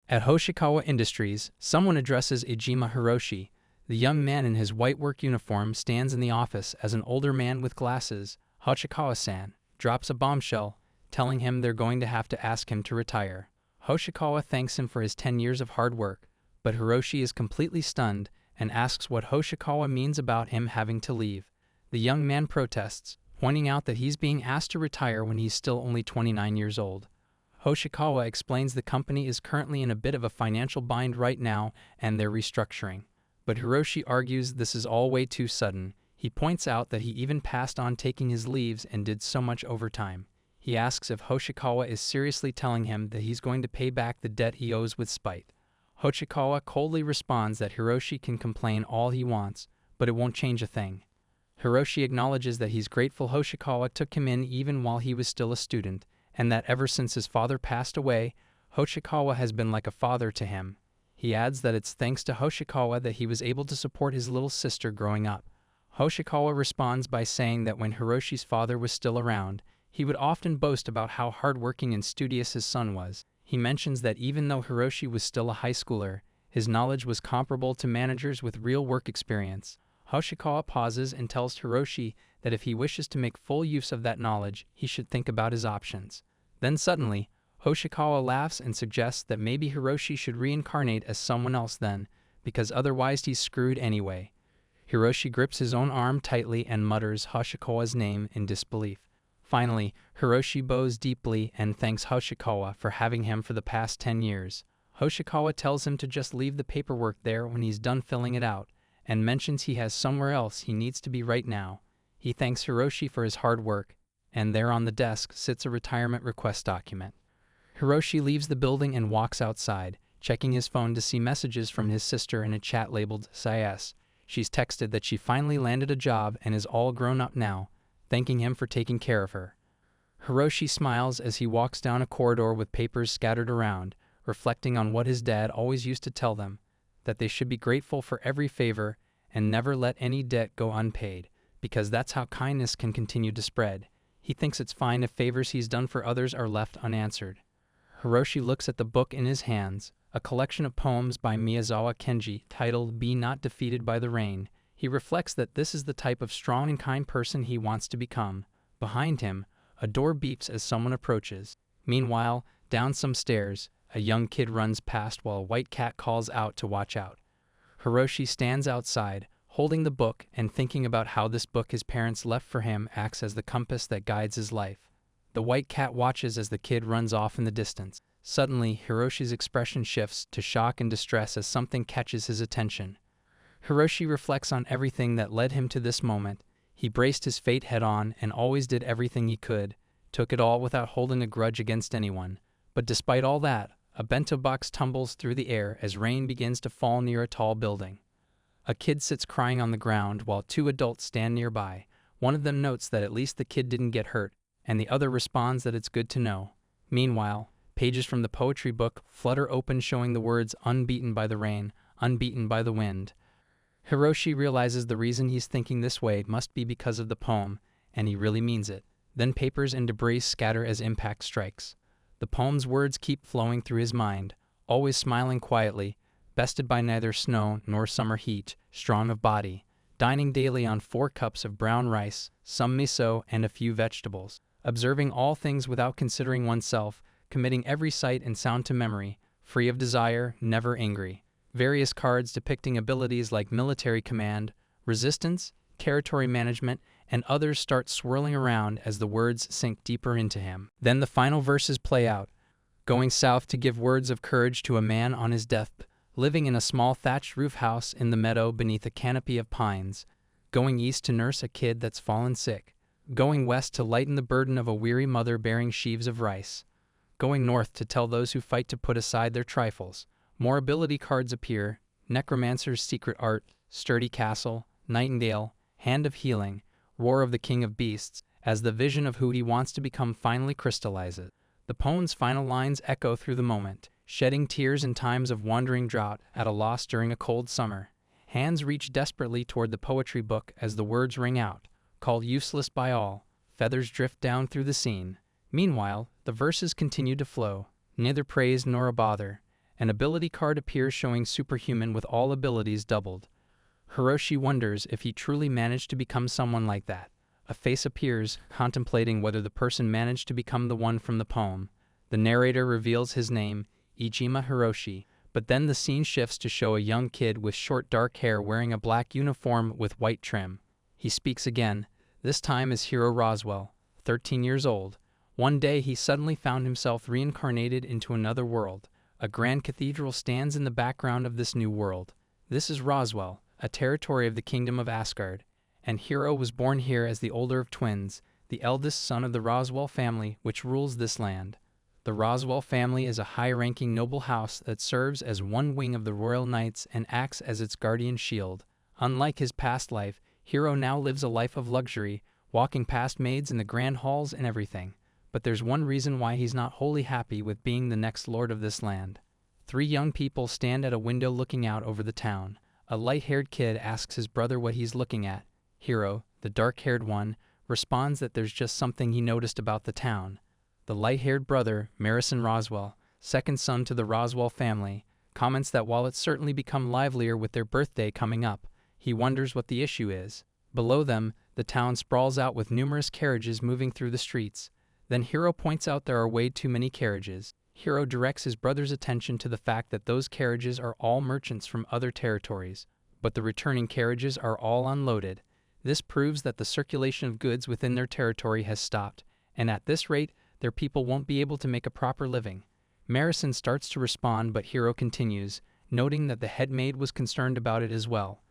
At Hoshikawa Industries, someone addresses Ijima Hiroshi. The young man in his white work uniform stands in the office as an older man with glasses, Hoshikawa-san, drops a bombshell, telling him they're going to have to ask him to retire. Hoshikawa thanks him for his 10 years of hard work, but Hiroshi is completely stunned and asks what Hoshikawa means about him having to leave. The young man protests, pointing out that he's being asked to retire when he's still only 29 years old. Hoshikawa explains the company is currently in a bit of a financial bind right now and they're restructuring. But Hiroshi argues this is all way too sudden. He points out that he even passed on taking his leaves and did so much overtime. He asks if Hoshikawa is seriously telling him that he's going to pay back the debt he owes with spite. Hoshikawa coldly responds that Hiroshi can complain all he wants, but it won't change a thing. Hiroshi acknowledges that he's grateful Hoshikawa took him in even while he was still a student, and that ever since his father passed away, Hoshikawa has been like a father to him. He adds that it's thanks to Hoshikawa that he was able to support his little sister growing up. Hoshikawa responds by saying that when Hiroshi's father was still around, he would often boast about how hardworking and studious his son was. He mentions that even though Hiroshi was still a high schooler, his knowledge was comparable to managers with real work experience. Hoshikawa pauses and tells Hiroshi that if he wishes to make full use of that knowledge, he should think about his options. Then suddenly, Hoshikawa laughs and suggests that maybe Hiroshi should reincarnate as someone else then, because otherwise he's screwed anyway. Hiroshi grips his own arm tightly and mutters Hoshikawa's name in disbelief. Finally, Hiroshi bows deeply and thanks Hoshikawa for having him for the past 10 years. Hoshikawa tells him to just leave the paperwork there when he's done filling it out, and mentions he has somewhere else he needs to be right now. He thanks Hiroshi for his hard work, and there on the desk sits a retirement request document. Hiroshi leaves the building and walks outside, checking his phone to see messages from his sister in a chat labeled SIS. She's texted that she finally landed a job and is all grown up now, thanking him for taking care of her. Hiroshi smiles as he walks down a corridor with papers scattered around, reflecting on what his dad always used to tell them, that they should be grateful for every favor and never let any debt go unpaid, because that's how kindness can continue to spread. He thinks it's fine if favors he's done for others are left unanswered. Hiroshi looks at the book in his hands, a collection of poems by Miyazawa Kenji titled Be Not Defeated by the Rain. He reflects that this is the type of strong and kind person he wants to become. Behind him, a door beeps as someone approaches. Meanwhile, down some stairs, a young kid runs past while a white cat calls out to watch out. Hiroshi stands outside, holding the book and thinking about how this book his parents left for him acts as the compass that guides his life. The white cat watches as the kid runs off in the distance. Suddenly, Hiroshi's expression shifts to shock and distress as something catches his attention. Hiroshi reflects on everything that led him to this moment. He braced his fate head-on and always did everything he could, took it all without holding a grudge against anyone. But despite all that, a bento box tumbles through the air as rain begins to fall near a tall building. A kid sits crying on the ground while two adults stand nearby. One of them notes that at least the kid didn't get hurt, and the other responds that it's good to know. Meanwhile, pages from the poetry book flutter open showing the words unbeaten by the rain, unbeaten by the wind. Hiroshi realizes the reason he's thinking this way must be because of the poem, and he really means it. Then papers and debris scatter as impact strikes. The poem's words keep flowing through his mind, always smiling quietly, bested by neither snow nor summer heat, strong of body, dining daily on 4 cups of brown rice, some miso, and a few vegetables, observing all things without considering oneself, committing every sight and sound to memory, free of desire, never angry. Various cards depicting abilities like military command, resistance, territory management, and others start swirling around as the words sink deeper into him. Then the final verses play out. Going south to give words of courage to a man on his death, living in a small thatched roof house in the meadow beneath a canopy of pines. Going east to nurse a kid that's fallen sick. Going west to lighten the burden of a weary mother bearing sheaves of rice. Going north to tell those who fight to put aside their trifles. More ability cards appear: Necromancer's Secret Art, Sturdy Castle, Nightingale, Hand of Healing, Roar of the King of Beasts, as the vision of who he wants to become finally crystallizes. The poem's final lines echo through the moment, shedding tears in times of wandering drought, at a loss during a cold summer. Hands reach desperately toward the poetry book as the words ring out, called useless by all. Feathers drift down through the scene. Meanwhile, the verses continue to flow, neither praise nor a bother, An ability card appears showing superhuman with all abilities doubled. Hiroshi wonders if he truly managed to become someone like that. A face appears, contemplating whether the person managed to become the one from the poem. The narrator reveals his name, Ijima Hiroshi, but then the scene shifts to show a young kid with short dark hair wearing a black uniform with white trim. He speaks again, this time as Hiro Roswell, 13 years old. One day he suddenly found himself reincarnated into another world. A grand cathedral stands in the background of this new world. This is Roswell, a territory of the kingdom of Asgard, and Hiro was born here as the older of twins, the eldest son of the Roswell family which rules this land. The Roswell family is a high-ranking noble house that serves as one wing of the royal knights and acts as its guardian shield. Unlike his past life, Hiro now lives a life of luxury, walking past maids in the grand halls and everything. But there's one reason why he's not wholly happy with being the next lord of this land. 3 young people stand at a window looking out over the town. A light-haired kid asks his brother what he's looking at. Hiro, the dark-haired one, responds that there's just something he noticed about the town. The light-haired brother, Marison Roswell, second son to the Roswell family, comments that while it's certainly become livelier with their birthday coming up, he wonders what the issue is. Below them, the town sprawls out with numerous carriages moving through the streets. Then Hiro points out there are way too many carriages. Hiro directs his brother's attention to the fact that those carriages are all merchants from other territories, but the returning carriages are all unloaded. This proves that the circulation of goods within their territory has stopped, and at this rate, their people won't be able to make a proper living. Marison starts to respond, but Hiro continues, noting that the head maid was concerned about it as well.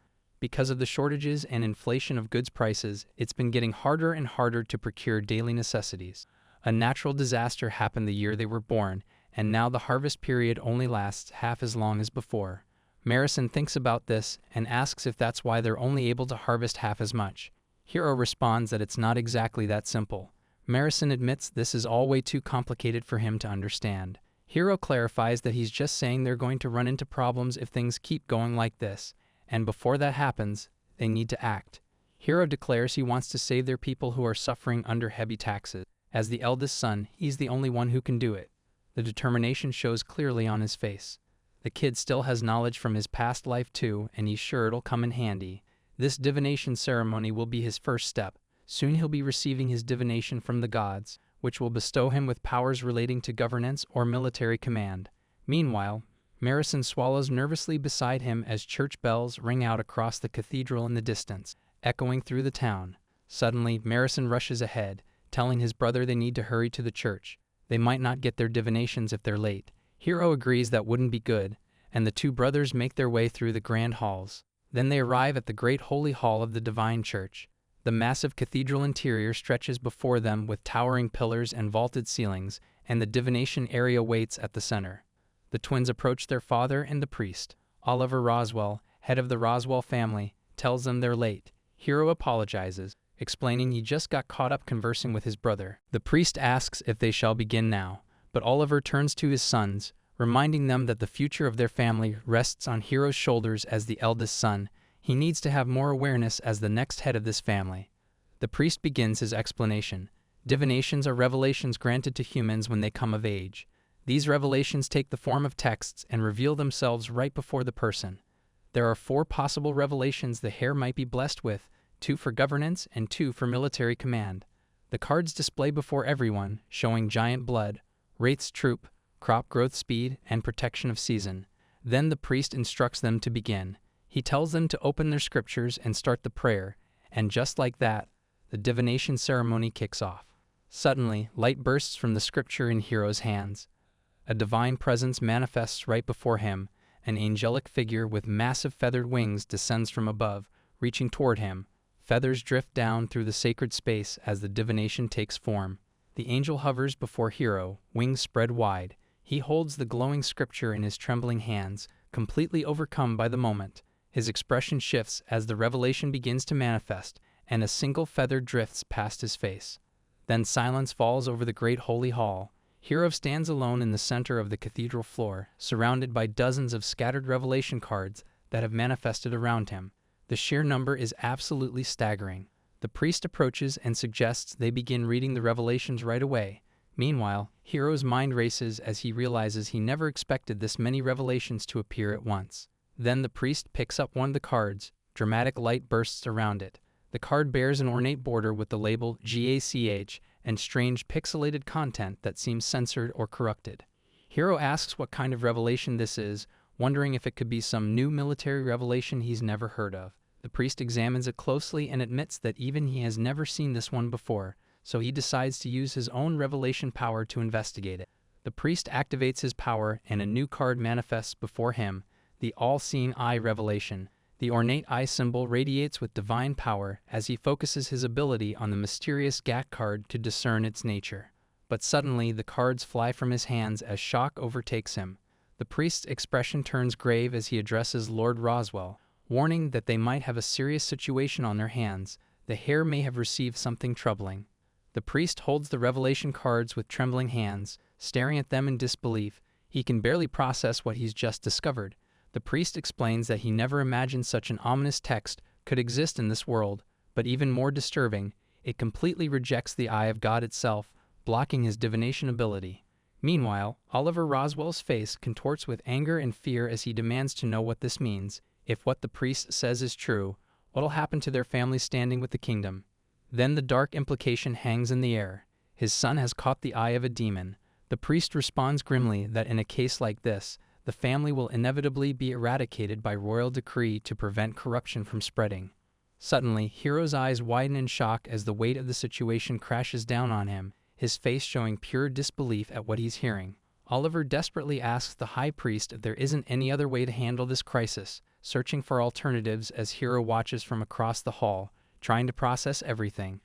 Because of the shortages and inflation of goods prices, it's been getting harder and harder to procure daily necessities. A natural disaster happened the year they were born, and now the harvest period only lasts half as long as before. Marison thinks about this and asks if that's why they're only able to harvest half as much. Hiro responds that it's not exactly that simple. Marison admits this is all way too complicated for him to understand. Hiro clarifies that he's just saying they're going to run into problems if things keep going like this, and before that happens, they need to act. Hiro declares he wants to save their people who are suffering under heavy taxes. As the eldest son, he's the only one who can do it. The determination shows clearly on his face. The kid still has knowledge from his past life too, and he's sure it'll come in handy. This divination ceremony will be his first step. Soon he'll be receiving his divination from the gods, which will bestow him with powers relating to governance or military command. Meanwhile, Marison swallows nervously beside him as church bells ring out across the cathedral in the distance, echoing through the town. Suddenly, Marison rushes ahead, telling his brother they need to hurry to the church. They might not get their divinations if they're late. Hiro agrees that wouldn't be good, and the 2 brothers make their way through the grand halls. Then they arrive at the great holy hall of the divine church. The massive cathedral interior stretches before them with towering pillars and vaulted ceilings, and the divination area waits at the center. The twins approach their father and the priest. Oliver Roswell, head of the Roswell family, tells them they're late. Hiro apologizes, explaining he just got caught up conversing with his brother. The priest asks if they shall begin now, but Oliver turns to his sons, reminding them that the future of their family rests on Hiro's shoulders as the eldest son. He needs to have more awareness as the next head of this family. The priest begins his explanation. Divinations are revelations granted to humans when they come of age. These revelations take the form of texts and reveal themselves right before the person. There are 4 possible revelations the heir might be blessed with, 2 for governance and 2 for military command. The cards display before everyone, showing giant blood, Wraith's troop, crop growth speed, and protection of season. Then the priest instructs them to begin. He tells them to open their scriptures and start the prayer, and just like that, the divination ceremony kicks off. Suddenly, light bursts from the scripture in Hiro's hands. A divine presence manifests right before him. An angelic figure with massive feathered wings descends from above, reaching toward him. Feathers drift down through the sacred space as the divination takes form. The angel hovers before Hiro, wings spread wide. He holds the glowing scripture in his trembling hands, completely overcome by the moment. His expression shifts as the revelation begins to manifest, and a single feather drifts past his face. Then silence falls over the great holy hall. Hiro stands alone in the center of the cathedral floor, surrounded by dozens of scattered revelation cards that have manifested around him. The sheer number is absolutely staggering. The priest approaches and suggests they begin reading the revelations right away. Meanwhile, Hiro's mind races as he realizes he never expected this many revelations to appear at once. Then the priest picks up one of the cards. Dramatic light bursts around it. The card bears an ornate border with the label GACH and strange pixelated content that seems censored or corrupted. Hiro asks what kind of revelation this is, wondering if it could be some new military revelation he's never heard of. The priest examines it closely and admits that even he has never seen this one before, so he decides to use his own revelation power to investigate it. The priest activates his power and a new card manifests before him, the all-seeing eye revelation. The ornate eye symbol radiates with divine power as he focuses his ability on the mysterious GAC card to discern its nature. But suddenly the cards fly from his hands as shock overtakes him. The priest's expression turns grave as he addresses Lord Roswell, warning that they might have a serious situation on their hands. The heir may have received something troubling. The priest holds the revelation cards with trembling hands, staring at them in disbelief. He can barely process what he's just discovered. The priest explains that he never imagined such an ominous text could exist in this world, but even more disturbing, it completely rejects the eye of God itself, blocking his divination ability. Meanwhile, Oliver Roswell's face contorts with anger and fear as he demands to know what this means. If what the priest says is true, what'll happen to their family standing with the kingdom? Then the dark implication hangs in the air. His son has caught the eye of a demon. The priest responds grimly that in a case like this, the family will inevitably be eradicated by royal decree to prevent corruption from spreading. Suddenly, Hiro's eyes widen in shock as the weight of the situation crashes down on him, his face showing pure disbelief at what he's hearing. Oliver desperately asks the high priest if there isn't any other way to handle this crisis, searching for alternatives as Hiro watches from across the hall, trying to process everything.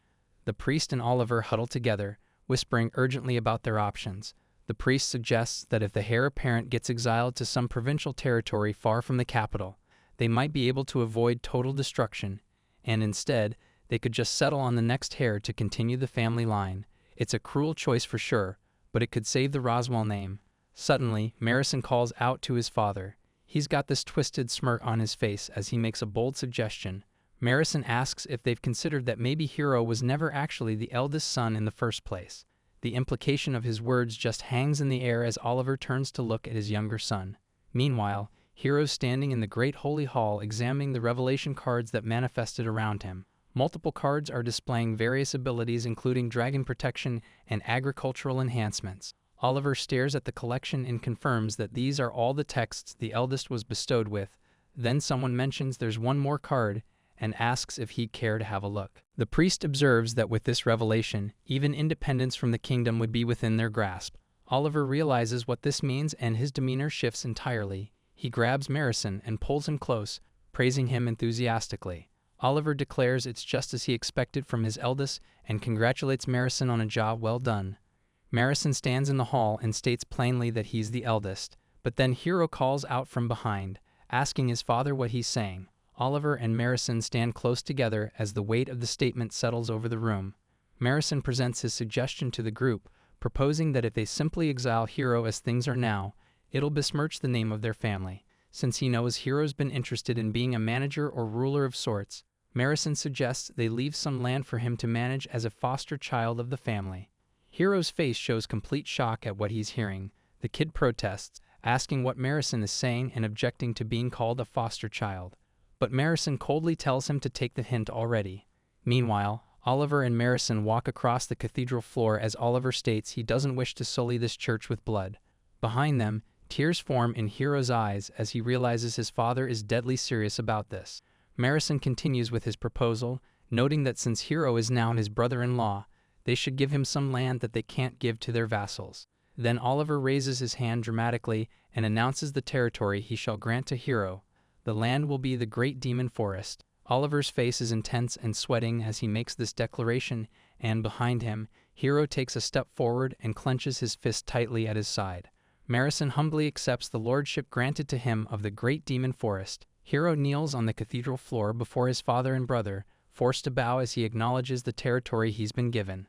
The priest and Oliver huddle together, whispering urgently about their options. The priest suggests that if the heir apparent gets exiled to some provincial territory far from the capital, they might be able to avoid total destruction, and instead, they could just settle on the next heir to continue the family line. It's a cruel choice for sure, but it could save the Roswell name. Suddenly, Marison calls out to his father. He's got this twisted smirk on his face as he makes a bold suggestion. Marison asks if they've considered that maybe Hiro was never actually the eldest son in the first place. The implication of his words just hangs in the air as Oliver turns to look at his younger son. Meanwhile, Hiro's standing in the Great Holy Hall examining the revelation cards that manifested around him. Multiple cards are displaying various abilities including dragon protection and agricultural enhancements. Oliver stares at the collection and confirms that these are all the texts the eldest was bestowed with. Then someone mentions there's one more card and asks if he'd care to have a look. The priest observes that with this revelation, even independence from the kingdom would be within their grasp. Oliver realizes what this means and his demeanor shifts entirely. He grabs Marison and pulls him close, praising him enthusiastically. Oliver declares it's just as he expected from his eldest and congratulates Marison on a job well done. Marison stands in the hall and states plainly that he's the eldest, but then Hiro calls out from behind, asking his father what he's saying. Oliver and Marison stand close together as the weight of the statement settles over the room. Marison presents his suggestion to the group, proposing that if they simply exile Hiro as things are now, it'll besmirch the name of their family. Since he knows Hiro's been interested in being a manager or ruler of sorts, Marison suggests they leave some land for him to manage as a foster child of the family. Hiro's face shows complete shock at what he's hearing. The kid protests, asking what Marison is saying and objecting to being called a foster child. But Marison coldly tells him to take the hint already. Meanwhile, Oliver and Marison walk across the cathedral floor as Oliver states he doesn't wish to sully this church with blood. Behind them, tears form in Hiro's eyes as he realizes his father is deadly serious about this. Marison continues with his proposal, noting that since Hiro is now his brother-in-law, they should give him some land that they can't give to their vassals. Then Oliver raises his hand dramatically and announces the territory he shall grant to Hiro. The land will be the Great Demon Forest. Oliver's face is intense and sweating as he makes this declaration, and behind him, Hiro takes a step forward and clenches his fist tightly at his side. Marison humbly accepts the lordship granted to him of the Great Demon Forest. Hiro kneels on the cathedral floor before his father and brother, forced to bow as he acknowledges the territory he's been given.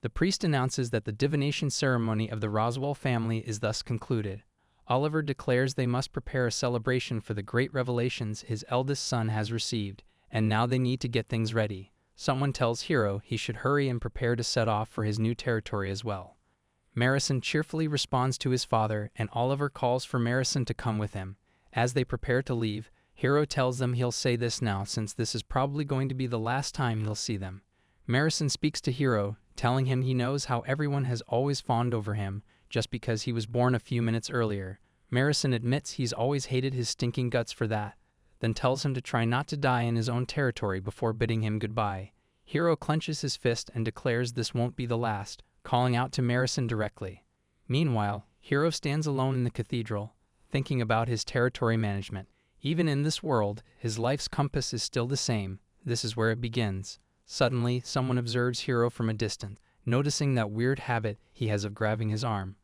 The priest announces that the divination ceremony of the Roswell family is thus concluded. Oliver declares they must prepare a celebration for the great revelations his eldest son has received, and now they need to get things ready. Someone tells Hiro he should hurry and prepare to set off for his new territory as well. Marison cheerfully responds to his father, and Oliver calls for Marison to come with him. As they prepare to leave, Hiro tells them he'll say this now since this is probably going to be the last time he'll see them. Marison speaks to Hiro, telling him he knows how everyone has always fawned over him just because he was born a few minutes earlier. Marison admits he's always hated his stinking guts for that, then tells him to try not to die in his own territory before bidding him goodbye. Hiro clenches his fist and declares this won't be the last, calling out to Marison directly. Meanwhile, Hiro stands alone in the cathedral, thinking about his territory management. Even in this world, his life's compass is still the same. This is where it begins. Suddenly, someone observes Hiro from a distance, noticing that weird habit he has of grabbing his arm.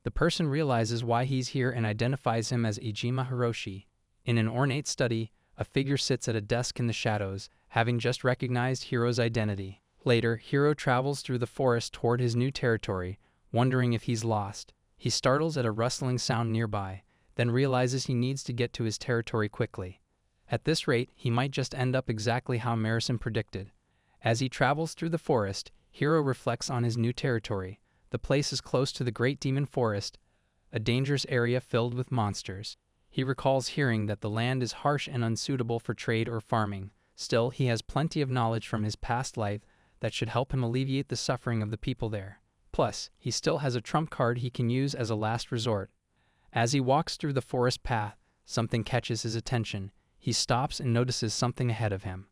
The person realizes why he's here and identifies him as Ijima Hiroshi. In an ornate study, a figure sits at a desk in the shadows, having just recognized Hiro's identity. Later, Hiro travels through the forest toward his new territory, wondering if he's lost. He startles at a rustling sound nearby, then realizes he needs to get to his territory quickly. At this rate, he might just end up exactly how Marison predicted. As he travels through the forest, Hiro reflects on his new territory. The place is close to the Great Demon Forest, a dangerous area filled with monsters. He recalls hearing that the land is harsh and unsuitable for trade or farming. Still, he has plenty of knowledge from his past life that should help him alleviate the suffering of the people there. Plus, he still has a trump card he can use as a last resort. As he walks through the forest path, something catches his attention. He stops and notices something ahead of him.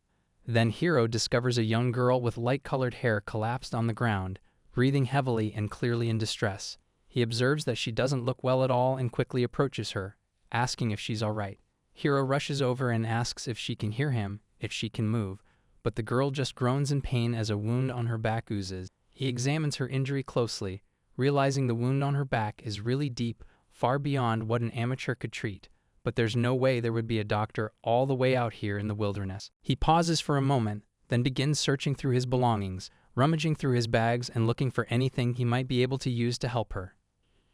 Then Hiro discovers a young girl with light-colored hair collapsed on the ground, breathing heavily and clearly in distress. He observes that she doesn't look well at all and quickly approaches her, asking if she's all right. Hiro rushes over and asks if she can hear him, if she can move, but the girl just groans in pain as a wound on her back oozes. He examines her injury closely, realizing the wound on her back is really deep, far beyond what an amateur could treat. But there's no way there would be a doctor all the way out here in the wilderness. He pauses for a moment, then begins searching through his belongings, rummaging through his bags and looking for anything he might be able to use to help her.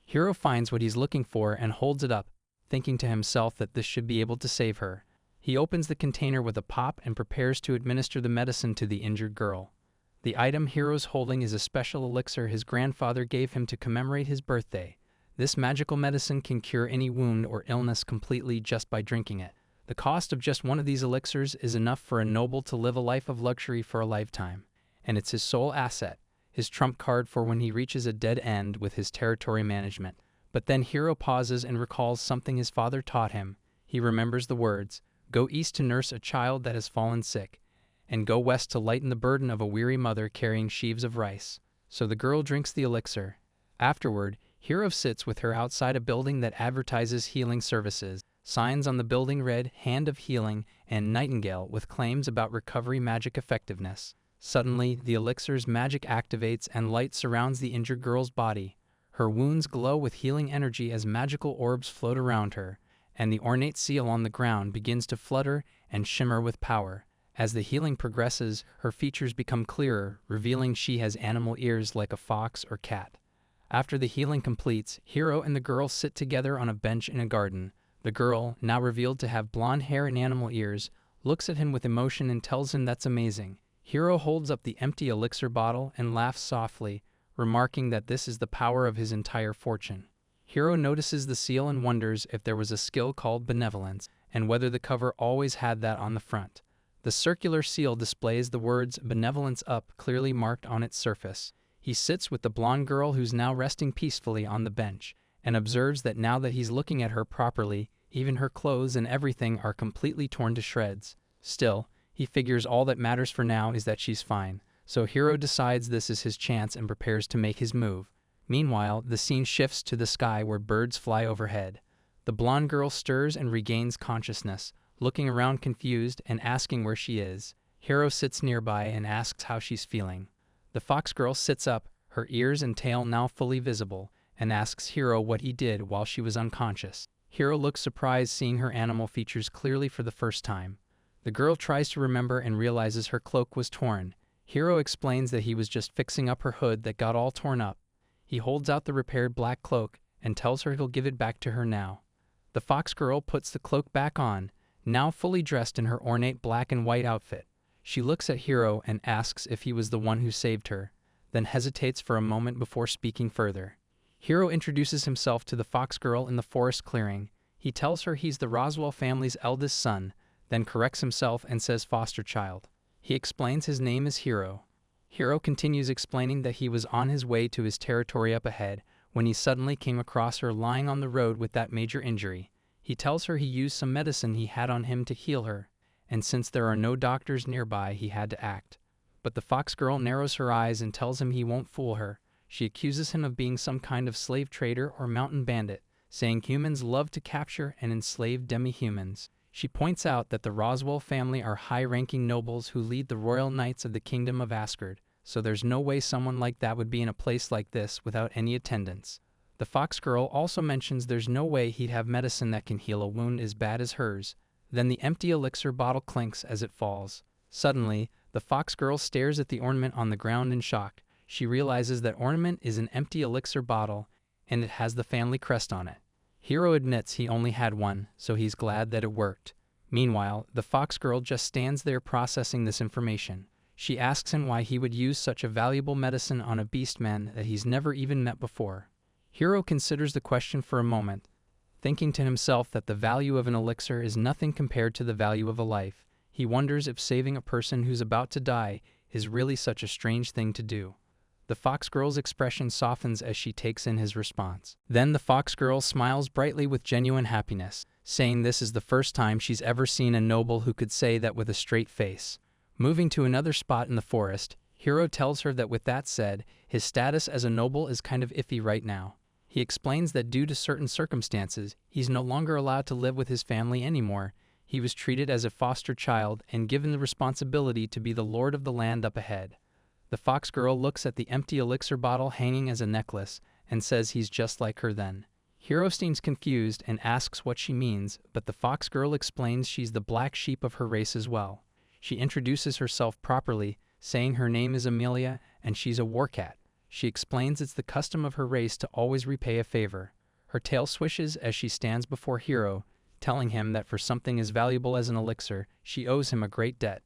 Hiro finds what he's looking for and holds it up, thinking to himself that this should be able to save her. He opens the container with a pop and prepares to administer the medicine to the injured girl. The item Hiro's holding is a special elixir his grandfather gave him to commemorate his birthday. This magical medicine can cure any wound or illness completely just by drinking it. The cost of just one of these elixirs is enough for a noble to live a life of luxury for a lifetime. And it's his sole asset, his trump card for when he reaches a dead end with his territory management. But then Hiro pauses and recalls something his father taught him. He remembers the words, "Go east to nurse a child that has fallen sick, and go west to lighten the burden of a weary mother carrying sheaves of rice." So the girl drinks the elixir. Afterward, Hiro sits with her outside a building that advertises healing services. Signs on the building read "Hand of Healing" and "Nightingale" with claims about recovery magic effectiveness. Suddenly, the elixir's magic activates and light surrounds the injured girl's body. Her wounds glow with healing energy as magical orbs float around her, and the ornate seal on the ground begins to flutter and shimmer with power. As the healing progresses, her features become clearer, revealing she has animal ears like a fox or cat. After the healing completes, Hiro and the girl sit together on a bench in a garden. The girl, now revealed to have blonde hair and animal ears, looks at him with emotion and tells him that's amazing. Hiro holds up the empty elixir bottle and laughs softly, remarking that this is the power of his entire fortune. Hiro notices the seal and wonders if there was a skill called benevolence, and whether the cover always had that on the front. The circular seal displays the words "Benevolence Up" clearly marked on its surface. He sits with the blonde girl who's now resting peacefully on the bench, and observes that now that he's looking at her properly, even her clothes and everything are completely torn to shreds. Still, he figures all that matters for now is that she's fine, so Hiro decides this is his chance and prepares to make his move. Meanwhile, the scene shifts to the sky where birds fly overhead. The blonde girl stirs and regains consciousness, looking around confused and asking where she is. Hiro sits nearby and asks how she's feeling. The fox girl sits up, her ears and tail now fully visible, and asks Hiro what he did while she was unconscious. Hiro looks surprised seeing her animal features clearly for the first time. The girl tries to remember and realizes her cloak was torn. Hiro explains that he was just fixing up her hood that got all torn up. He holds out the repaired black cloak and tells her he'll give it back to her now. The fox girl puts the cloak back on, now fully dressed in her ornate black and white outfit. She looks at Hiro and asks if he was the one who saved her, then hesitates for a moment before speaking further. Hiro introduces himself to the fox girl in the forest clearing. He tells her he's the Roswell family's eldest son, then corrects himself and says foster child. He explains his name is Hiro. Hiro continues explaining that he was on his way to his territory up ahead when he suddenly came across her lying on the road with that major injury. He tells her he used some medicine he had on him to heal her, and since there are no doctors nearby, he had to act. But the fox girl narrows her eyes and tells him he won't fool her. She accuses him of being some kind of slave trader or mountain bandit, saying humans love to capture and enslave demi-humans. She points out that the Roswell family are high-ranking nobles who lead the royal knights of the kingdom of Asgard, so there's no way someone like that would be in a place like this without any attendants. The fox girl also mentions there's no way he'd have medicine that can heal a wound as bad as hers. Then the empty elixir bottle clinks as it falls. Suddenly, the fox girl stares at the ornament on the ground in shock. She realizes that ornament is an empty elixir bottle, and it has the family crest on it. Hiro admits he only had one, so he's glad that it worked. Meanwhile, the fox girl just stands there processing this information. She asks him why he would use such a valuable medicine on a beastman that he's never even met before. Hiro considers the question for a moment, thinking to himself that the value of an elixir is nothing compared to the value of a life. He wonders if saving a person who's about to die is really such a strange thing to do. The fox girl's expression softens as she takes in his response. Then the fox girl smiles brightly with genuine happiness, saying this is the first time she's ever seen a noble who could say that with a straight face. Moving to another spot in the forest, Hiro tells her that with that said, his status as a noble is kind of iffy right now. He explains that due to certain circumstances, he's no longer allowed to live with his family anymore. He was treated as a foster child and given the responsibility to be the lord of the land up ahead. The fox girl looks at the empty elixir bottle hanging as a necklace and says he's just like her then. Hiro seems confused and asks what she means, but the fox girl explains she's the black sheep of her race as well. She introduces herself properly, saying her name is Amelia and she's a warcat. She explains it's the custom of her race to always repay a favor. Her tail swishes as she stands before Hiro, telling him that for something as valuable as an elixir, she owes him a great debt.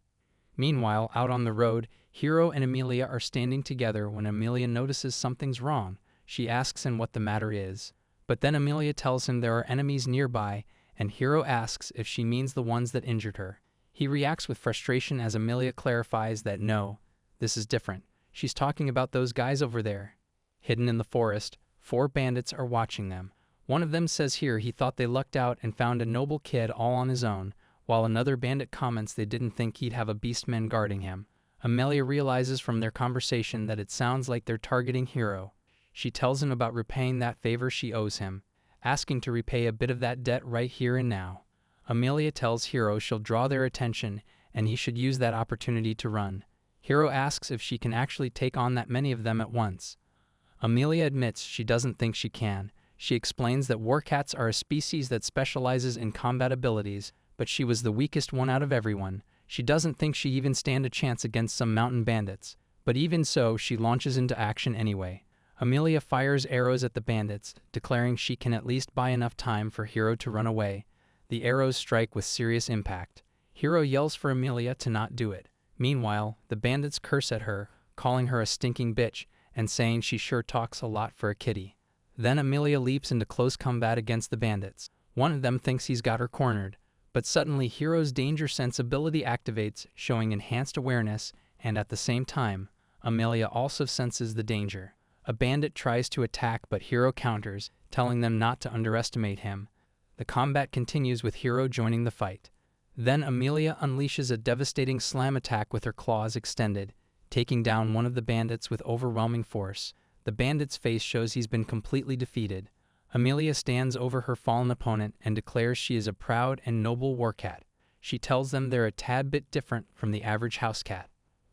Meanwhile, out on the road, Hiro and Amelia are standing together when Amelia notices something's wrong. She asks him what the matter is. But then Amelia tells him there are enemies nearby, and Hiro asks if she means the ones that injured her. He reacts with frustration as Amelia clarifies that no, this is different. She's talking about those guys over there. Hidden in the forest, 4 bandits are watching them. One of them says here he thought they lucked out and found a noble kid all on his own, while another bandit comments they didn't think he'd have a beastman guarding him. Amelia realizes from their conversation that it sounds like they're targeting Hiro. She tells him about repaying that favor she owes him, asking to repay a bit of that debt right here and now. Amelia tells Hiro she'll draw their attention and he should use that opportunity to run. Hiro asks if she can actually take on that many of them at once. Amelia admits she doesn't think she can. She explains that warcats are a species that specializes in combat abilities, but she was the weakest one out of everyone. She doesn't think she even stand a chance against some mountain bandits, but even so, she launches into action anyway. Amelia fires arrows at the bandits, declaring she can at least buy enough time for Hiro to run away. The arrows strike with serious impact. Hiro yells for Amelia to not do it. Meanwhile, the bandits curse at her, calling her a stinking bitch, and saying she sure talks a lot for a kitty. Then Amelia leaps into close combat against the bandits. One of them thinks he's got her cornered, but suddenly Hiro's danger sense ability activates, showing enhanced awareness, and at the same time, Amelia also senses the danger. A bandit tries to attack, but Hiro counters, telling them not to underestimate him. The combat continues with Hiro joining the fight. Then Amelia unleashes a devastating slam attack with her claws extended, taking down one of the bandits with overwhelming force. The bandit's face shows he's been completely defeated. Amelia stands over her fallen opponent and declares she is a proud and noble warcat. She tells them they're a tad bit different from the average house cat.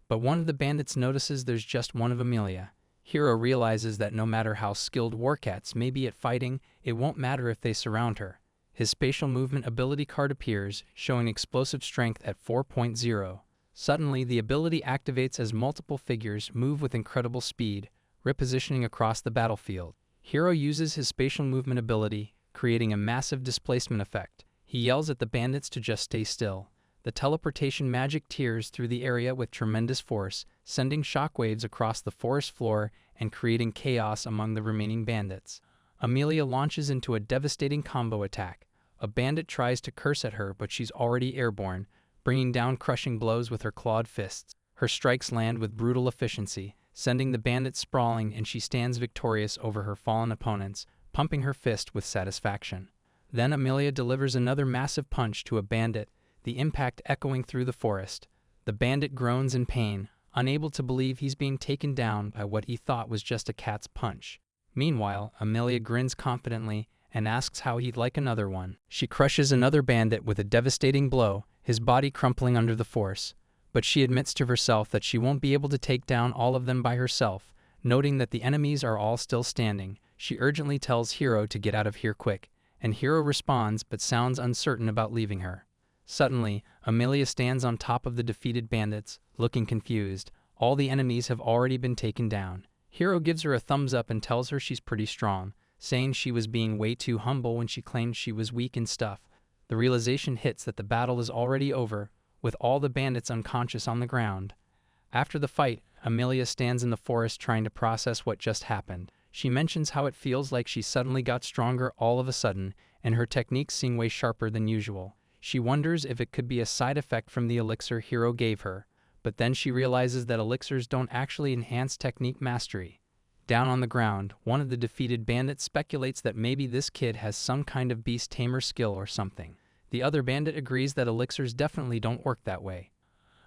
But one of the bandits notices there's just one of Amelia. Hiro realizes that no matter how skilled warcats may be at fighting, it won't matter if they surround her. His spatial movement ability card appears, showing explosive strength at 4.0. Suddenly, the ability activates as multiple figures move with incredible speed, repositioning across the battlefield. Hiro uses his spatial movement ability, creating a massive displacement effect. He yells at the bandits to just stay still. The teleportation magic tears through the area with tremendous force, sending shockwaves across the forest floor and creating chaos among the remaining bandits. Amelia launches into a devastating combo attack. A bandit tries to curse at her, but she's already airborne, bringing down crushing blows with her clawed fists. Her strikes land with brutal efficiency, sending the bandit sprawling, and she stands victorious over her fallen opponents, pumping her fist with satisfaction. Then Amelia delivers another massive punch to a bandit, the impact echoing through the forest. The bandit groans in pain, unable to believe he's being taken down by what he thought was just a cat's punch. Meanwhile, Amelia grins confidently and asks how he'd like another one. She crushes another bandit with a devastating blow, his body crumpling under the force. But she admits to herself that she won't be able to take down all of them by herself. Noting that the enemies are all still standing, she urgently tells Hiro to get out of here quick, and Hiro responds but sounds uncertain about leaving her. Suddenly, Amelia stands on top of the defeated bandits, looking confused. All the enemies have already been taken down. Hiro gives her a thumbs up and tells her she's pretty strong, saying she was being way too humble when she claimed she was weak and stuff. The realization hits that the battle is already over, with all the bandits unconscious on the ground. After the fight, Amelia stands in the forest trying to process what just happened. She mentions how it feels like she suddenly got stronger all of a sudden, and her techniques seem way sharper than usual. She wonders if it could be a side effect from the elixir Hiro gave her, but then she realizes that elixirs don't actually enhance technique mastery. Down on the ground, one of the defeated bandits speculates that maybe this kid has some kind of beast tamer skill or something. The other bandit agrees that elixirs definitely don't work that way.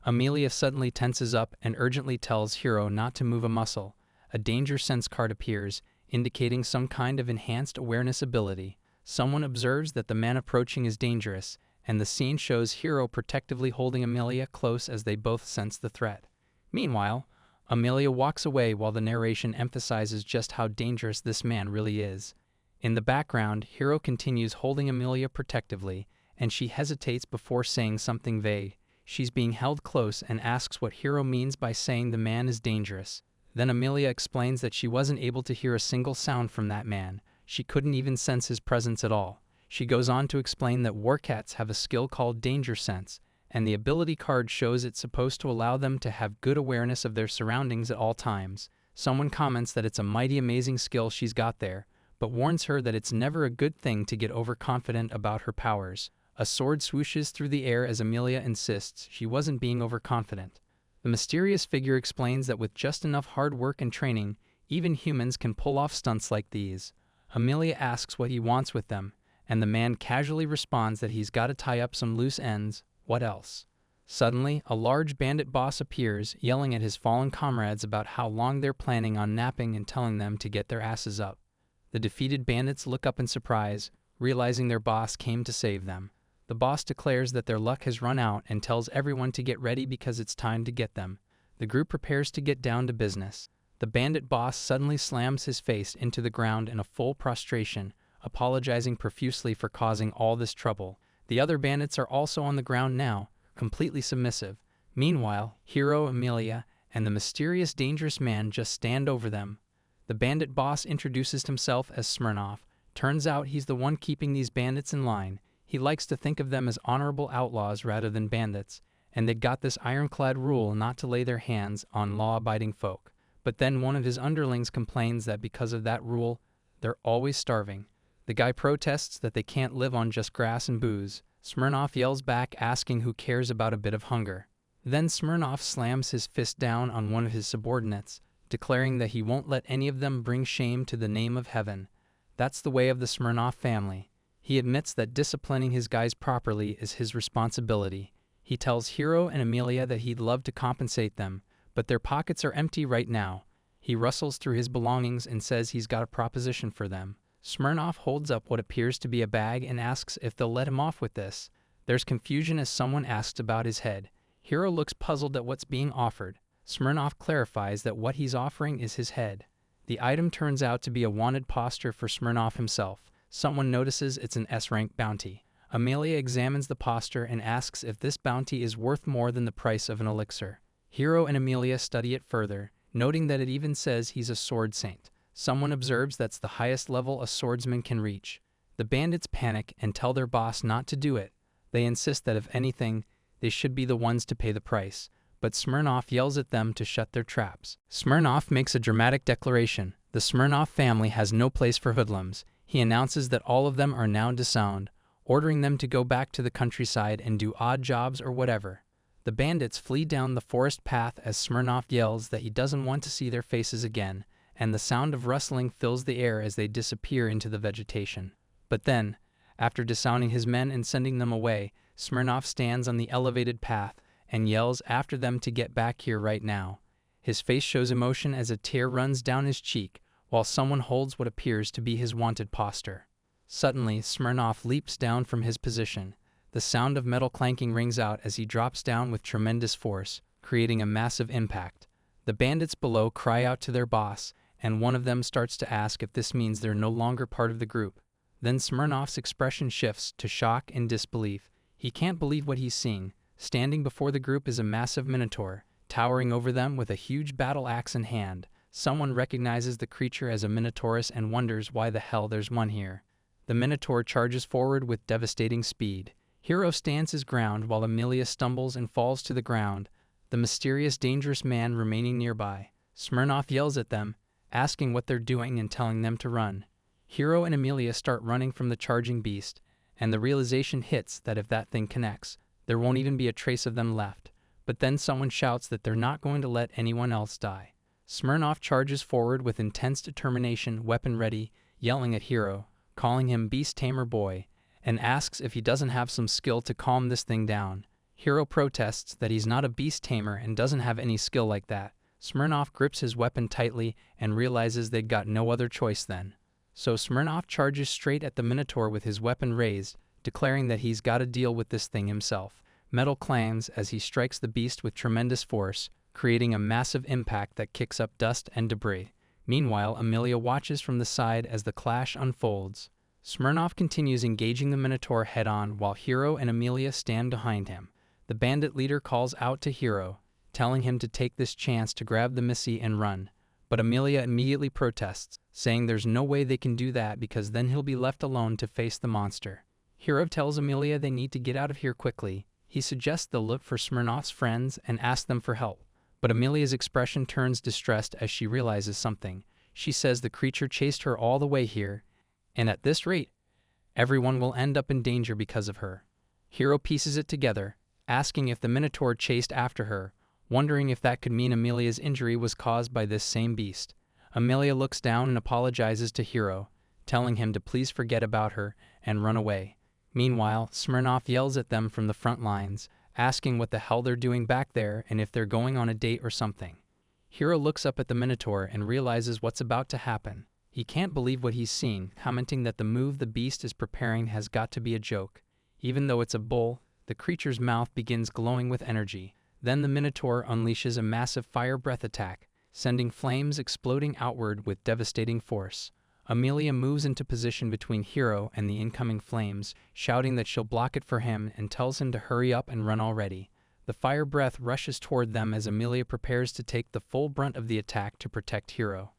Amelia suddenly tenses up and urgently tells Hiro not to move a muscle. A danger sense card appears, indicating some kind of enhanced awareness ability. Someone observes that the man approaching is dangerous, and the scene shows Hiro protectively holding Amelia close as they both sense the threat. Meanwhile, Amelia walks away while the narration emphasizes just how dangerous this man really is. In the background, Hiro continues holding Amelia protectively, and she hesitates before saying something vague. She's being held close and asks what Hiro means by saying the man is dangerous. Then Amelia explains that she wasn't able to hear a single sound from that man. She couldn't even sense his presence at all. She goes on to explain that warcats have a skill called danger sense, and the ability card shows it's supposed to allow them to have good awareness of their surroundings at all times. Someone comments that it's a mighty amazing skill she's got there, but warns her that it's never a good thing to get overconfident about her powers. A sword swooshes through the air as Amelia insists she wasn't being overconfident. The mysterious figure explains that with just enough hard work and training, even humans can pull off stunts like these. Amelia asks what he wants with them, and the man casually responds that he's got to tie up some loose ends. What else? Suddenly, a large bandit boss appears, yelling at his fallen comrades about how long they're planning on napping and telling them to get their asses up. The defeated bandits look up in surprise, realizing their boss came to save them. The boss declares that their luck has run out and tells everyone to get ready because it's time to get them. The group prepares to get down to business. The bandit boss suddenly slams his face into the ground in a full prostration, apologizing profusely for causing all this trouble. The other bandits are also on the ground now, completely submissive. Meanwhile, Hiro, Amelia, and the mysterious dangerous man just stand over them. The bandit boss introduces himself as Smirnoff. Turns out he's the one keeping these bandits in line. He likes to think of them as honorable outlaws rather than bandits, and they've got this ironclad rule not to lay their hands on law-abiding folk. But then one of his underlings complains that because of that rule, they're always starving. The guy protests that they can't live on just grass and booze. Smirnoff yells back, asking who cares about a bit of hunger. Then Smirnoff slams his fist down on one of his subordinates, declaring that he won't let any of them bring shame to the name of heaven. That's the way of the Smirnoff family. He admits that disciplining his guys properly is his responsibility. He tells Hiro and Amelia that he'd love to compensate them, but their pockets are empty right now. He rustles through his belongings and says he's got a proposition for them. Smirnoff holds up what appears to be a bag and asks if they'll let him off with this. There's confusion as someone asks about his head. Hiro looks puzzled at what's being offered. Smirnoff clarifies that what he's offering is his head. The item turns out to be a wanted poster for Smirnoff himself. Someone notices it's an S-rank bounty. Amelia examines the poster and asks if this bounty is worth more than the price of an elixir. Hiro and Amelia study it further, noting that it even says he's a sword saint. Someone observes that's the highest level a swordsman can reach. The bandits panic and tell their boss not to do it. They insist that if anything, they should be the ones to pay the price. but Smirnoff yells at them to shut their traps. Smirnoff makes a dramatic declaration. The Smirnoff family has no place for hoodlums. He announces that all of them are now disowned, ordering them to go back to the countryside and do odd jobs or whatever. The bandits flee down the forest path as Smirnoff yells that he doesn't want to see their faces again, and the sound of rustling fills the air as they disappear into the vegetation. But then, after disowning his men and sending them away, Smirnoff stands on the elevated path and yells after them to get back here right now. His face shows emotion as a tear runs down his cheek, while someone holds what appears to be his wanted poster. Suddenly, Smirnoff leaps down from his position. The sound of metal clanking rings out as he drops down with tremendous force, creating a massive impact. The bandits below cry out to their boss, and one of them starts to ask if this means they're no longer part of the group. Then Smirnoff's expression shifts to shock and disbelief. He can't believe what he's seeing. Standing before the group is a massive minotaur, towering over them with a huge battle axe in hand. Someone recognizes the creature as a minotaurus and wonders why the hell there's one here. The minotaur charges forward with devastating speed. Hiro stands his ground while Amelia stumbles and falls to the ground, the mysterious dangerous man remaining nearby. Smirnoff yells at them, asking what they're doing and telling them to run. Hiro and Amelia start running from the charging beast, and the realization hits that if that thing connects, there won't even be a trace of them left. But then someone shouts that they're not going to let anyone else die. Smirnoff charges forward with intense determination, weapon ready, yelling at Hiro, calling him Beast Tamer Boy, and asks if he doesn't have some skill to calm this thing down. Hiro protests that he's not a beast tamer and doesn't have any skill like that. Smirnoff grips his weapon tightly and realizes they'd got no other choice then. So Smirnoff charges straight at the Minotaur with his weapon raised, declaring that he's got to deal with this thing himself. Metal clangs as he strikes the beast with tremendous force, creating a massive impact that kicks up dust and debris. Meanwhile, Amelia watches from the side as the clash unfolds. Smirnoff continues engaging the Minotaur head-on while Hiro and Amelia stand behind him. The bandit leader calls out to Hiro, telling him to take this chance to grab the Missy and run. But Amelia immediately protests, saying there's no way they can do that because then he'll be left alone to face the monster. Hiro tells Amelia they need to get out of here quickly. He suggests they'll look for Smirnoff's friends and ask them for help. But Amelia's expression turns distressed as she realizes something. She says the creature chased her all the way here, and at this rate, everyone will end up in danger because of her. Hiro pieces it together, asking if the Minotaur chased after her, wondering if that could mean Amelia's injury was caused by this same beast. Amelia looks down and apologizes to Hiro, telling him to please forget about her and run away. Meanwhile, Smirnoff yells at them from the front lines, asking what the hell they're doing back there and if they're going on a date or something. Hiro looks up at the Minotaur and realizes what's about to happen. He can't believe what he's seeing, commenting that the move the beast is preparing has got to be a joke. Even though it's a bull, the creature's mouth begins glowing with energy. Then the Minotaur unleashes a massive fire breath attack, sending flames exploding outward with devastating force. Amelia moves into position between Hiro and the incoming flames, shouting that she'll block it for him and tells him to hurry up and run already. The fire breath rushes toward them as Amelia prepares to take the full brunt of the attack to protect Hiro.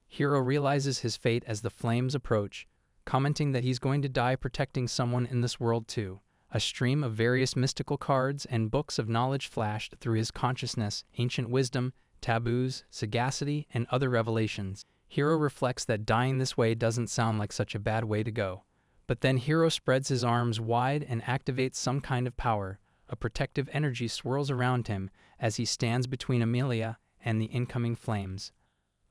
Hiro realizes his fate as the flames approach, commenting that he's going to die protecting someone in this world too. A stream of various mystical cards and books of knowledge flashed through his consciousness, ancient wisdom, taboos, sagacity, and other revelations. Hiro reflects that dying this way doesn't sound like such a bad way to go. But then Hiro spreads his arms wide and activates some kind of power. A protective energy swirls around him as he stands between Amelia and the incoming flames.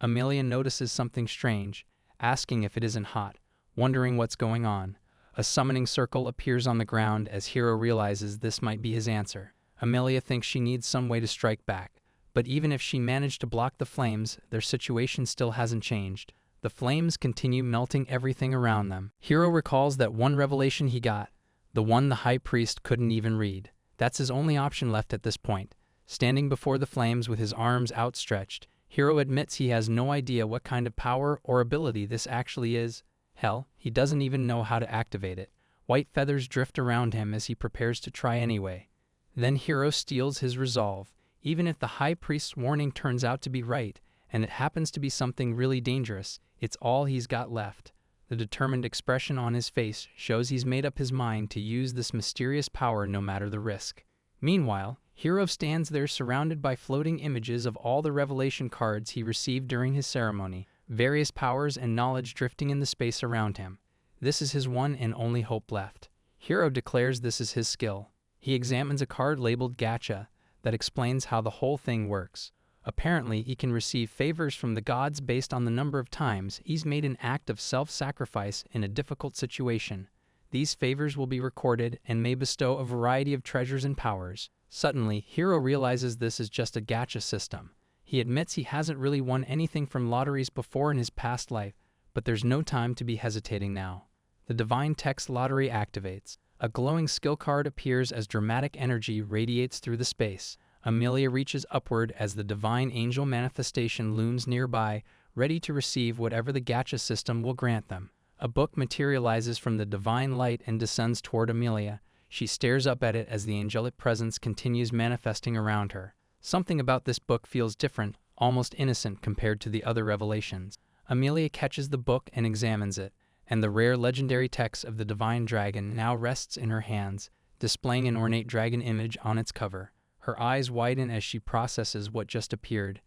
Amelia notices something strange, asking if it isn't hot, wondering what's going on. A summoning circle appears on the ground as Hiro realizes this might be his answer. Amelia thinks she needs some way to strike back. But even if she managed to block the flames, their situation still hasn't changed. The flames continue melting everything around them. Hiro recalls that one revelation he got, the one the high priest couldn't even read. That's his only option left at this point. Standing before the flames with his arms outstretched, Hiro admits he has no idea what kind of power or ability this actually is. Hell, he doesn't even know how to activate it. White feathers drift around him as he prepares to try anyway. Then Hiro steels his resolve. Even if the high priest's warning turns out to be right, and it happens to be something really dangerous, it's all he's got left. The determined expression on his face shows he's made up his mind to use this mysterious power no matter the risk. Meanwhile, Hero stands there surrounded by floating images of all the revelation cards he received during his ceremony, various powers and knowledge drifting in the space around him. This is his one and only hope left. Hero declares this is his skill. He examines a card labeled gacha that explains how the whole thing works. Apparently, he can receive favors from the gods based on the number of times he's made an act of self-sacrifice in a difficult situation. These favors will be recorded and may bestow a variety of treasures and powers. Suddenly, Hero realizes this is just a gacha system. He admits he hasn't really won anything from lotteries before in his past life, but there's no time to be hesitating now. The Divine Text Lottery activates. A glowing skill card appears as dramatic energy radiates through the space. Amelia reaches upward as the Divine Angel manifestation looms nearby, ready to receive whatever the gacha system will grant them. A book materializes from the divine light and descends toward Amelia. She stares up at it as the angelic presence continues manifesting around her. Something about this book feels different, almost innocent compared to the other revelations. Amelia catches the book and examines it, and the rare legendary text of the Divine Dragon now rests in her hands, displaying an ornate dragon image on its cover. Her eyes widen as she processes what just appeared.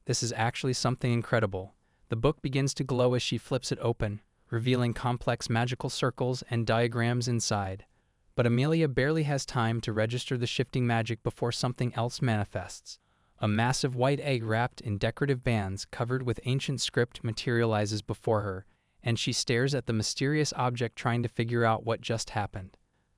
This is actually something incredible. The book begins to glow as she flips it open, revealing complex magical circles and diagrams inside. But Amelia barely has time to register the shifting magic before something else manifests. A massive white egg wrapped in decorative bands covered with ancient script materializes before her, and she stares at the mysterious object trying to figure out what just happened.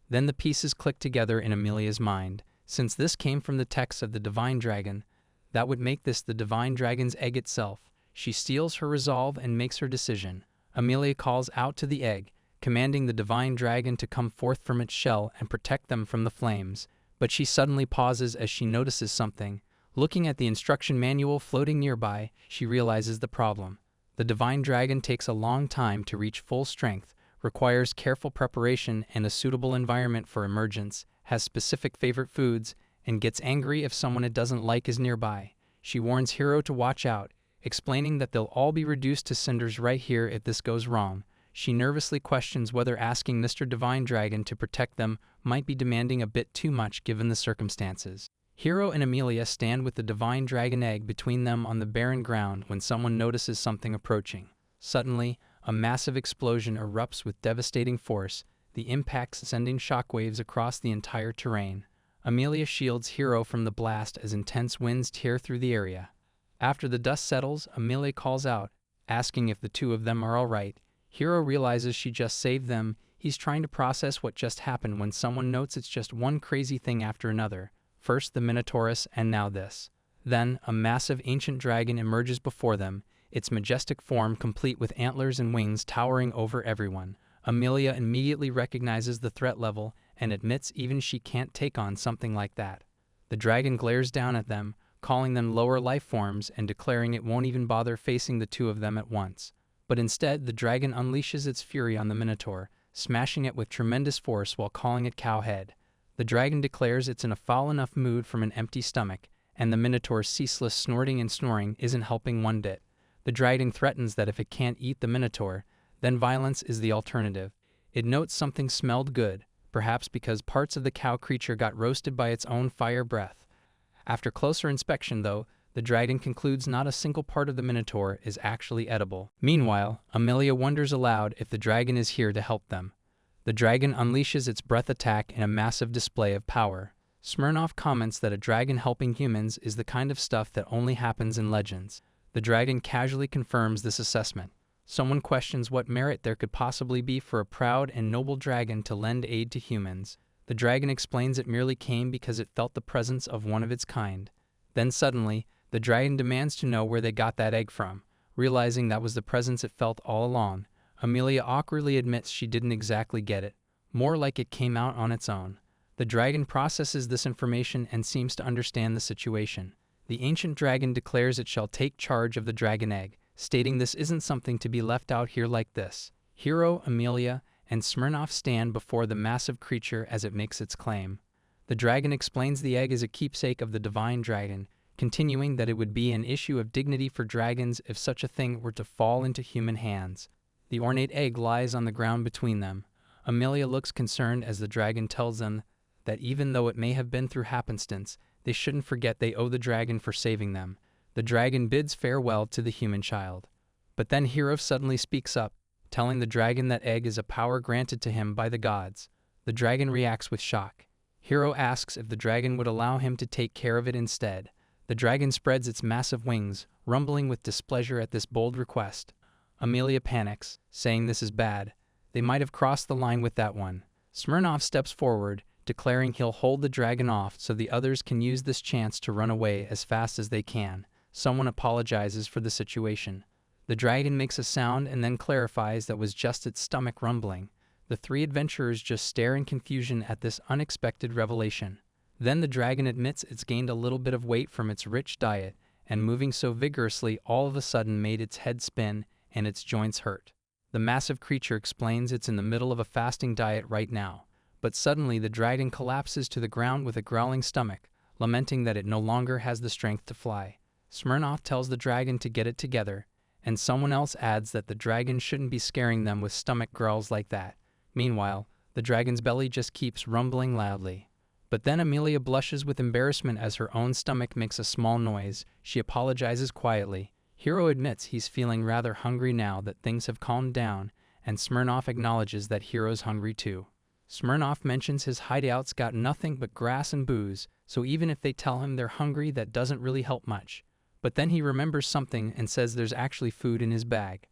Then the pieces click together in Amelia's mind. Since this came from the text of the Divine Dragon, that would make this the Divine Dragon's egg itself. She steels her resolve and makes her decision. Amelia calls out to the egg, commanding the Divine Dragon to come forth from its shell and protect them from the flames. But she suddenly pauses as she notices something. Looking at the instruction manual floating nearby, she realizes the problem. The Divine Dragon takes a long time to reach full strength, requires careful preparation and a suitable environment for emergence, has specific favorite foods, and gets angry if someone it doesn't like is nearby. She warns Hero to watch out, explaining that they'll all be reduced to cinders right here if this goes wrong. She nervously questions whether asking Mr. Divine Dragon to protect them might be demanding a bit too much given the circumstances. Hero and Amelia stand with the Divine Dragon egg between them on the barren ground when someone notices something approaching. Suddenly, a massive explosion erupts with devastating force, the impacts sending shockwaves across the entire terrain. Amelia shields Hero from the blast as intense winds tear through the area. After the dust settles, Amelia calls out, asking if the two of them are all right. Hero realizes she just saved them. He's trying to process what just happened when someone notes it's just one crazy thing after another. First the Minotaurus and now this. Then, a massive ancient dragon emerges before them, its majestic form complete with antlers and wings towering over everyone. Amelia immediately recognizes the threat level and admits even she can't take on something like that. The dragon glares down at them, calling them lower life forms and declaring it won't even bother facing the two of them at once. But instead, the dragon unleashes its fury on the Minotaur, smashing it with tremendous force while calling it cowhead. The dragon declares it's in a foul enough mood from an empty stomach, and the Minotaur's ceaseless snorting and snoring isn't helping one bit. The dragon threatens that if it can't eat the Minotaur, then violence is the alternative. It notes something smelled good, perhaps because parts of the cow creature got roasted by its own fire breath. After closer inspection, though, the dragon concludes not a single part of the Minotaur is actually edible. Meanwhile, Amelia wonders aloud if the dragon is here to help them. The dragon unleashes its breath attack in a massive display of power. Smirnoff comments that a dragon helping humans is the kind of stuff that only happens in legends. The dragon casually confirms this assessment. Someone questions what merit there could possibly be for a proud and noble dragon to lend aid to humans. The dragon explains it merely came because it felt the presence of one of its kind. Then suddenly, the dragon demands to know where they got that egg from. Realizing that was the presence it felt all along, Amelia awkwardly admits she didn't exactly get it, more like it came out on its own. The dragon processes this information and seems to understand the situation. The ancient dragon declares it shall take charge of the dragon egg, stating this isn't something to be left out here like this. Hero, Amelia, and Smirnoff stand before the massive creature as it makes its claim. The dragon explains the egg is a keepsake of the Divine Dragon, continuing that it would be an issue of dignity for dragons if such a thing were to fall into human hands. The ornate egg lies on the ground between them. Amelia looks concerned as the dragon tells them that even though it may have been through happenstance, they shouldn't forget they owe the dragon for saving them. The dragon bids farewell to the human child. But then Hero suddenly speaks up, telling the dragon that egg is a power granted to him by the gods. The dragon reacts with shock. Hero asks if the dragon would allow him to take care of it instead. The dragon spreads its massive wings, rumbling with displeasure at this bold request. Amelia panics, saying this is bad. They might have crossed the line with that one. Smirnoff steps forward, declaring he'll hold the dragon off so the others can use this chance to run away as fast as they can. Someone apologizes for the situation. The dragon makes a sound and then clarifies that was just its stomach rumbling. The three adventurers just stare in confusion at this unexpected revelation. Then the dragon admits it's gained a little bit of weight from its rich diet, and moving so vigorously all of a sudden made its head spin and its joints hurt. The massive creature explains it's in the middle of a fasting diet right now, but suddenly the dragon collapses to the ground with a growling stomach, lamenting that it no longer has the strength to fly. Smirnoff tells the dragon to get it together, and someone else adds that the dragon shouldn't be scaring them with stomach growls like that. Meanwhile, the dragon's belly just keeps rumbling loudly. But then Amelia blushes with embarrassment as her own stomach makes a small noise. She apologizes quietly. Hero admits he's feeling rather hungry now that things have calmed down, and Smirnoff acknowledges that Hero's hungry too. Smirnoff mentions his hideout's got nothing but grass and booze, so even if they tell him they're hungry, that doesn't really help much. But then he remembers something and says there's actually food in his bag.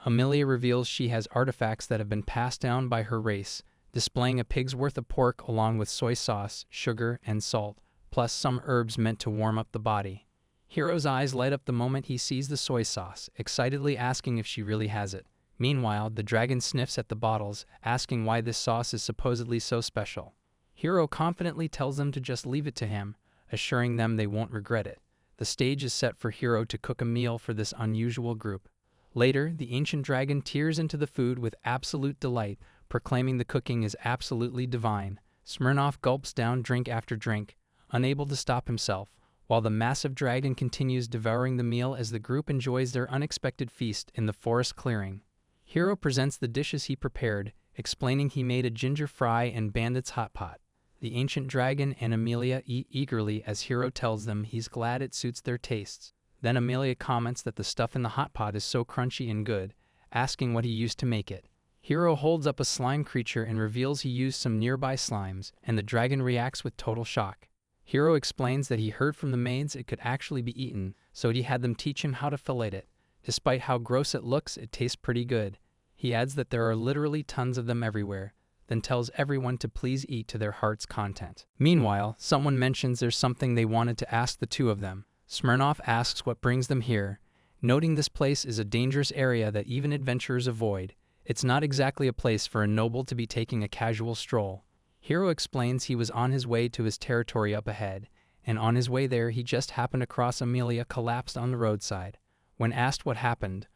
Amelia reveals she has artifacts that have been passed down by her race, displaying a pig's worth of pork along with soy sauce, sugar, and salt, plus some herbs meant to warm up the body. Hero's eyes light up the moment he sees the soy sauce, excitedly asking if she really has it. Meanwhile, the dragon sniffs at the bottles, asking why this sauce is supposedly so special. Hero confidently tells them to just leave it to him, assuring them they won't regret it. The stage is set for Hero to cook a meal for this unusual group. Later, the ancient dragon tears into the food with absolute delight, proclaiming the cooking is absolutely divine. Smirnoff gulps down drink after drink, unable to stop himself, while the massive dragon continues devouring the meal as the group enjoys their unexpected feast in the forest clearing. Hero presents the dishes he prepared, explaining he made a ginger fry and bandits hot pot. The ancient dragon and Amelia eat eagerly as Hero tells them he's glad it suits their tastes. Then Amelia comments that the stuff in the hot pot is so crunchy and good, asking what he used to make it. Hero holds up a slime creature and reveals he used some nearby slimes, and the dragon reacts with total shock. Hero explains that he heard from the maids it could actually be eaten, so he had them teach him how to fillet it. Despite how gross it looks, it tastes pretty good. He adds that there are literally tons of them everywhere, then tells everyone to please eat to their heart's content. Meanwhile, someone mentions there's something they wanted to ask the two of them. Smirnoff asks what brings them here, noting this place is a dangerous area that even adventurers avoid. It's not exactly a place for a noble to be taking a casual stroll. Hero explains he was on his way to his territory up ahead, and on his way there he just happened across Amelia collapsed on the roadside. When asked what happened,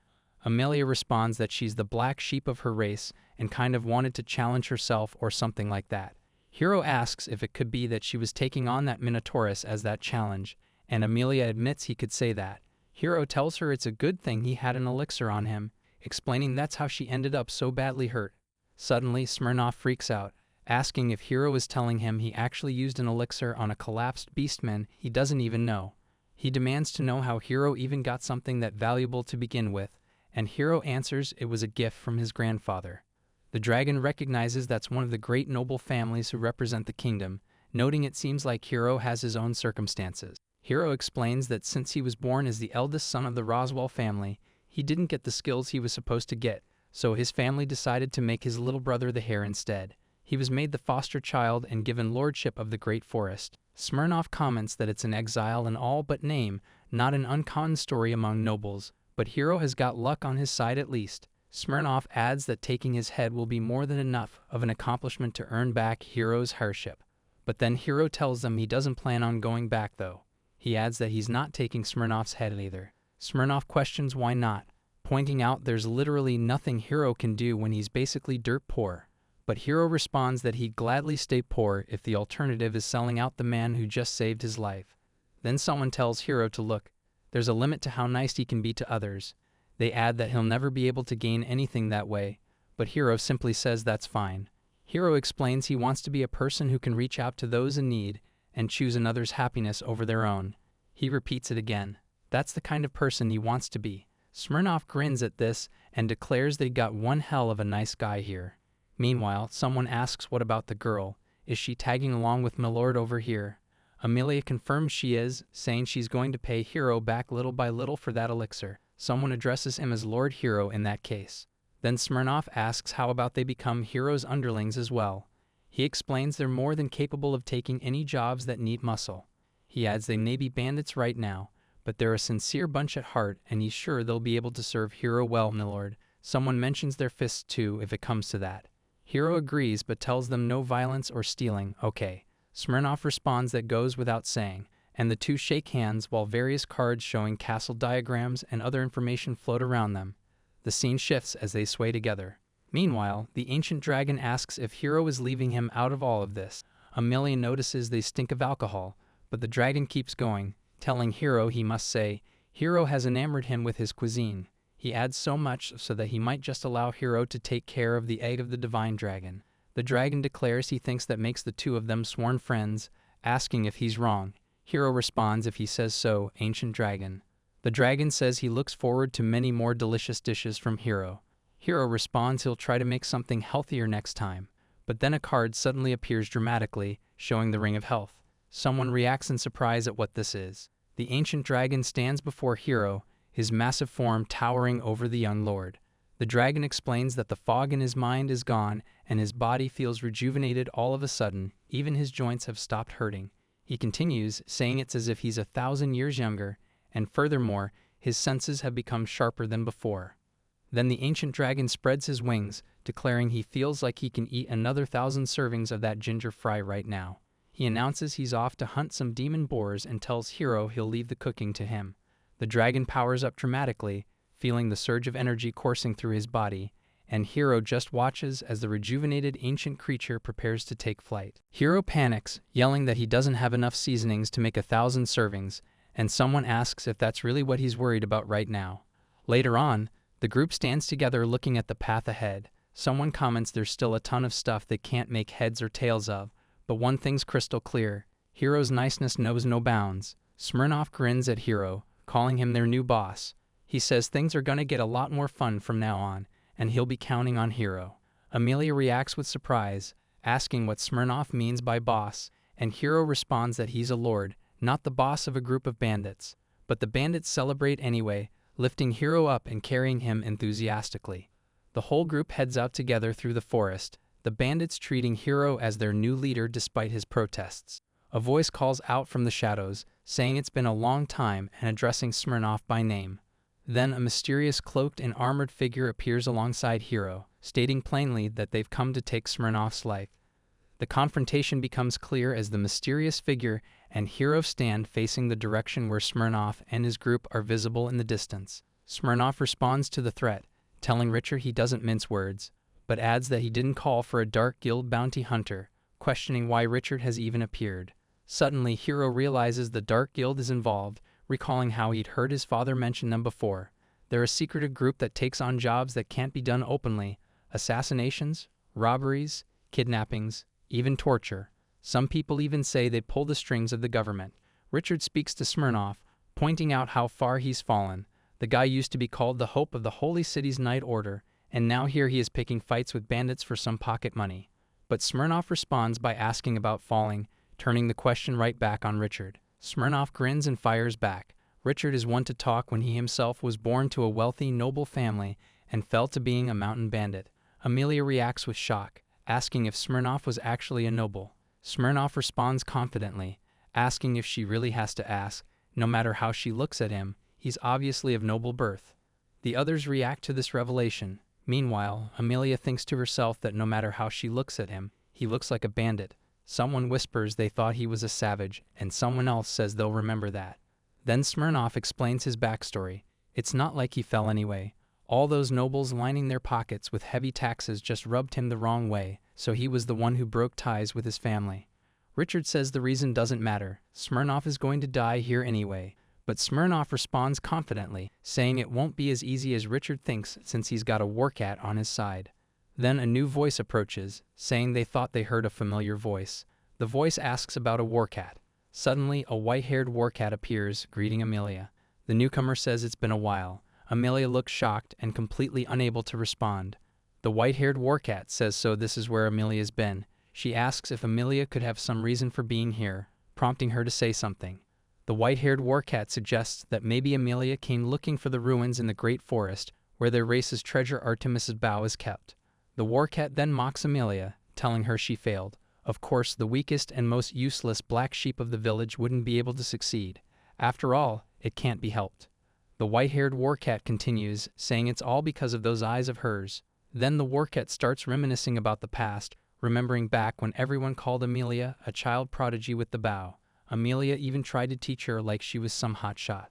Amelia responds that she's the black sheep of her race and kind of wanted to challenge herself or something like that. Hero asks if it could be that she was taking on that minotaurus as that challenge, and Amelia admits he could say that. Hero tells her it's a good thing he had an elixir on him, explaining that's how she ended up so badly hurt. Suddenly, Smirnoff freaks out, asking if Hero is telling him he actually used an elixir on a collapsed beastman he doesn't even know. He demands to know how Hero even got something that valuable to begin with, and Hero answers it was a gift from his grandfather. The dragon recognizes that's one of the great noble families who represent the kingdom, noting it seems like Hero has his own circumstances. Hero explains that since he was born as the eldest son of the Roswell family, he didn't get the skills he was supposed to get, so his family decided to make his little brother the heir instead. He was made the foster child and given lordship of the great forest. Smirnoff comments that it's an exile in all but name, not an uncommon story among nobles, but Hero has got luck on his side at least. Smirnoff adds that taking his head will be more than enough of an accomplishment to earn back Hero's heirship. But then Hero tells them he doesn't plan on going back though. He adds that he's not taking Smirnoff's head either. Smirnoff questions why not, pointing out there's literally nothing Hero can do when he's basically dirt poor. But Hero responds that he'd gladly stay poor if the alternative is selling out the man who just saved his life. Then someone tells Hero to look. There's a limit to how nice he can be to others. They add that he'll never be able to gain anything that way, but Hero simply says that's fine. Hero explains he wants to be a person who can reach out to those in need and choose another's happiness over their own. He repeats it again. That's the kind of person he wants to be. Smirnoff grins at this and declares they got one hell of a nice guy here. Meanwhile, someone asks what about the girl? Is she tagging along with Milord over here? Amelia confirms she is, saying she's going to pay Hero back little by little for that elixir. Someone addresses him as Lord Hero in that case. Then Smirnoff asks how about they become Hero's underlings as well. He explains they're more than capable of taking any jobs that need muscle. He adds they may be bandits right now, but they're a sincere bunch at heart and he's sure they'll be able to serve Hero well, Milord. Someone mentions their fists too if it comes to that. Hero agrees but tells them no violence or stealing. Okay. Smirnoff responds that goes without saying, and the two shake hands while various cards showing castle diagrams and other information float around them. The scene shifts as they sway together. Meanwhile, the ancient dragon asks if Hero is leaving him out of all of this. Amelia notices they stink of alcohol, but the dragon keeps going, telling Hero he must say, Hero has enamored him with his cuisine. He adds so much so that he might just allow Hero to take care of the egg of the divine dragon. The dragon declares he thinks that makes the two of them sworn friends, asking if he's wrong. Hero responds if he says so, ancient dragon. The dragon says he looks forward to many more delicious dishes from Hero. Hero responds he'll try to make something healthier next time, but then a card suddenly appears dramatically, showing the Ring of Health. Someone reacts in surprise at what this is. The ancient dragon stands before Hero, his massive form towering over the young lord. The dragon explains that the fog in his mind is gone and his body feels rejuvenated all of a sudden, even his joints have stopped hurting. He continues, saying it's as if he's 1,000 years younger, and furthermore, his senses have become sharper than before. Then the ancient dragon spreads his wings, declaring he feels like he can eat another 1,000 servings of that ginger fry right now. He announces he's off to hunt some demon boars and tells Hero he'll leave the cooking to him. The dragon powers up dramatically, feeling the surge of energy coursing through his body, and Hero just watches as the rejuvenated ancient creature prepares to take flight. Hero panics, yelling that he doesn't have enough seasonings to make 1,000 servings, and someone asks if that's really what he's worried about right now. Later on, the group stands together looking at the path ahead. Someone comments there's still a ton of stuff they can't make heads or tails of, but one thing's crystal clear. Hero's niceness knows no bounds. Smirnoff grins at Hero, calling him their new boss. He says things are gonna get a lot more fun from now on, and he'll be counting on Hero. Amelia reacts with surprise, asking what Smirnoff means by boss, and Hero responds that he's a lord, not the boss of a group of bandits. But the bandits celebrate anyway, lifting Hero up and carrying him enthusiastically. The whole group heads out together through the forest, the bandits treating Hero as their new leader despite his protests. A voice calls out from the shadows, saying it's been a long time and addressing Smirnoff by name. Then a mysterious cloaked and armored figure appears alongside Hero, stating plainly that they've come to take Smirnoff's life. The confrontation becomes clear as the mysterious figure and Hero stand facing the direction where Smirnoff and his group are visible in the distance. Smirnoff responds to the threat, telling Richard he doesn't mince words, but adds that he didn't call for a Dark Guild bounty hunter, questioning why Richard has even appeared. Suddenly, Hero realizes the Dark Guild is involved, recalling how he'd heard his father mention them before. They're a secretive group that takes on jobs that can't be done openly: assassinations, robberies, kidnappings, even torture. Some people even say they pull the strings of the government. Richard speaks to Smirnoff, pointing out how far he's fallen. The guy used to be called the hope of the Holy City's Night Order, and now here he is picking fights with bandits for some pocket money. But Smirnoff responds by asking about falling, turning the question right back on Richard. Smirnoff grins and fires back. Richard is one to talk when he himself was born to a wealthy, noble family and fell to being a mountain bandit. Amelia reacts with shock, asking if Smirnoff was actually a noble. Smirnoff responds confidently, asking if she really has to ask. No matter how she looks at him, he's obviously of noble birth. The others react to this revelation. Meanwhile, Amelia thinks to herself that no matter how she looks at him, he looks like a bandit. Someone whispers they thought he was a savage, and someone else says they'll remember that. Then Smirnoff explains his backstory. It's not like he fell anyway. All those nobles lining their pockets with heavy taxes just rubbed him the wrong way, so he was the one who broke ties with his family. Richard says the reason doesn't matter. Smirnoff is going to die here anyway. But Smirnoff responds confidently, saying it won't be as easy as Richard thinks since he's got a warcat on his side. Then a new voice approaches, saying they thought they heard a familiar voice. The voice asks about a warcat. Suddenly, a white-haired warcat appears, greeting Amelia. The newcomer says it's been a while. Amelia looks shocked and completely unable to respond. The white-haired warcat says so this is where Amelia's been. She asks if Amelia could have some reason for being here, prompting her to say something. The white-haired warcat suggests that maybe Amelia came looking for the ruins in the Great Forest, where their race's treasure Artemis's bow is kept. The warcat then mocks Amelia, telling her she failed. Of course, the weakest and most useless black sheep of the village wouldn't be able to succeed. After all, it can't be helped. The white-haired warcat continues, saying it's all because of those eyes of hers. Then the warcat starts reminiscing about the past, remembering back when everyone called Amelia a child prodigy with the bow. Amelia even tried to teach her like she was some hotshot.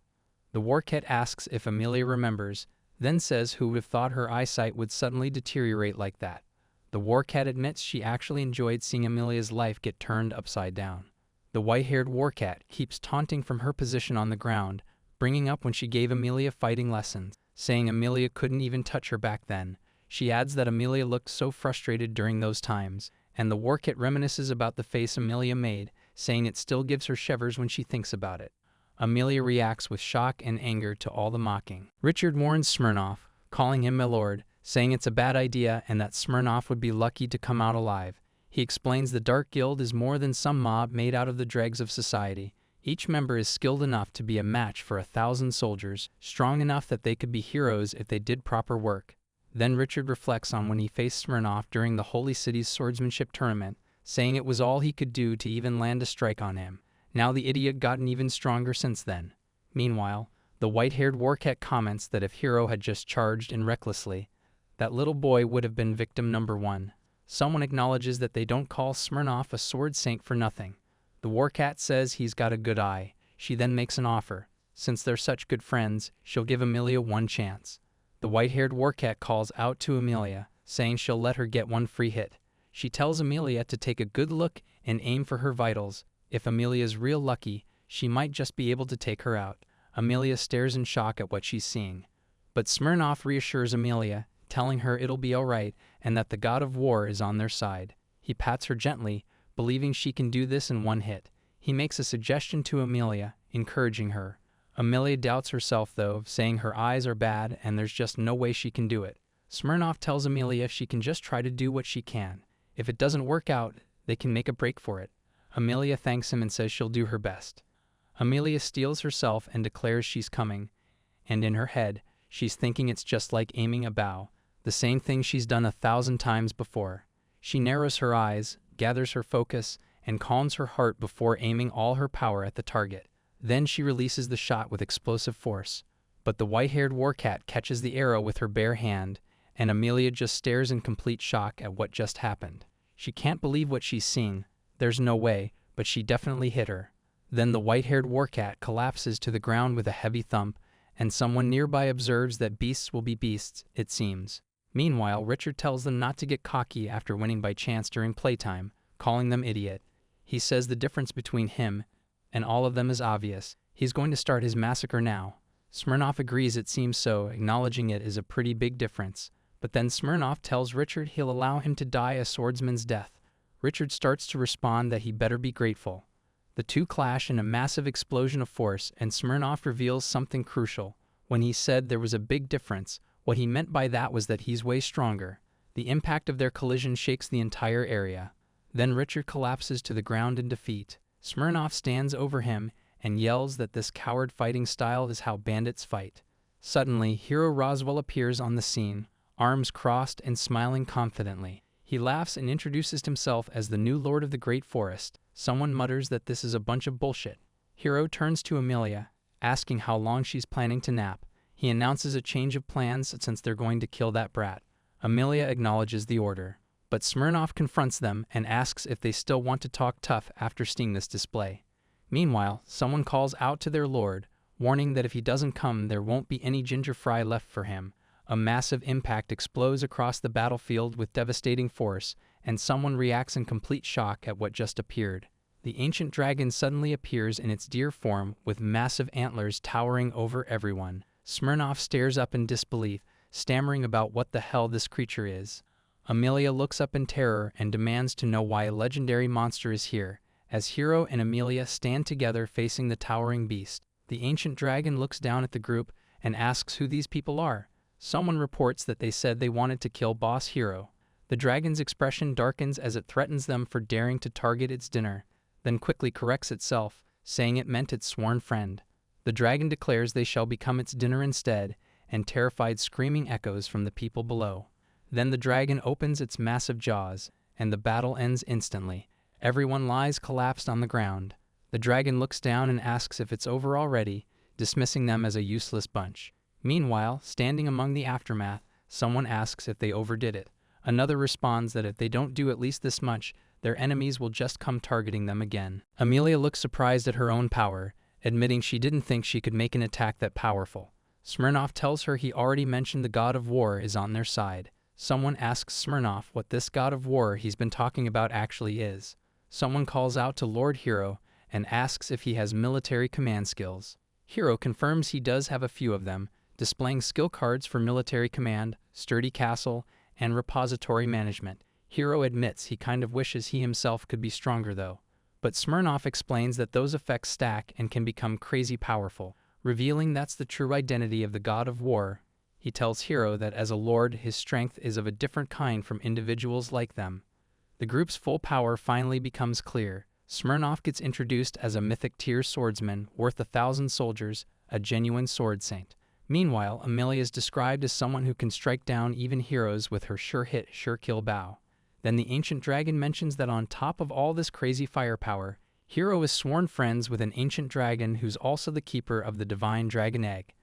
The warcat asks if Amelia remembers, then says who would have thought her eyesight would suddenly deteriorate like that. The warcat admits she actually enjoyed seeing Amelia's life get turned upside down. The white-haired warcat keeps taunting from her position on the ground, bringing up when she gave Amelia fighting lessons, saying Amelia couldn't even touch her back then. She adds that Amelia looked so frustrated during those times, and the warcat reminisces about the face Amelia made, saying it still gives her shivers when she thinks about it. Amelia reacts with shock and anger to all the mocking. Richard warns Smirnoff, calling him my lord, saying it's a bad idea and that Smirnoff would be lucky to come out alive. He explains the Dark Guild is more than some mob made out of the dregs of society. Each member is skilled enough to be a match for 1,000 soldiers, strong enough that they could be heroes if they did proper work. Then Richard reflects on when he faced Smirnoff during the Holy City's swordsmanship tournament, saying it was all he could do to even land a strike on him. Now the idiot gotten even stronger since then. Meanwhile, the white-haired warcat comments that if Hero had just charged in recklessly, that little boy would have been victim number one. Someone acknowledges that they don't call Smirnoff a sword saint for nothing. The warcat says he's got a good eye. She then makes an offer. Since they're such good friends, she'll give Amelia one chance. The white-haired warcat calls out to Amelia, saying she'll let her get one free hit. She tells Amelia to take a good look and aim for her vitals. If Amelia's real lucky, she might just be able to take her out. Amelia stares in shock at what she's seeing. But Smirnoff reassures Amelia, telling her it'll be alright and that the god of war is on their side. He pats her gently, believing she can do this in one hit. He makes a suggestion to Amelia, encouraging her. Amelia doubts herself though, saying her eyes are bad and there's just no way she can do it. Smirnoff tells Amelia she can just try to do what she can. If it doesn't work out, they can make a break for it. Amelia thanks him and says she'll do her best. Amelia steels herself and declares she's coming, and in her head, she's thinking it's just like aiming a bow, the same thing she's done 1,000 times before. She narrows her eyes, gathers her focus, and calms her heart before aiming all her power at the target. Then she releases the shot with explosive force. But the white-haired warcat catches the arrow with her bare hand, and Amelia just stares in complete shock at what just happened. She can't believe what she's seeing. There's no way, but she definitely hit her. Then the white-haired warcat collapses to the ground with a heavy thump, and someone nearby observes that beasts will be beasts, it seems. Meanwhile, Richard tells them not to get cocky after winning by chance during playtime, calling them idiot. He says the difference between him and all of them is obvious. He's going to start his massacre now. Smirnoff agrees it seems so, acknowledging it is a pretty big difference. But then Smirnoff tells Richard he'll allow him to die a swordsman's death. Richard starts to respond that he better be grateful. The two clash in a massive explosion of force, and Smirnoff reveals something crucial. When he said there was a big difference, what he meant by that was that he's way stronger. The impact of their collision shakes the entire area. Then Richard collapses to the ground in defeat. Smirnoff stands over him and yells that this coward fighting style is how bandits fight. Suddenly, Hero Roswell appears on the scene, arms crossed and smiling confidently. He laughs and introduces himself as the new lord of the Great Forest. Someone mutters that this is a bunch of bullshit. Hero turns to Amelia, asking how long she's planning to nap. He announces a change of plans since they're going to kill that brat. Amelia acknowledges the order. But Smirnoff confronts them and asks if they still want to talk tough after seeing this display. Meanwhile, someone calls out to their lord, warning that if he doesn't come there won't be any ginger fry left for him. A massive impact explodes across the battlefield with devastating force, and someone reacts in complete shock at what just appeared. The ancient dragon suddenly appears in its deer form with massive antlers towering over everyone. Smirnoff stares up in disbelief, stammering about what the hell this creature is. Amelia looks up in terror and demands to know why a legendary monster is here. As Hiro and Amelia stand together facing the towering beast, the ancient dragon looks down at the group and asks who these people are. Someone reports that they said they wanted to kill Boss Hiro. The dragon's expression darkens as it threatens them for daring to target its dinner, then quickly corrects itself, saying it meant its sworn friend. The dragon declares they shall become its dinner instead, and terrified screaming echoes from the people below. Then the dragon opens its massive jaws, and the battle ends instantly. Everyone lies collapsed on the ground. The dragon looks down and asks if it's over already, dismissing them as a useless bunch. Meanwhile, standing among the aftermath, someone asks if they overdid it. Another responds that if they don't do at least this much, their enemies will just come targeting them again. Amelia looks surprised at her own power, admitting she didn't think she could make an attack that powerful. Smirnoff tells her he already mentioned the god of war is on their side. Someone asks Smirnoff what this god of war he's been talking about actually is. Someone calls out to Lord Hiro and asks if he has military command skills. Hiro confirms he does have a few of them, displaying skill cards for military command, sturdy castle, and repository management. Hiro admits he kind of wishes he himself could be stronger though. But Smirnoff explains that those effects stack and can become crazy powerful, revealing that's the true identity of the god of war. He tells Hiro that as a lord, his strength is of a different kind from individuals like them. The group's full power finally becomes clear. Smirnoff gets introduced as a mythic tier swordsman worth 1,000 soldiers, a genuine sword saint. Meanwhile, Amelia is described as someone who can strike down even heroes with her sure-hit, sure-kill bow. Then the ancient dragon mentions that on top of all this crazy firepower, Hiro is sworn friends with an ancient dragon who's also the keeper of the divine dragon egg.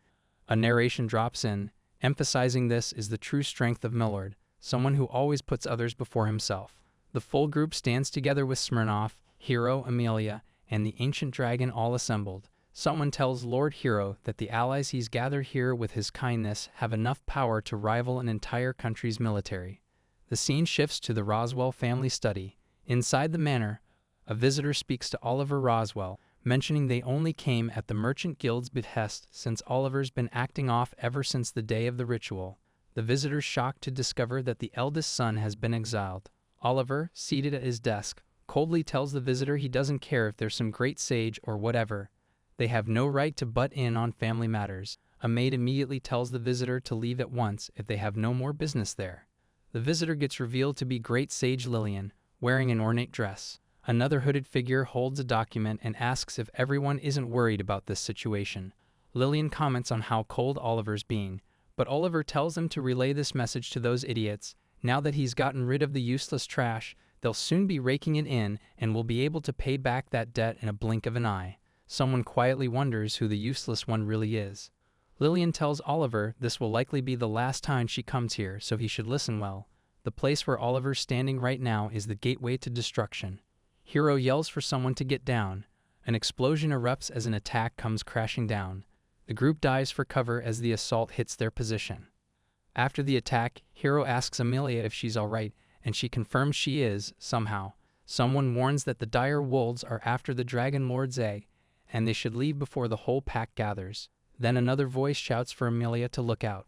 A narration drops in, emphasizing this is the true strength of Millard, someone who always puts others before himself. The full group stands together with Smirnoff, Hiro, Amelia, and the ancient dragon all assembled. Someone tells Lord Hiro that the allies he's gathered here with his kindness have enough power to rival an entire country's military. The scene shifts to the Roswell family study. Inside the manor, a visitor speaks to Oliver Roswell, mentioning they only came at the Merchant Guild's behest since Oliver's been acting off ever since the day of the ritual. The visitor's shocked to discover that the eldest son has been exiled. Oliver, seated at his desk, coldly tells the visitor he doesn't care if there's some great sage or whatever. They have no right to butt in on family matters. A maid immediately tells the visitor to leave at once if they have no more business there. The visitor gets revealed to be Great Sage Lillian, wearing an ornate dress. Another hooded figure holds a document and asks if everyone isn't worried about this situation. Lillian comments on how cold Oliver's being, but Oliver tells them to relay this message to those idiots. Now that he's gotten rid of the useless trash, they'll soon be raking it in and will be able to pay back that debt in a blink of an eye. Someone quietly wonders who the useless one really is. Lillian tells Oliver this will likely be the last time she comes here, so he should listen well. The place where Oliver's standing right now is the gateway to destruction. Hiro yells for someone to get down. An explosion erupts as an attack comes crashing down. The group dives for cover as the assault hits their position. After the attack, Hiro asks Amelia if she's alright, and she confirms she is, somehow. Someone warns that the dire wolves are after the Dragon Lord's egg, and they should leave before the whole pack gathers. Then another voice shouts for Amelia to look out.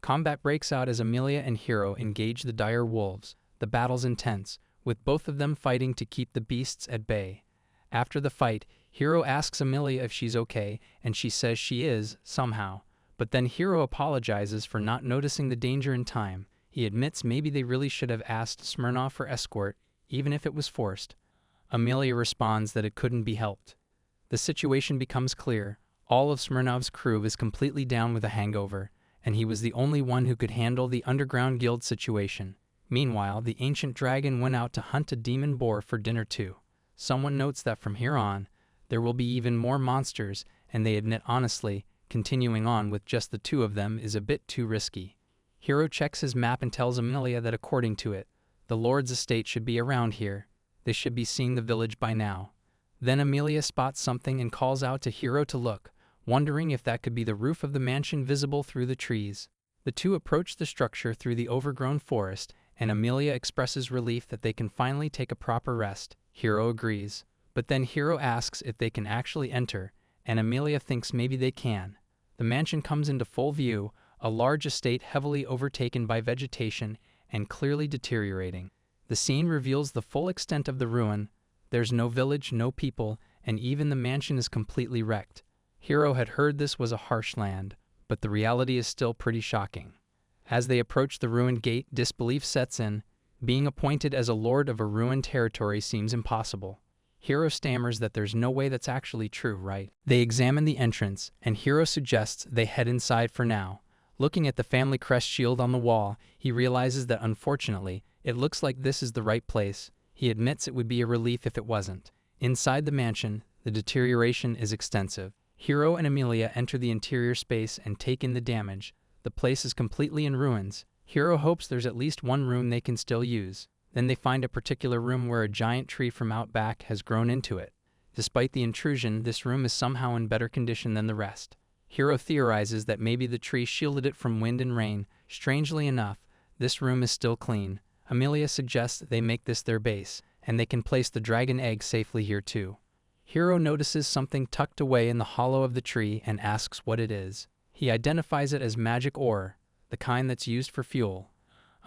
Combat breaks out as Amelia and Hiro engage the dire wolves. The battle's intense, with both of them fighting to keep the beasts at bay. After the fight, Hiro asks Amelia if she's okay, and she says she is, somehow. But then Hiro apologizes for not noticing the danger in time. He admits maybe they really should have asked Smirnoff for escort, even if it was forced. Amelia responds that it couldn't be helped. The situation becomes clear. All of Smirnoff's crew is completely down with a hangover, and he was the only one who could handle the underground guild situation. Meanwhile, the ancient dragon went out to hunt a demon boar for dinner too. Someone notes that from here on, there will be even more monsters, and they admit honestly, continuing on with just the two of them is a bit too risky. Hiro checks his map and tells Amelia that according to it, the Lord's estate should be around here. They should be seeing the village by now. Then Amelia spots something and calls out to Hiro to look, wondering if that could be the roof of the mansion visible through the trees. The two approach the structure through the overgrown forest, and Amelia expresses relief that they can finally take a proper rest. Hiro agrees. But then Hiro asks if they can actually enter, and Amelia thinks maybe they can. The mansion comes into full view, a large estate heavily overtaken by vegetation, and clearly deteriorating. The scene reveals the full extent of the ruin. There's no village, no people, and even the mansion is completely wrecked. Hiro had heard this was a harsh land, but the reality is still pretty shocking. As they approach the ruined gate, disbelief sets in. Being appointed as a lord of a ruined territory seems impossible. Hiro stammers that there's no way that's actually true, right? They examine the entrance, and Hiro suggests they head inside for now. Looking at the family crest shield on the wall, he realizes that unfortunately, it looks like this is the right place. He admits it would be a relief if it wasn't. Inside the mansion, the deterioration is extensive. Hiro and Amelia enter the interior space and take in the damage. The place is completely in ruins. Hiro hopes there's at least one room they can still use. Then they find a particular room where a giant tree from out back has grown into it. Despite the intrusion, this room is somehow in better condition than the rest. Hiro theorizes that maybe the tree shielded it from wind and rain. Strangely enough, this room is still clean. Amelia suggests they make this their base, and they can place the dragon egg safely here too. Hiro notices something tucked away in the hollow of the tree and asks what it is. He identifies it as magic ore, the kind that's used for fuel.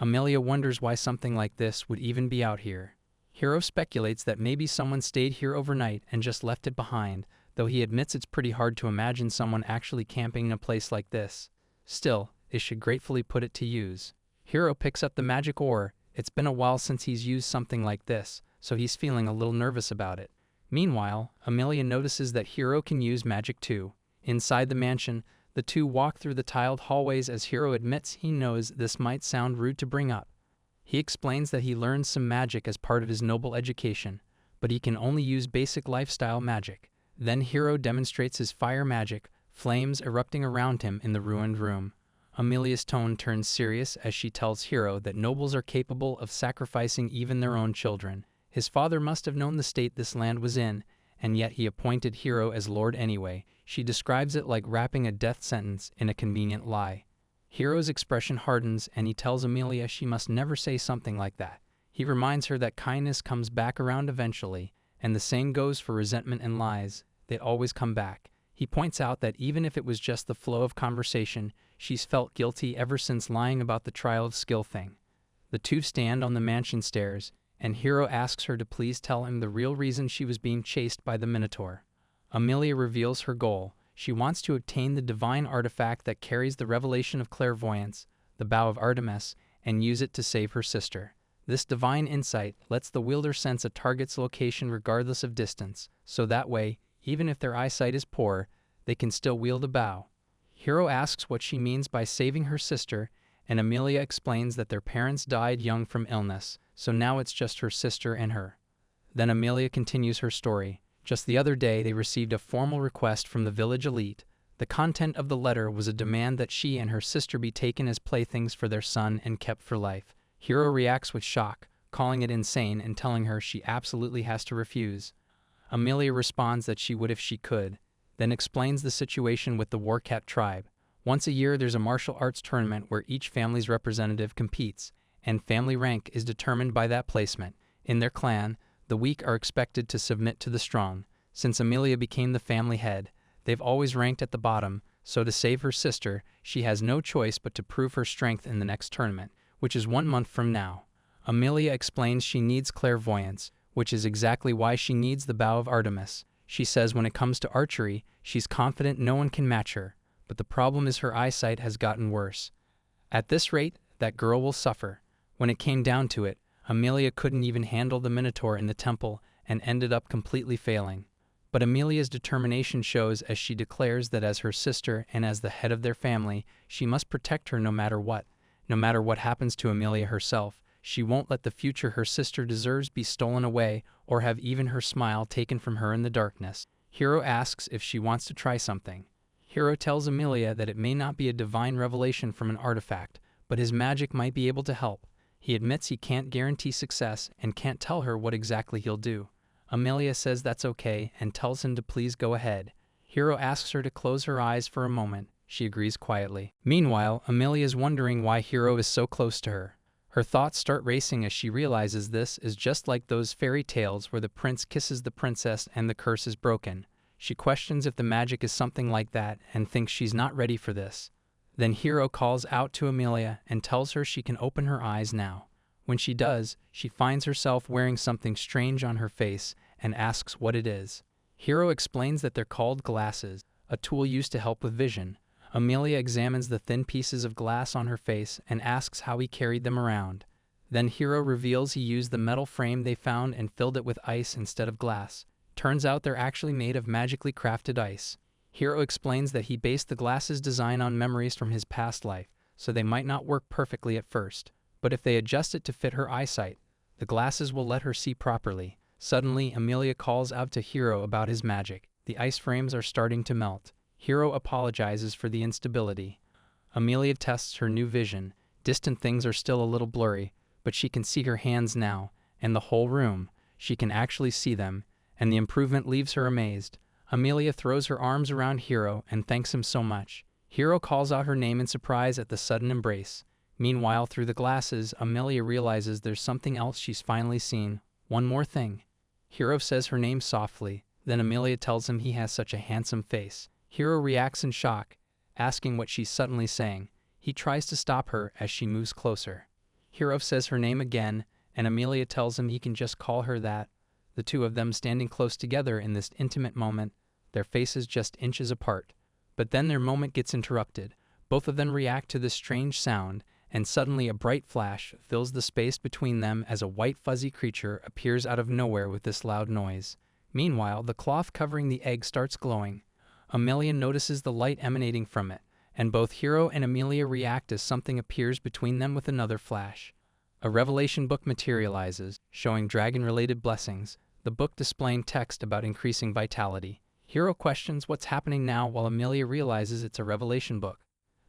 Amelia wonders why something like this would even be out here. Hiro speculates that maybe someone stayed here overnight and just left it behind, though he admits it's pretty hard to imagine someone actually camping in a place like this. Still, they should gratefully put it to use. Hiro picks up the magic ore. It's been a while since he's used something like this, so he's feeling a little nervous about it. Meanwhile, Amelia notices that Hiro can use magic too. Inside the mansion, the two walk through the tiled hallways as Hiro admits he knows this might sound rude to bring up. He explains that he learned some magic as part of his noble education, but he can only use basic lifestyle magic. Then Hiro demonstrates his fire magic, flames erupting around him in the ruined room. Amelia's tone turns serious as she tells Hiro that nobles are capable of sacrificing even their own children. His father must have known the state this land was in, and yet he appointed Hiro as lord anyway. She describes it like wrapping a death sentence in a convenient lie. Hiro's expression hardens and he tells Amelia she must never say something like that. He reminds her that kindness comes back around eventually, and the same goes for resentment and lies. They always come back. He points out that even if it was just the flow of conversation, she's felt guilty ever since lying about the trial of skill thing. The two stand on the mansion stairs, and Hiro asks her to please tell him the real reason she was being chased by the minotaur. Amelia reveals her goal. She wants to obtain the divine artifact that carries the revelation of clairvoyance, the Bow of Artemis, and use it to save her sister. This divine insight lets the wielder sense a target's location regardless of distance, so that way, even if their eyesight is poor, they can still wield a bow. Hiro asks what she means by saving her sister, and Amelia explains that their parents died young from illness, so now it's just her sister and her. Then Amelia continues her story. Just the other day, they received a formal request from the village elite. The content of the letter was a demand that she and her sister be taken as playthings for their son and kept for life. Hiro reacts with shock, calling it insane and telling her she absolutely has to refuse. Amelia responds that she would if she could, then explains the situation with the warcat tribe. Once a year, there's a martial arts tournament where each family's representative competes, and family rank is determined by that placement. In their clan, the weak are expected to submit to the strong. Since Amelia became the family head, they've always ranked at the bottom, so to save her sister, she has no choice but to prove her strength in the next tournament, which is 1 month from now. Amelia explains she needs clairvoyance, which is exactly why she needs the Bow of Artemis. She says when it comes to archery, she's confident no one can match her, but the problem is her eyesight has gotten worse. At this rate, that girl will suffer. When it came down to it, Amelia couldn't even handle the minotaur in the temple and ended up completely failing. But Amelia's determination shows as she declares that as her sister and as the head of their family, she must protect her no matter what. No matter what happens to Amelia herself, she won't let the future her sister deserves be stolen away or have even her smile taken from her in the darkness. Hiro asks if she wants to try something. Hiro tells Amelia that it may not be a divine revelation from an artifact, but his magic might be able to help. He admits he can't guarantee success and can't tell her what exactly he'll do. Amelia says that's okay and tells him to please go ahead. Hiro asks her to close her eyes for a moment. She agrees quietly. Meanwhile, Amelia is wondering why Hiro is so close to her. Her thoughts start racing as she realizes this is just like those fairy tales where the prince kisses the princess and the curse is broken. She questions if the magic is something like that and thinks she's not ready for this. Then Hero calls out to Amelia and tells her she can open her eyes now. When she does, she finds herself wearing something strange on her face and asks what it is. Hero explains that they're called glasses, a tool used to help with vision. Amelia examines the thin pieces of glass on her face and asks how he carried them around. Then Hero reveals he used the metal frame they found and filled it with ice instead of glass. Turns out they're actually made of magically crafted ice. Hero explains that he based the glasses' design on memories from his past life, so they might not work perfectly at first. But if they adjust it to fit her eyesight, the glasses will let her see properly. Suddenly, Amelia calls out to Hero about his magic. The ice frames are starting to melt. Hero apologizes for the instability. Amelia tests her new vision. Distant things are still a little blurry, but she can see her hands now, and the whole room. She can actually see them, and the improvement leaves her amazed. Amelia throws her arms around Hero and thanks him so much. Hero calls out her name in surprise at the sudden embrace. Meanwhile, through the glasses, Amelia realizes there's something else she's finally seen. One more thing. Hero says her name softly, then Amelia tells him he has such a handsome face. Hero reacts in shock, asking what she's suddenly saying. He tries to stop her as she moves closer. Hero says her name again, and Amelia tells him he can just call her that. The two of them standing close together in this intimate moment, their faces just inches apart. But then their moment gets interrupted. Both of them react to this strange sound, and suddenly a bright flash fills the space between them as a white fuzzy creature appears out of nowhere with this loud noise. Meanwhile, the cloth covering the egg starts glowing. Amelia notices the light emanating from it, and both Hero and Amelia react as something appears between them with another flash. A revelation book materializes, showing dragon-related blessings, the book displaying text about increasing vitality. Hero questions what's happening now while Amelia realizes it's a revelation book.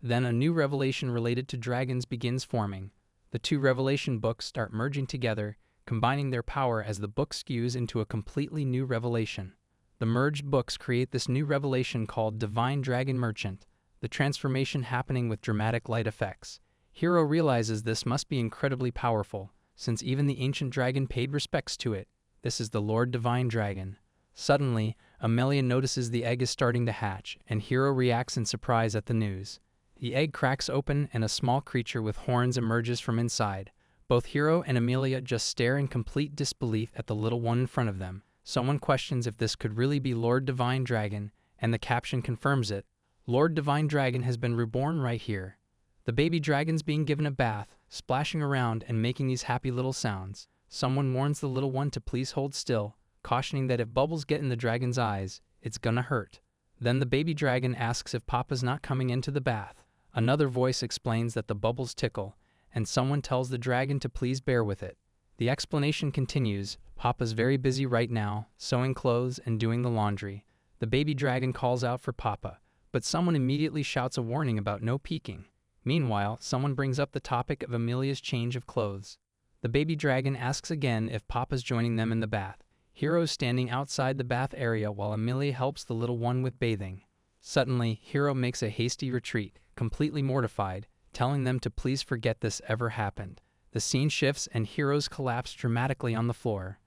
Then a new revelation related to dragons begins forming. The two revelation books start merging together, combining their power as the book skews into a completely new revelation. The merged books create this new revelation called Divine Dragon Merchant, the transformation happening with dramatic light effects. Hero realizes this must be incredibly powerful, since even the ancient dragon paid respects to it. This is the Lord Divine Dragon. Suddenly, Amelia notices the egg is starting to hatch, and Hero reacts in surprise at the news. The egg cracks open and a small creature with horns emerges from inside. Both Hero and Amelia just stare in complete disbelief at the little one in front of them. Someone questions if this could really be Lord Divine Dragon, and the caption confirms it. Lord Divine Dragon has been reborn right here. The baby dragon's being given a bath, splashing around and making these happy little sounds. Someone warns the little one to please hold still, cautioning that if bubbles get in the dragon's eyes, it's gonna hurt. Then the baby dragon asks if Papa's not coming into the bath. Another voice explains that the bubbles tickle, and someone tells the dragon to please bear with it. The explanation continues. Papa's very busy right now, sewing clothes and doing the laundry. The baby dragon calls out for Papa, but someone immediately shouts a warning about no peeking. Meanwhile, someone brings up the topic of Amelia's change of clothes. The baby dragon asks again if Papa's joining them in the bath. Hero's standing outside the bath area while Amelia helps the little one with bathing. Suddenly, Hero makes a hasty retreat, completely mortified, telling them to please forget this ever happened. The scene shifts and Heroes collapse dramatically on the floor.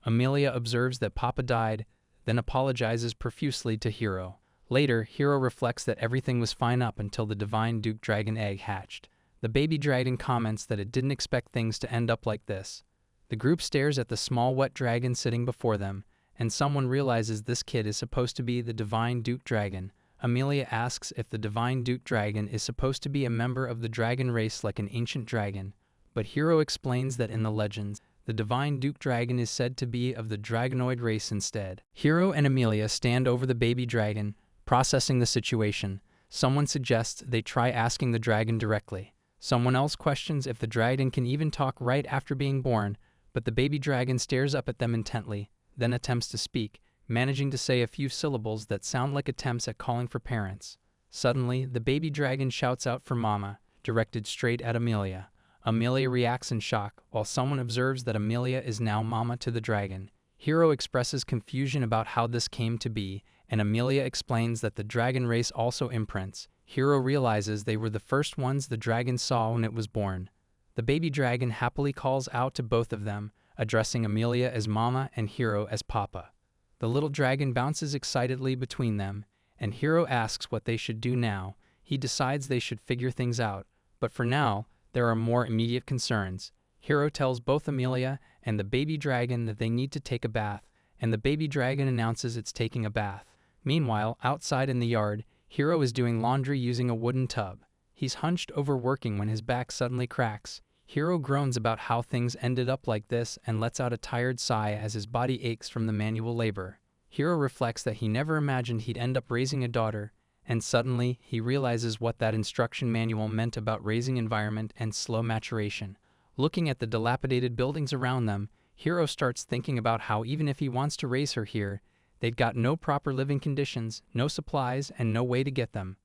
Amelia observes that Papa died, then apologizes profusely to Hero. Later, Hero reflects that everything was fine up until the Divine Duke Dragon egg hatched. The baby dragon comments that it didn't expect things to end up like this. The group stares at the small wet dragon sitting before them, and someone realizes this kid is supposed to be the Divine Duke Dragon. Amelia asks if the Divine Duke Dragon is supposed to be a member of the dragon race like an ancient dragon, but Hero explains that in the legends, the Divine Duke Dragon is said to be of the dragonoid race instead. Hero and Amelia stand over the baby dragon, processing the situation. Someone suggests they try asking the dragon directly. Someone else questions if the dragon can even talk right after being born, but the baby dragon stares up at them intently, then attempts to speak, managing to say a few syllables that sound like attempts at calling for parents. Suddenly, the baby dragon shouts out for Mama, directed straight at Amelia. Amelia reacts in shock, while someone observes that Amelia is now Mama to the dragon. Hero expresses confusion about how this came to be, and Amelia explains that the dragon race also imprints. Hero realizes they were the first ones the dragon saw when it was born. The baby dragon happily calls out to both of them, addressing Amelia as Mama and Hero as Papa. The little dragon bounces excitedly between them, and Hero asks what they should do now. He decides they should figure things out, but for now, there are more immediate concerns. Hiro tells both Amelia and the baby dragon that they need to take a bath, and the baby dragon announces it's taking a bath. Meanwhile, outside in the yard, Hiro is doing laundry using a wooden tub. He's hunched over working when his back suddenly cracks. Hiro groans about how things ended up like this and lets out a tired sigh as his body aches from the manual labor. Hiro reflects that he never imagined he'd end up raising a daughter, and suddenly he realizes what that instruction manual meant about raising environment and slow maturation. Looking at the dilapidated buildings around them, Hiro starts thinking about how even if he wants to raise her here, they've got no proper living conditions, no supplies, and no way to get them.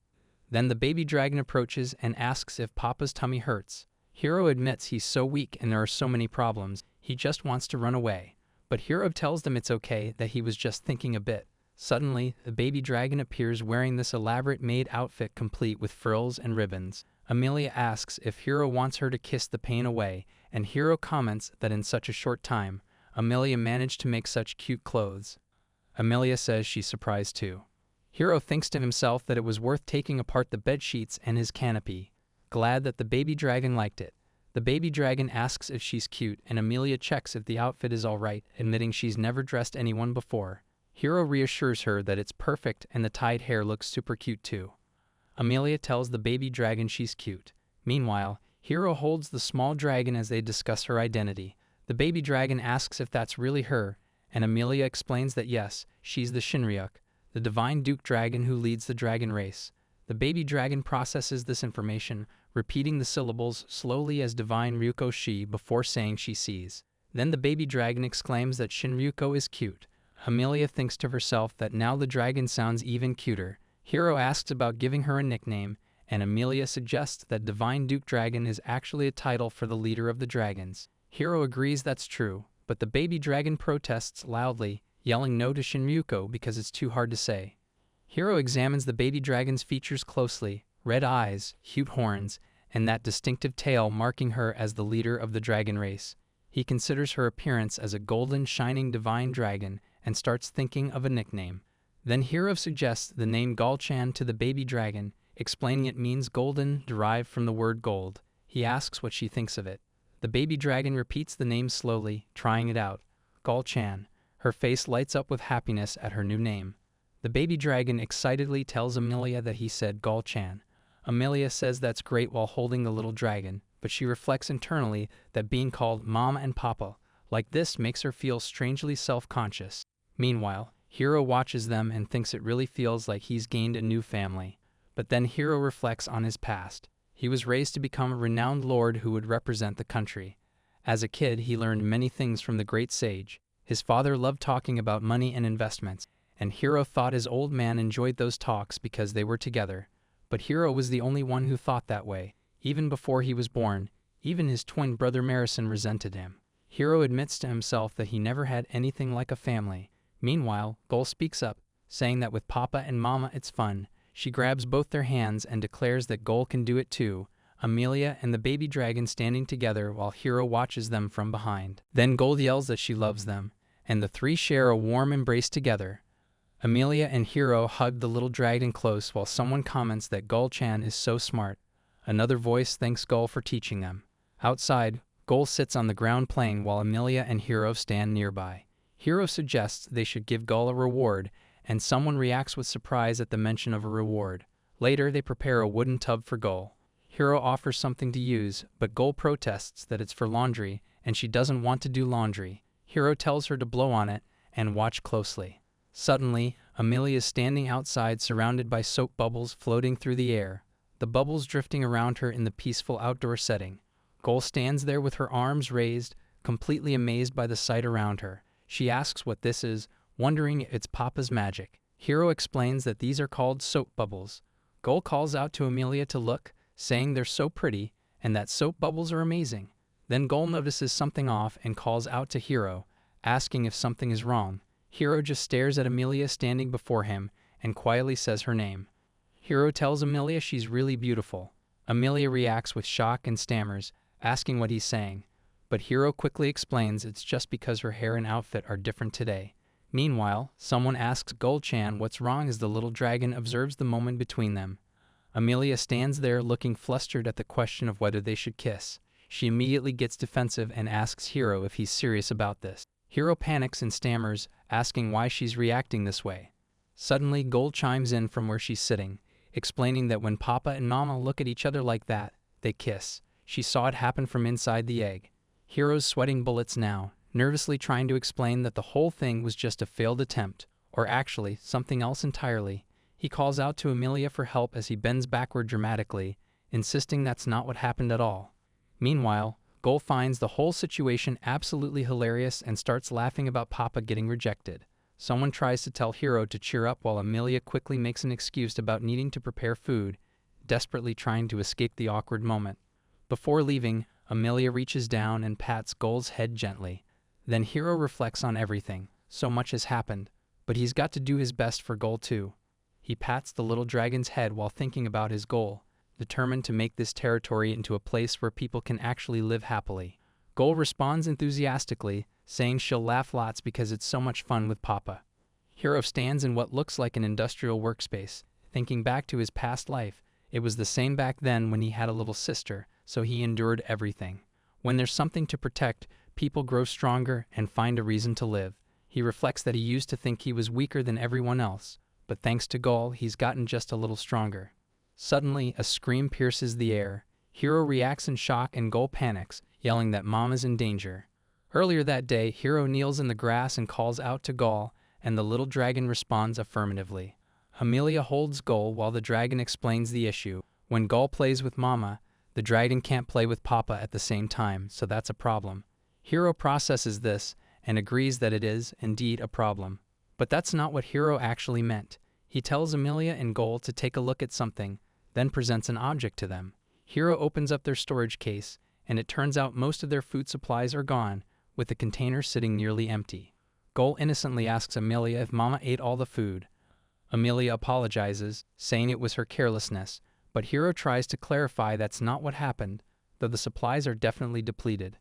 Then the baby dragon approaches and asks if Papa's tummy hurts. Hiro admits he's so weak and there are so many problems, he just wants to run away. But Hiro tells them it's okay, that he was just thinking a bit. Suddenly, the baby dragon appears wearing this elaborate maid outfit complete with frills and ribbons. Amelia asks if Hiro wants her to kiss the pain away, and Hiro comments that in such a short time, Amelia managed to make such cute clothes. Amelia says she's surprised too. Hiro thinks to himself that it was worth taking apart the bed sheets and his canopy, glad that the baby dragon liked it. The baby dragon asks if she's cute, and Amelia checks if the outfit is alright, admitting she's never dressed anyone before. Hiro reassures her that it's perfect and the tied hair looks super cute too. Amelia tells the baby dragon she's cute. Meanwhile, Hiro holds the small dragon as they discuss her identity. The baby dragon asks if that's really her, and Amelia explains that yes, she's the Shinryuk, the divine Duke dragon who leads the dragon race. The baby dragon processes this information, repeating the syllables slowly as divine Ryuko Shi before saying she sees. Then the baby dragon exclaims that Shinryuko is cute. Amelia thinks to herself that now the dragon sounds even cuter. Hiro asks about giving her a nickname, and Amelia suggests that Divine Duke Dragon is actually a title for the leader of the dragons. Hiro agrees that's true, but the baby dragon protests loudly, yelling no to Shinryuko because it's too hard to say. Hiro examines the baby dragon's features closely: red eyes, huge horns, and that distinctive tail marking her as the leader of the dragon race. He considers her appearance as a golden, shining divine dragon and starts thinking of a nickname. Then Hiro suggests the name Galchan to the baby dragon, explaining it means golden, derived from the word gold. He asks what she thinks of it. The baby dragon repeats the name slowly, trying it out. Galchan. Her face lights up with happiness at her new name. The baby dragon excitedly tells Amelia that he said Galchan. Amelia says that's great while holding the little dragon, but she reflects internally that being called Mama and Papa like this makes her feel strangely self-conscious. Meanwhile, Hiro watches them and thinks it really feels like he's gained a new family. But then Hiro reflects on his past. He was raised to become a renowned lord who would represent the country. As a kid, he learned many things from the great sage. His father loved talking about money and investments, and Hiro thought his old man enjoyed those talks because they were together. But Hiro was the only one who thought that way. Even before he was born, even his twin brother Marison resented him. Hiro admits to himself that he never had anything like a family. Meanwhile, Gol speaks up, saying that with Papa and Mama it's fun. She grabs both their hands and declares that Gol can do it too. Amelia and the baby dragon standing together while Hiro watches them from behind. Then Gol yells that she loves them, and the three share a warm embrace together. Amelia and Hiro hug the little dragon close while someone comments that Gol-chan is so smart. Another voice thanks Gol for teaching them. Outside, Gol sits on the ground playing while Amelia and Hiro stand nearby. Hiro suggests they should give Gol a reward, and someone reacts with surprise at the mention of a reward. Later, they prepare a wooden tub for Gol. Hiro offers something to use, but Gol protests that it's for laundry, and she doesn't want to do laundry. Hiro tells her to blow on it and watch closely. Suddenly, Amelia is standing outside surrounded by soap bubbles floating through the air, the bubbles drifting around her in the peaceful outdoor setting. Gol stands there with her arms raised, completely amazed by the sight around her. She asks what this is, wondering if it's Papa's magic. Hiro explains that these are called soap bubbles. Gol calls out to Amelia to look, saying they're so pretty, and that soap bubbles are amazing. Then Gol notices something off and calls out to Hiro, asking if something is wrong. Hiro just stares at Amelia standing before him and quietly says her name. Hiro tells Amelia she's really beautiful. Amelia reacts with shock and stammers, asking what he's saying. But Hiro quickly explains it's just because her hair and outfit are different today. Meanwhile, someone asks Gol-chan what's wrong as the little dragon observes the moment between them. Amelia stands there looking flustered at the question of whether they should kiss. She immediately gets defensive and asks Hiro if he's serious about this. Hiro panics and stammers, asking why she's reacting this way. Suddenly, Gold chimes in from where she's sitting, explaining that when Papa and Mama look at each other like that, they kiss. She saw it happen from inside the egg. Hiro's sweating bullets now, nervously trying to explain that the whole thing was just a failed attempt, or actually, something else entirely. He calls out to Amelia for help as he bends backward dramatically, insisting that's not what happened at all. Meanwhile, Gold finds the whole situation absolutely hilarious and starts laughing about Papa getting rejected. Someone tries to tell Hiro to cheer up while Amelia quickly makes an excuse about needing to prepare food, desperately trying to escape the awkward moment. Before leaving, Amelia reaches down and pats Gold's head gently. Then Hiro reflects on everything. So much has happened, but he's got to do his best for Gold too. He pats the little dragon's head while thinking about his goal, determined to make this territory into a place where people can actually live happily. Gold responds enthusiastically, saying she'll laugh lots because it's so much fun with Papa. Hiro stands in what looks like an industrial workspace, thinking back to his past life. It was the same back then when he had a little sister, so he endured everything. When there's something to protect, people grow stronger and find a reason to live. He reflects that he used to think he was weaker than everyone else, but thanks to Gold, he's gotten just a little stronger. Suddenly, a scream pierces the air. Hiro reacts in shock and Gold panics, yelling that Mama's in danger. Earlier that day, Hiro kneels in the grass and calls out to Gold, and the little dragon responds affirmatively. Amelia holds Gold while the dragon explains the issue. When Gold plays with Mama, the dragon can't play with Papa at the same time, so that's a problem. Hiro processes this and agrees that it is, indeed, a problem. But that's not what Hiro actually meant. He tells Amelia and Gold to take a look at something, then presents an object to them. Hiro opens up their storage case, and it turns out most of their food supplies are gone, with the container sitting nearly empty. Gold innocently asks Amelia if Mama ate all the food. Amelia apologizes, saying it was her carelessness, but Hiro tries to clarify that's not what happened, though the supplies are definitely depleted.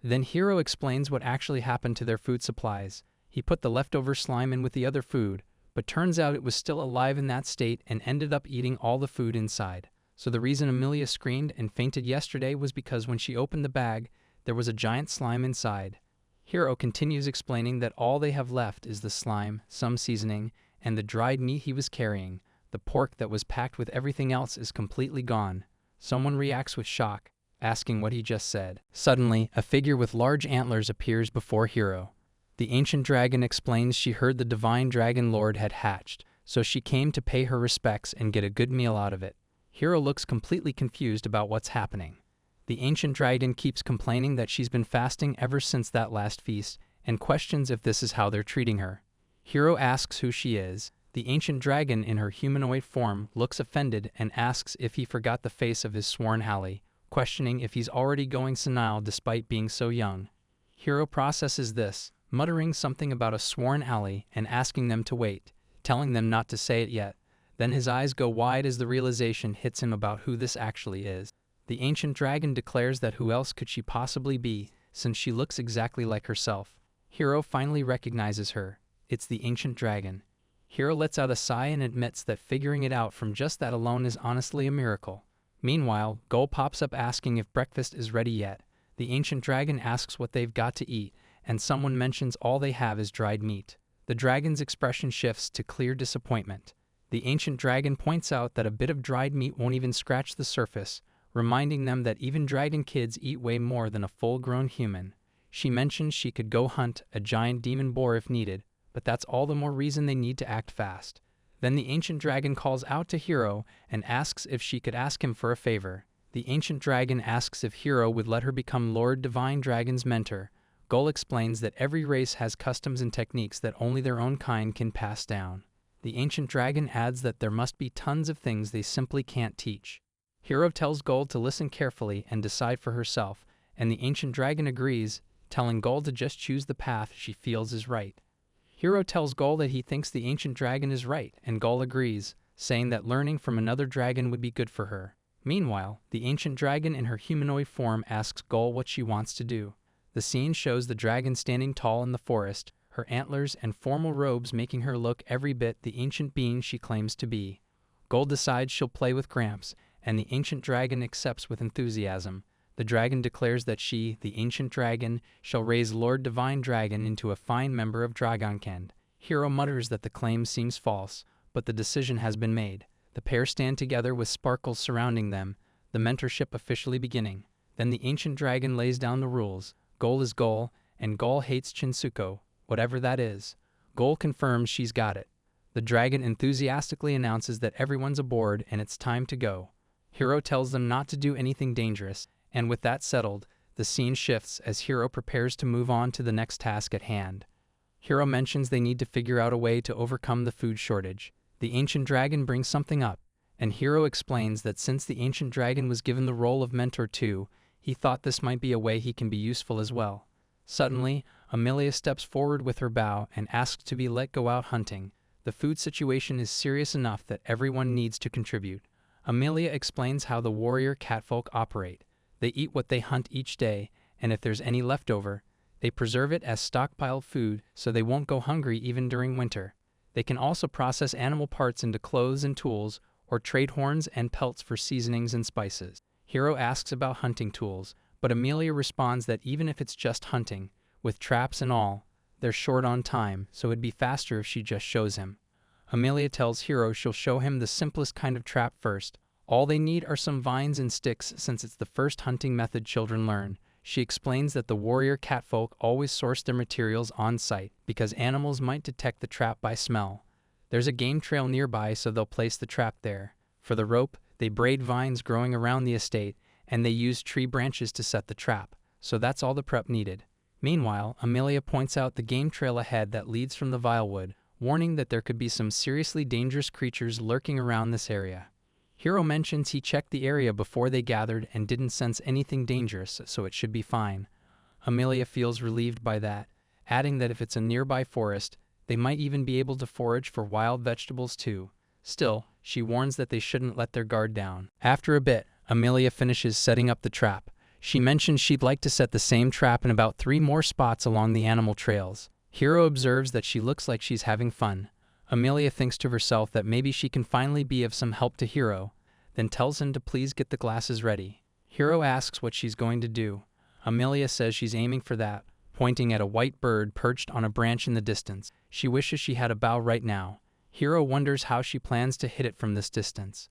Then Hiro explains what actually happened to their food supplies. He put the leftover slime in with the other food, but turns out it was still alive in that state and ended up eating all the food inside. So the reason Amelia screamed and fainted yesterday was because when she opened the bag, there was a giant slime inside. Hiro continues explaining that all they have left is the slime, some seasoning, and the dried meat he was carrying. The pork that was packed with everything else is completely gone. Someone reacts with shock, asking what he just said. Suddenly, a figure with large antlers appears before Hiro. The ancient dragon explains she heard the divine dragon lord had hatched, so she came to pay her respects and get a good meal out of it. Hiro looks completely confused about what's happening. The ancient dragon keeps complaining that she's been fasting ever since that last feast, and questions if this is how they're treating her. Hiro asks who she is. The ancient dragon in her humanoid form looks offended and asks if he forgot the face of his sworn ally, questioning if he's already going senile despite being so young. Hiro processes this, muttering something about a sworn ally and asking them to wait, telling them not to say it yet. Then his eyes go wide as the realization hits him about who this actually is. The ancient dragon declares that who else could she possibly be, since she looks exactly like herself. Hiro finally recognizes her. It's the ancient dragon. Hiro lets out a sigh and admits that figuring it out from just that alone is honestly a miracle. Meanwhile, Gold pops up asking if breakfast is ready yet. The ancient dragon asks what they've got to eat, and someone mentions all they have is dried meat. The dragon's expression shifts to clear disappointment. The ancient dragon points out that a bit of dried meat won't even scratch the surface, reminding them that even dragon kids eat way more than a full-grown human. She mentions she could go hunt a giant demon boar if needed, but that's all the more reason they need to act fast. Then the ancient dragon calls out to Hiro and asks if she could ask him for a favor. The ancient dragon asks if Hiro would let her become Lord Divine Dragon's mentor. Gold explains that every race has customs and techniques that only their own kind can pass down. The ancient dragon adds that there must be tons of things they simply can't teach. Hiro tells Gold to listen carefully and decide for herself, and the ancient dragon agrees, telling Gold to just choose the path she feels is right. Hiro tells Gold that he thinks the ancient dragon is right, and Gold agrees, saying that learning from another dragon would be good for her. Meanwhile, the ancient dragon in her humanoid form asks Gold what she wants to do. The scene shows the dragon standing tall in the forest, her antlers and formal robes making her look every bit the ancient being she claims to be. Gold decides she'll play with Gramps, and the ancient dragon accepts with enthusiasm. The dragon declares that she, the ancient dragon, shall raise Lord Divine Dragon into a fine member of Dragonkend. Hero mutters that the claim seems false, but the decision has been made. The pair stand together with sparkles surrounding them, the mentorship officially beginning. Then the ancient dragon lays down the rules. Goal is goal, and Goal hates Chinsuko, whatever that is. Goal confirms she's got it. The dragon enthusiastically announces that everyone's aboard and it's time to go. Hero tells them not to do anything dangerous, and with that settled, the scene shifts as Hero prepares to move on to the next task at hand. Hero mentions they need to figure out a way to overcome the food shortage. The ancient dragon brings something up, and Hero explains that since the ancient dragon was given the role of mentor too, he thought this might be a way he can be useful as well. Suddenly, Amelia steps forward with her bow and asks to be let go out hunting. The food situation is serious enough that everyone needs to contribute. Amelia explains how the warrior catfolk operate. They eat what they hunt each day, and if there's any left over, they preserve it as stockpiled food so they won't go hungry even during winter. They can also process animal parts into clothes and tools, or trade horns and pelts for seasonings and spices. Hero asks about hunting tools, but Amelia responds that even if it's just hunting, with traps and all, they're short on time, so it'd be faster if she just shows him. Amelia tells Hero she'll show him the simplest kind of trap first. All they need are some vines and sticks since it's the first hunting method children learn. She explains that the warrior catfolk always source their materials on site because animals might detect the trap by smell. There's a game trail nearby, so they'll place the trap there. For the rope, they braid vines growing around the estate, and they use tree branches to set the trap, so that's all the prep needed. Meanwhile, Amelia points out the game trail ahead that leads from the Vilewood, warning that there could be some seriously dangerous creatures lurking around this area. Hero mentions he checked the area before they gathered and didn't sense anything dangerous, so it should be fine. Amelia feels relieved by that, adding that if it's a nearby forest, they might even be able to forage for wild vegetables too. Still, she warns that they shouldn't let their guard down. After a bit, Amelia finishes setting up the trap. She mentions she'd like to set the same trap in about 3 more spots along the animal trails. Hero observes that she looks like she's having fun. Amelia thinks to herself that maybe she can finally be of some help to Hero, then tells him to please get the glasses ready. Hero asks what she's going to do. Amelia says she's aiming for that, pointing at a white bird perched on a branch in the distance. She wishes she had a bow right now. Hero wonders how she plans to hit it from this distance.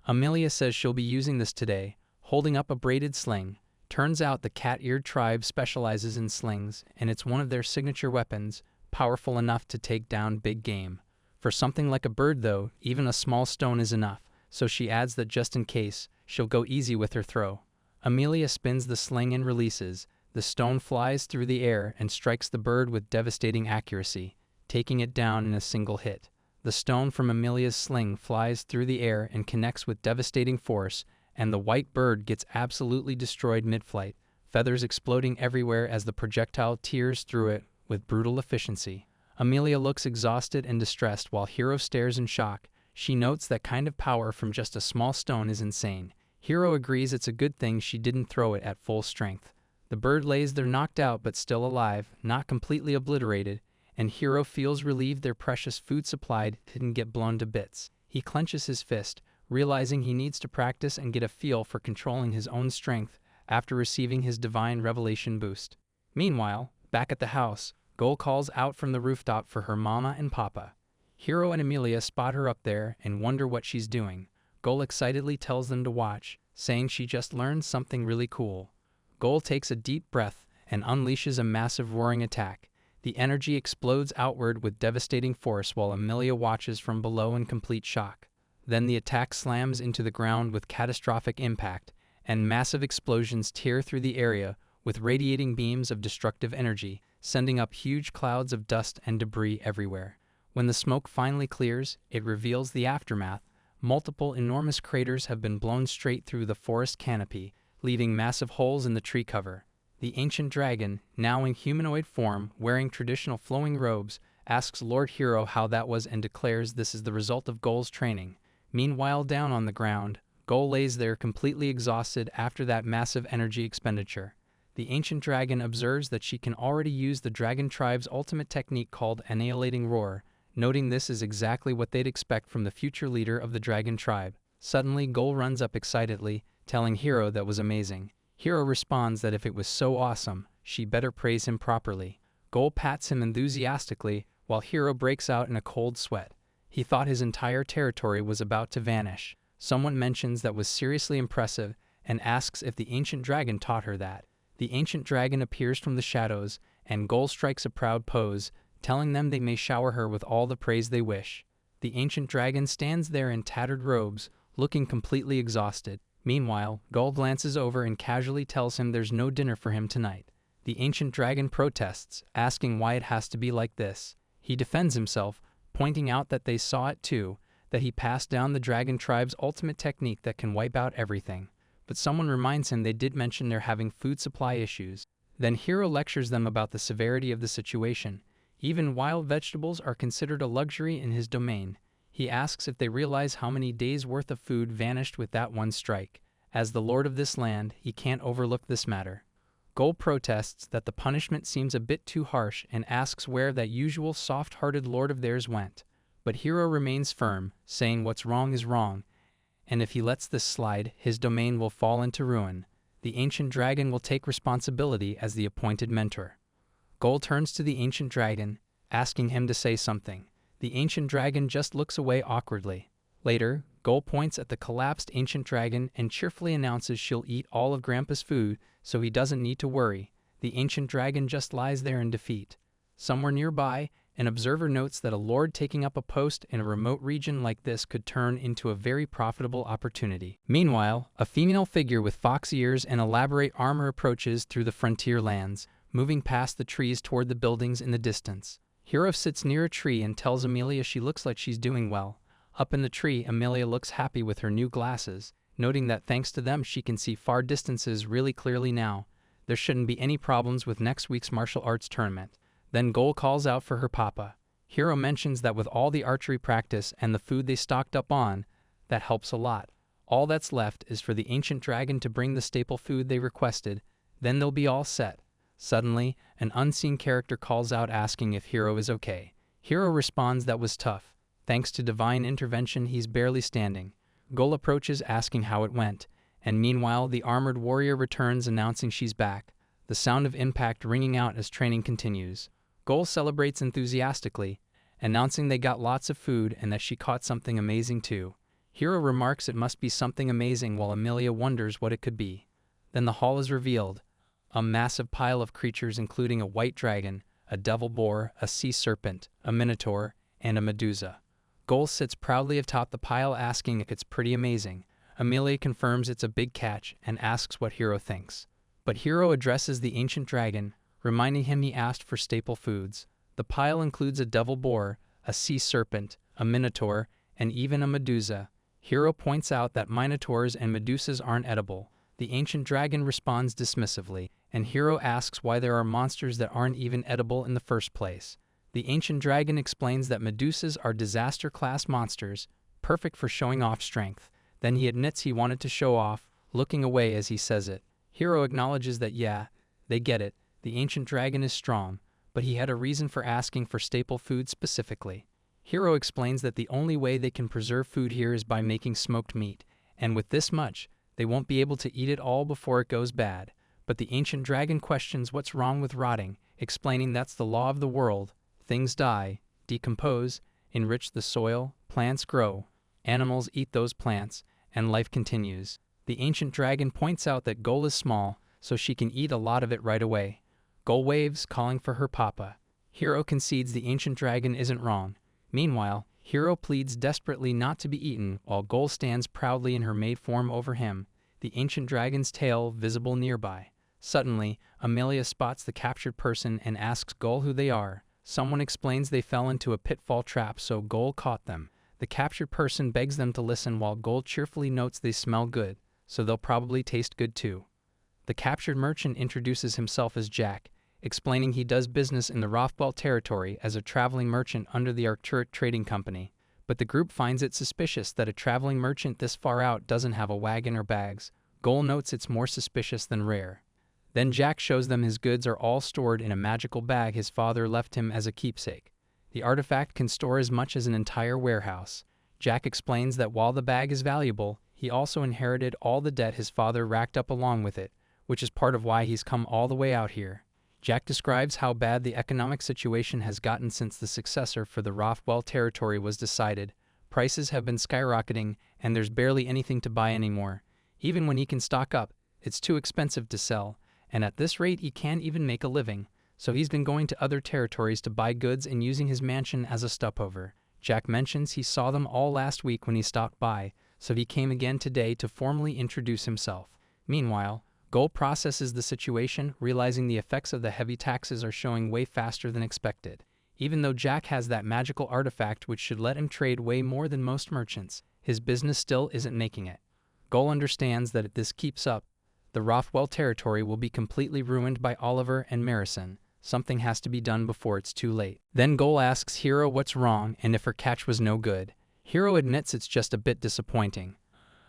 Amelia says she'll be using this today, holding up a braided sling. Turns out the cat-eared tribe specializes in slings, and it's one of their signature weapons, powerful enough to take down big game. For something like a bird though, even a small stone is enough, so she adds that just in case, she'll go easy with her throw. Amelia spins the sling and releases. The stone flies through the air and strikes the bird with devastating accuracy, taking it down in a single hit. The stone from Amelia's sling flies through the air and connects with devastating force, and the white bird gets absolutely destroyed mid-flight, feathers exploding everywhere as the projectile tears through it with brutal efficiency. Amelia looks exhausted and distressed while Hero stares in shock. She notes that kind of power from just a small stone is insane. Hero agrees it's a good thing she didn't throw it at full strength. The bird lays there knocked out but still alive, not completely obliterated, and Hero feels relieved their precious food supply didn't get blown to bits. He clenches his fist, realizing he needs to practice and get a feel for controlling his own strength after receiving his divine revelation boost. Meanwhile, back at the house, Goal calls out from the rooftop for her mama and papa. Hero and Amelia spot her up there and wonder what she's doing. Goal excitedly tells them to watch, saying she just learned something really cool. Goal takes a deep breath and unleashes a massive roaring attack. The energy explodes outward with devastating force while Amelia watches from below in complete shock. Then the attack slams into the ground with catastrophic impact, and massive explosions tear through the area with radiating beams of destructive energy, sending up huge clouds of dust and debris everywhere. When the smoke finally clears, it reveals the aftermath. Multiple enormous craters have been blown straight through the forest canopy, leaving massive holes in the tree cover. The ancient dragon, now in humanoid form, wearing traditional flowing robes, asks Lord Hero how that was and declares this is the result of Goal's training. Meanwhile, down on the ground, Goal lays there completely exhausted after that massive energy expenditure. The ancient dragon observes that she can already use the dragon tribe's ultimate technique called Annihilating Roar, noting this is exactly what they'd expect from the future leader of the dragon tribe. Suddenly, Gol runs up excitedly, telling Hiro that was amazing. Hiro responds that if it was so awesome, she better praise him properly. Gol pats him enthusiastically, while Hiro breaks out in a cold sweat. He thought his entire territory was about to vanish. Someone mentions that was seriously impressive and asks if the ancient dragon taught her that. The ancient dragon appears from the shadows, and Gol strikes a proud pose, telling them they may shower her with all the praise they wish. The ancient dragon stands there in tattered robes, looking completely exhausted. Meanwhile, Gol glances over and casually tells him there's no dinner for him tonight. The ancient dragon protests, asking why it has to be like this. He defends himself, pointing out that they saw it too, that he passed down the dragon tribe's ultimate technique that can wipe out everything. But someone reminds him they did mention they're having food supply issues. Then Hiro lectures them about the severity of the situation. Even wild vegetables are considered a luxury in his domain. He asks if they realize how many days' worth of food vanished with that one strike. As the lord of this land, he can't overlook this matter. Gol protests that the punishment seems a bit too harsh and asks where that usual soft-hearted lord of theirs went. But Hiro remains firm, saying what's wrong is wrong, and if he lets this slide, his domain will fall into ruin. The ancient dragon will take responsibility as the appointed mentor. Gol turns to the ancient dragon, asking him to say something. The ancient dragon just looks away awkwardly. Later, Gol points at the collapsed ancient dragon and cheerfully announces she'll eat all of Grandpa's food, so he doesn't need to worry. The ancient dragon just lies there in defeat. Somewhere nearby, an observer notes that a lord taking up a post in a remote region like this could turn into a very profitable opportunity. Meanwhile, a female figure with fox ears and elaborate armor approaches through the frontier lands, moving past the trees toward the buildings in the distance. Hiro sits near a tree and tells Amelia she looks like she's doing well. Up in the tree, Amelia looks happy with her new glasses, noting that thanks to them she can see far distances really clearly now. There shouldn't be any problems with next week's martial arts tournament. Then Gol calls out for her papa. Hiro mentions that with all the archery practice and the food they stocked up on, that helps a lot. All that's left is for the ancient dragon to bring the staple food they requested, then they'll be all set. Suddenly, an unseen character calls out asking if Hiro is okay. Hiro responds that was tough. Thanks to divine intervention, he's barely standing. Gol approaches asking how it went, and meanwhile the armored warrior returns announcing she's back, the sound of impact ringing out as training continues. Gol celebrates enthusiastically, announcing they got lots of food and that she caught something amazing too. Hiro remarks it must be something amazing while Amelia wonders what it could be. Then the haul is revealed. A massive pile of creatures including a white dragon, a devil boar, a sea serpent, a minotaur, and a medusa. Gol sits proudly atop the pile asking if it's pretty amazing. Amelia confirms it's a big catch and asks what Hiro thinks. But Hiro addresses the ancient dragon, reminding him he asked for staple foods. The pile includes a devil boar, a sea serpent, a minotaur, and even a medusa. Hiro points out that minotaurs and medusas aren't edible. The ancient dragon responds dismissively, and Hiro asks why there are monsters that aren't even edible in the first place. The ancient dragon explains that medusas are disaster-class monsters, perfect for showing off strength. Then he admits he wanted to show off, looking away as he says it. Hiro acknowledges that yeah, they get it, the ancient dragon is strong, but he had a reason for asking for staple food specifically. Hiro explains that the only way they can preserve food here is by making smoked meat, and with this much, they won't be able to eat it all before it goes bad. But the ancient dragon questions what's wrong with rotting, explaining that's the law of the world. Things die, decompose, enrich the soil, plants grow, animals eat those plants, and life continues. The ancient dragon points out that Gol is small, so she can eat a lot of it right away. Gol waves, calling for her papa. Hiro concedes the ancient dragon isn't wrong. Meanwhile, Hiro pleads desperately not to be eaten while Gol stands proudly in her maid form over him, the ancient dragon's tail visible nearby. Suddenly, Amelia spots the captured person and asks Gol who they are. Someone explains they fell into a pitfall trap, so Gol caught them. The captured person begs them to listen while Gol cheerfully notes they smell good, so they'll probably taste good too. The captured merchant introduces himself as Jack, explaining he does business in the Rothbalt territory as a traveling merchant under the Arcturic Trading Company, but the group finds it suspicious that a traveling merchant this far out doesn't have a wagon or bags. Gol notes it's more suspicious than rare. Then Jack shows them his goods are all stored in a magical bag his father left him as a keepsake. The artifact can store as much as an entire warehouse. Jack explains that while the bag is valuable, he also inherited all the debt his father racked up along with it, which is part of why he's come all the way out here. Jack describes how bad the economic situation has gotten since the successor for the Rothwell territory was decided. Prices have been skyrocketing, and there's barely anything to buy anymore. Even when he can stock up, it's too expensive to sell, and at this rate he can't even make a living. So he's been going to other territories to buy goods and using his mansion as a stopover. Jack mentions he saw them all last week when he stopped by, so he came again today to formally introduce himself. Meanwhile, Goal processes the situation, realizing the effects of the heavy taxes are showing way faster than expected. Even though Jack has that magical artifact which should let him trade way more than most merchants, his business still isn't making it. Goal understands that if this keeps up, the Rothwell territory will be completely ruined by Oliver and Marison. Something has to be done before it's too late. Then Goal asks Hiro what's wrong and if her catch was no good. Hiro admits it's just a bit disappointing.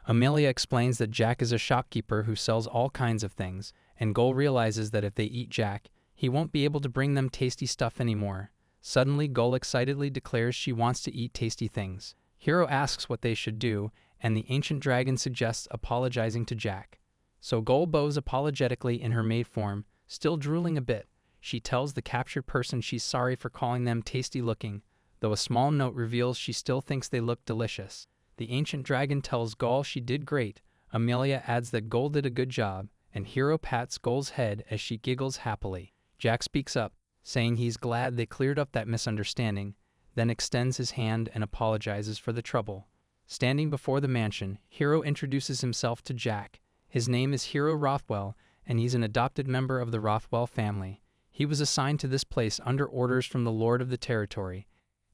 Amelia explains that Jack is a shopkeeper who sells all kinds of things, and Goal realizes that if they eat Jack, he won't be able to bring them tasty stuff anymore. Suddenly, Goal excitedly declares she wants to eat tasty things. Hiro asks what they should do, and the ancient dragon suggests apologizing to Jack. So Goal bows apologetically in her maid form, still drooling a bit. She tells the captured person she's sorry for calling them tasty looking, though a small note reveals she still thinks they look delicious. The ancient dragon tells Goal she did great. Amelia adds that Goal did a good job, and Hiro pats Goal's head as she giggles happily. Jack speaks up, saying he's glad they cleared up that misunderstanding, then extends his hand and apologizes for the trouble. Standing before the mansion, Hiro introduces himself to Jack. His name is Hiro Rothwell, and he's an adopted member of the Rothwell family. He was assigned to this place under orders from the Lord of the territory,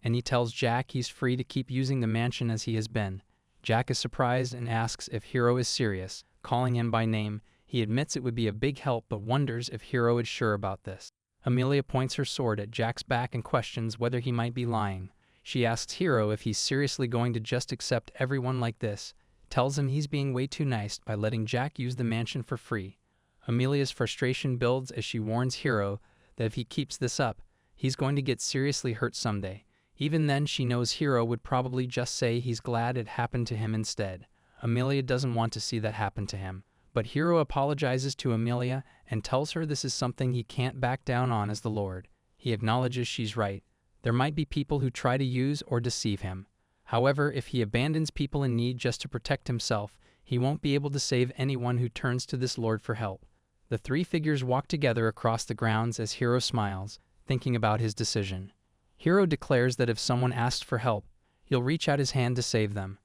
and he tells Jack he's free to keep using the mansion as he has been. Jack is surprised and asks if Hiro is serious. Calling him by name, he admits it would be a big help but wonders if Hiro is sure about this. Amelia points her sword at Jack's back and questions whether he might be lying. She asks Hiro if he's seriously going to just accept everyone like this, tells him he's being way too nice by letting Jack use the mansion for free. Amelia's frustration builds as she warns Hiro that if he keeps this up, he's going to get seriously hurt someday. Even then, she knows Hiro would probably just say he's glad it happened to him instead. Amelia doesn't want to see that happen to him, but Hiro apologizes to Amelia and tells her this is something he can't back down on as the Lord. He acknowledges she's right. There might be people who try to use or deceive him. However, if he abandons people in need just to protect himself, he won't be able to save anyone who turns to this Lord for help. The three figures walk together across the grounds as Hiro smiles, thinking about his decision. Hiro declares that if someone asks for help, he'll reach out his hand to save them.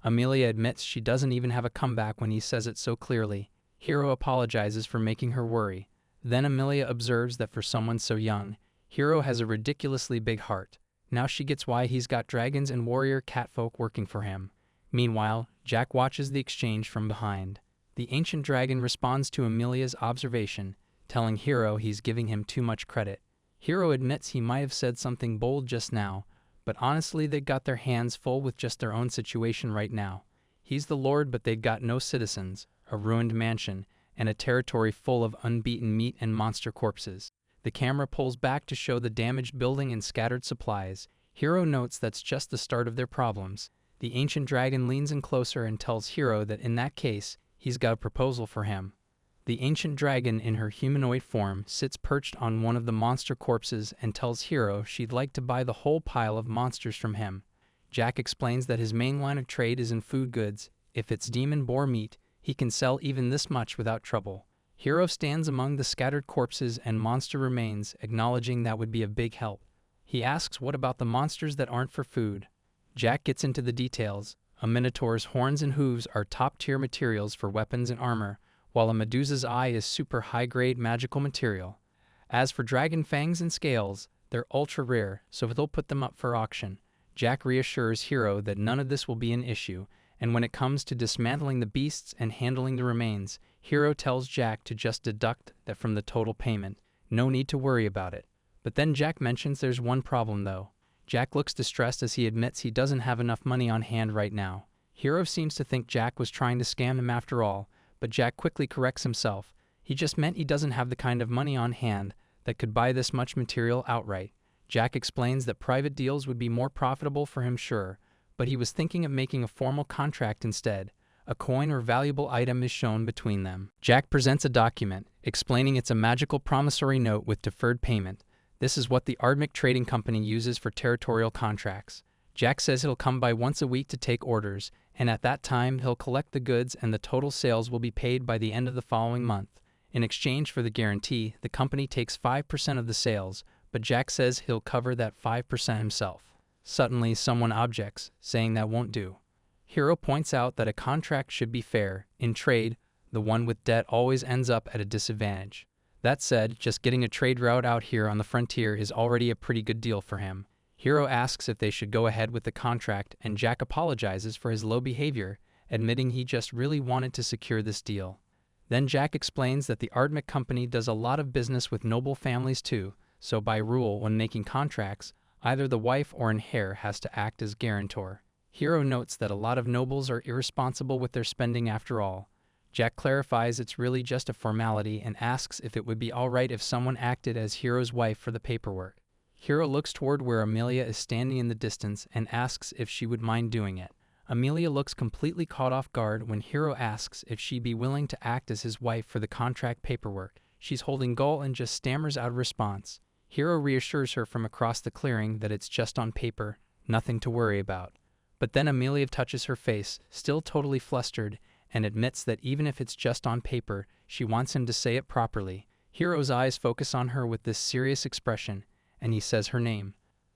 Amelia admits she doesn't even have a comeback when he says it so clearly. Hiro apologizes for making her worry. Then Amelia observes that for someone so young, Hiro has a ridiculously big heart. Now she gets why he's got dragons and warrior catfolk working for him. Meanwhile, Jack watches the exchange from behind. The ancient dragon responds to Amelia's observation, telling Hiro he's giving him too much credit. Hiro admits he might have said something bold just now, but honestly they've got their hands full with just their own situation right now. He's the Lord, but they've got no citizens, a ruined mansion, and a territory full of unbeaten meat and monster corpses. The camera pulls back to show the damaged building and scattered supplies. Hiro notes that's just the start of their problems. The ancient dragon leans in closer and tells Hiro that in that case, he's got a proposal for him. The ancient dragon in her humanoid form sits perched on one of the monster corpses and tells Hiro she'd like to buy the whole pile of monsters from him. Jack explains that his main line of trade is in food goods. If it's demon boar meat, he can sell even this much without trouble. Hiro stands among the scattered corpses and monster remains, acknowledging that would be a big help. He asks what about the monsters that aren't for food. Jack gets into the details. A minotaur's horns and hooves are top-tier materials for weapons and armor, while a Medusa's eye is super high-grade magical material. As for dragon fangs and scales, they're ultra-rare, so they'll put them up for auction. Jack reassures Hiro that none of this will be an issue, and when it comes to dismantling the beasts and handling the remains, Hiro tells Jack to just deduct that from the total payment. No need to worry about it. But then Jack mentions there's one problem though. Jack looks distressed as he admits he doesn't have enough money on hand right now. Hiro seems to think Jack was trying to scam him after all, but Jack quickly corrects himself. He just meant he doesn't have the kind of money on hand that could buy this much material outright. Jack explains that private deals would be more profitable for him, sure, but he was thinking of making a formal contract instead. A coin or valuable item is shown between them. Jack presents a document, explaining it's a magical promissory note with deferred payment. This is what the Ardmic Trading Company uses for territorial contracts. Jack says he'll come by once a week to take orders, and at that time he'll collect the goods and the total sales will be paid by the end of the following month. In exchange for the guarantee, the company takes 5% of the sales, but Jack says he'll cover that 5% himself. Suddenly, someone objects, saying that won't do. Hiro points out that a contract should be fair. In trade, the one with debt always ends up at a disadvantage. That said, just getting a trade route out here on the frontier is already a pretty good deal for him. Hiro asks if they should go ahead with the contract, and Jack apologizes for his low behavior, admitting he just really wanted to secure this deal. Then Jack explains that the Ardmic Company does a lot of business with noble families too, so by rule, when making contracts, either the wife or an heir has to act as guarantor. Hiro notes that a lot of nobles are irresponsible with their spending after all. Jack clarifies it's really just a formality and asks if it would be alright if someone acted as Hiro's wife for the paperwork. Hiro looks toward where Amelia is standing in the distance and asks if she would mind doing it. Amelia looks completely caught off guard when Hiro asks if she'd be willing to act as his wife for the contract paperwork. She's holding Gull and just stammers out a response. Hiro reassures her from across the clearing that it's just on paper, nothing to worry about. But then Amelia touches her face, still totally flustered, and admits that even if it's just on paper, she wants him to say it properly. Hiro's eyes focus on her with this serious expression, and he says her name.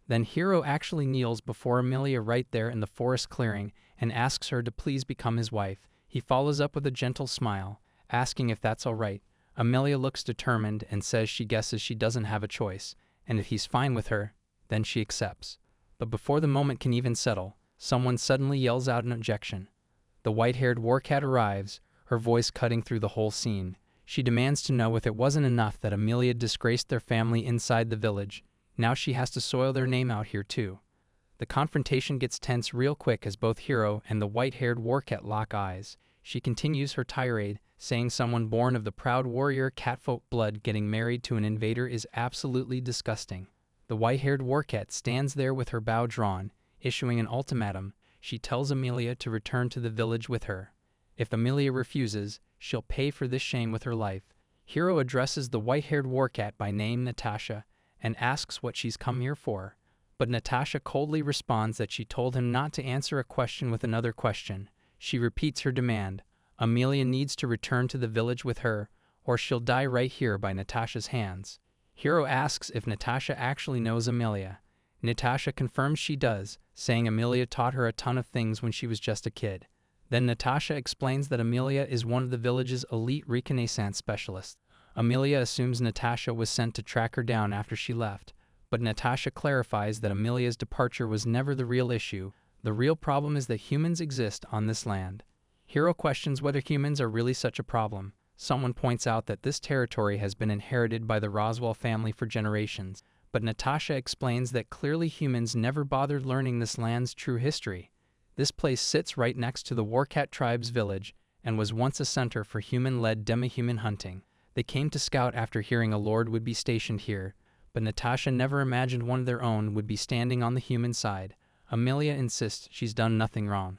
Then Hiro actually kneels before Amelia right there in the forest clearing and asks her to please become his wife. He follows up with a gentle smile, asking if that's all right. Amelia looks determined and says she guesses she doesn't have a choice, and if he's fine with her, then she accepts. But before the moment can even settle, someone suddenly yells out an objection. The white-haired warcat arrives, her voice cutting through the whole scene. She demands to know if it wasn't enough that Amelia disgraced their family inside the village. Now she has to soil their name out here too. The confrontation gets tense real quick as both Hiro and the white-haired warcat lock eyes. She continues her tirade, saying someone born of the proud warrior catfolk blood getting married to an invader is absolutely disgusting. The white-haired warcat stands there with her bow drawn, issuing an ultimatum. She tells Amelia to return to the village with her. If Amelia refuses, she'll pay for this shame with her life. Hiro addresses the white-haired warcat by name Natasha and asks what she's come here for. But Natasha coldly responds that she told him not to answer a question with another question. She repeats her demand. Amelia needs to return to the village with her, or she'll die right here by Natasha's hands. Hiro asks if Natasha actually knows Amelia. Natasha confirms she does, saying Amelia taught her a ton of things when she was just a kid. Then Natasha explains that Amelia is one of the village's elite Reincarnation specialists. Amelia assumes Natasha was sent to track her down after she left, but Natasha clarifies that Amelia's departure was never the real issue. The real problem is that humans exist on this land. Hiro questions whether humans are really such a problem. Someone points out that this territory has been inherited by the Roswell family for generations, but Natasha explains that clearly humans never bothered learning this land's true history. This place sits right next to the Warcat tribe's village and was once a center for human-led demi-human hunting. They came to scout after hearing a lord would be stationed here, but Natasha never imagined one of their own would be standing on the human side. Amelia insists she's done nothing wrong.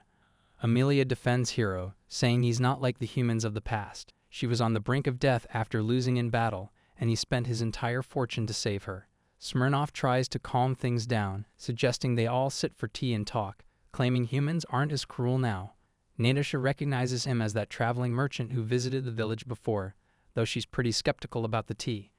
Amelia defends Hiro, saying he's not like the humans of the past. She was on the brink of death after losing in battle, and he spent his entire fortune to save her. Smirnov tries to calm things down, suggesting they all sit for tea and talk, claiming humans aren't as cruel now. Natasha recognizes him as that traveling merchant who visited the village before, though she's pretty skeptical about the tea.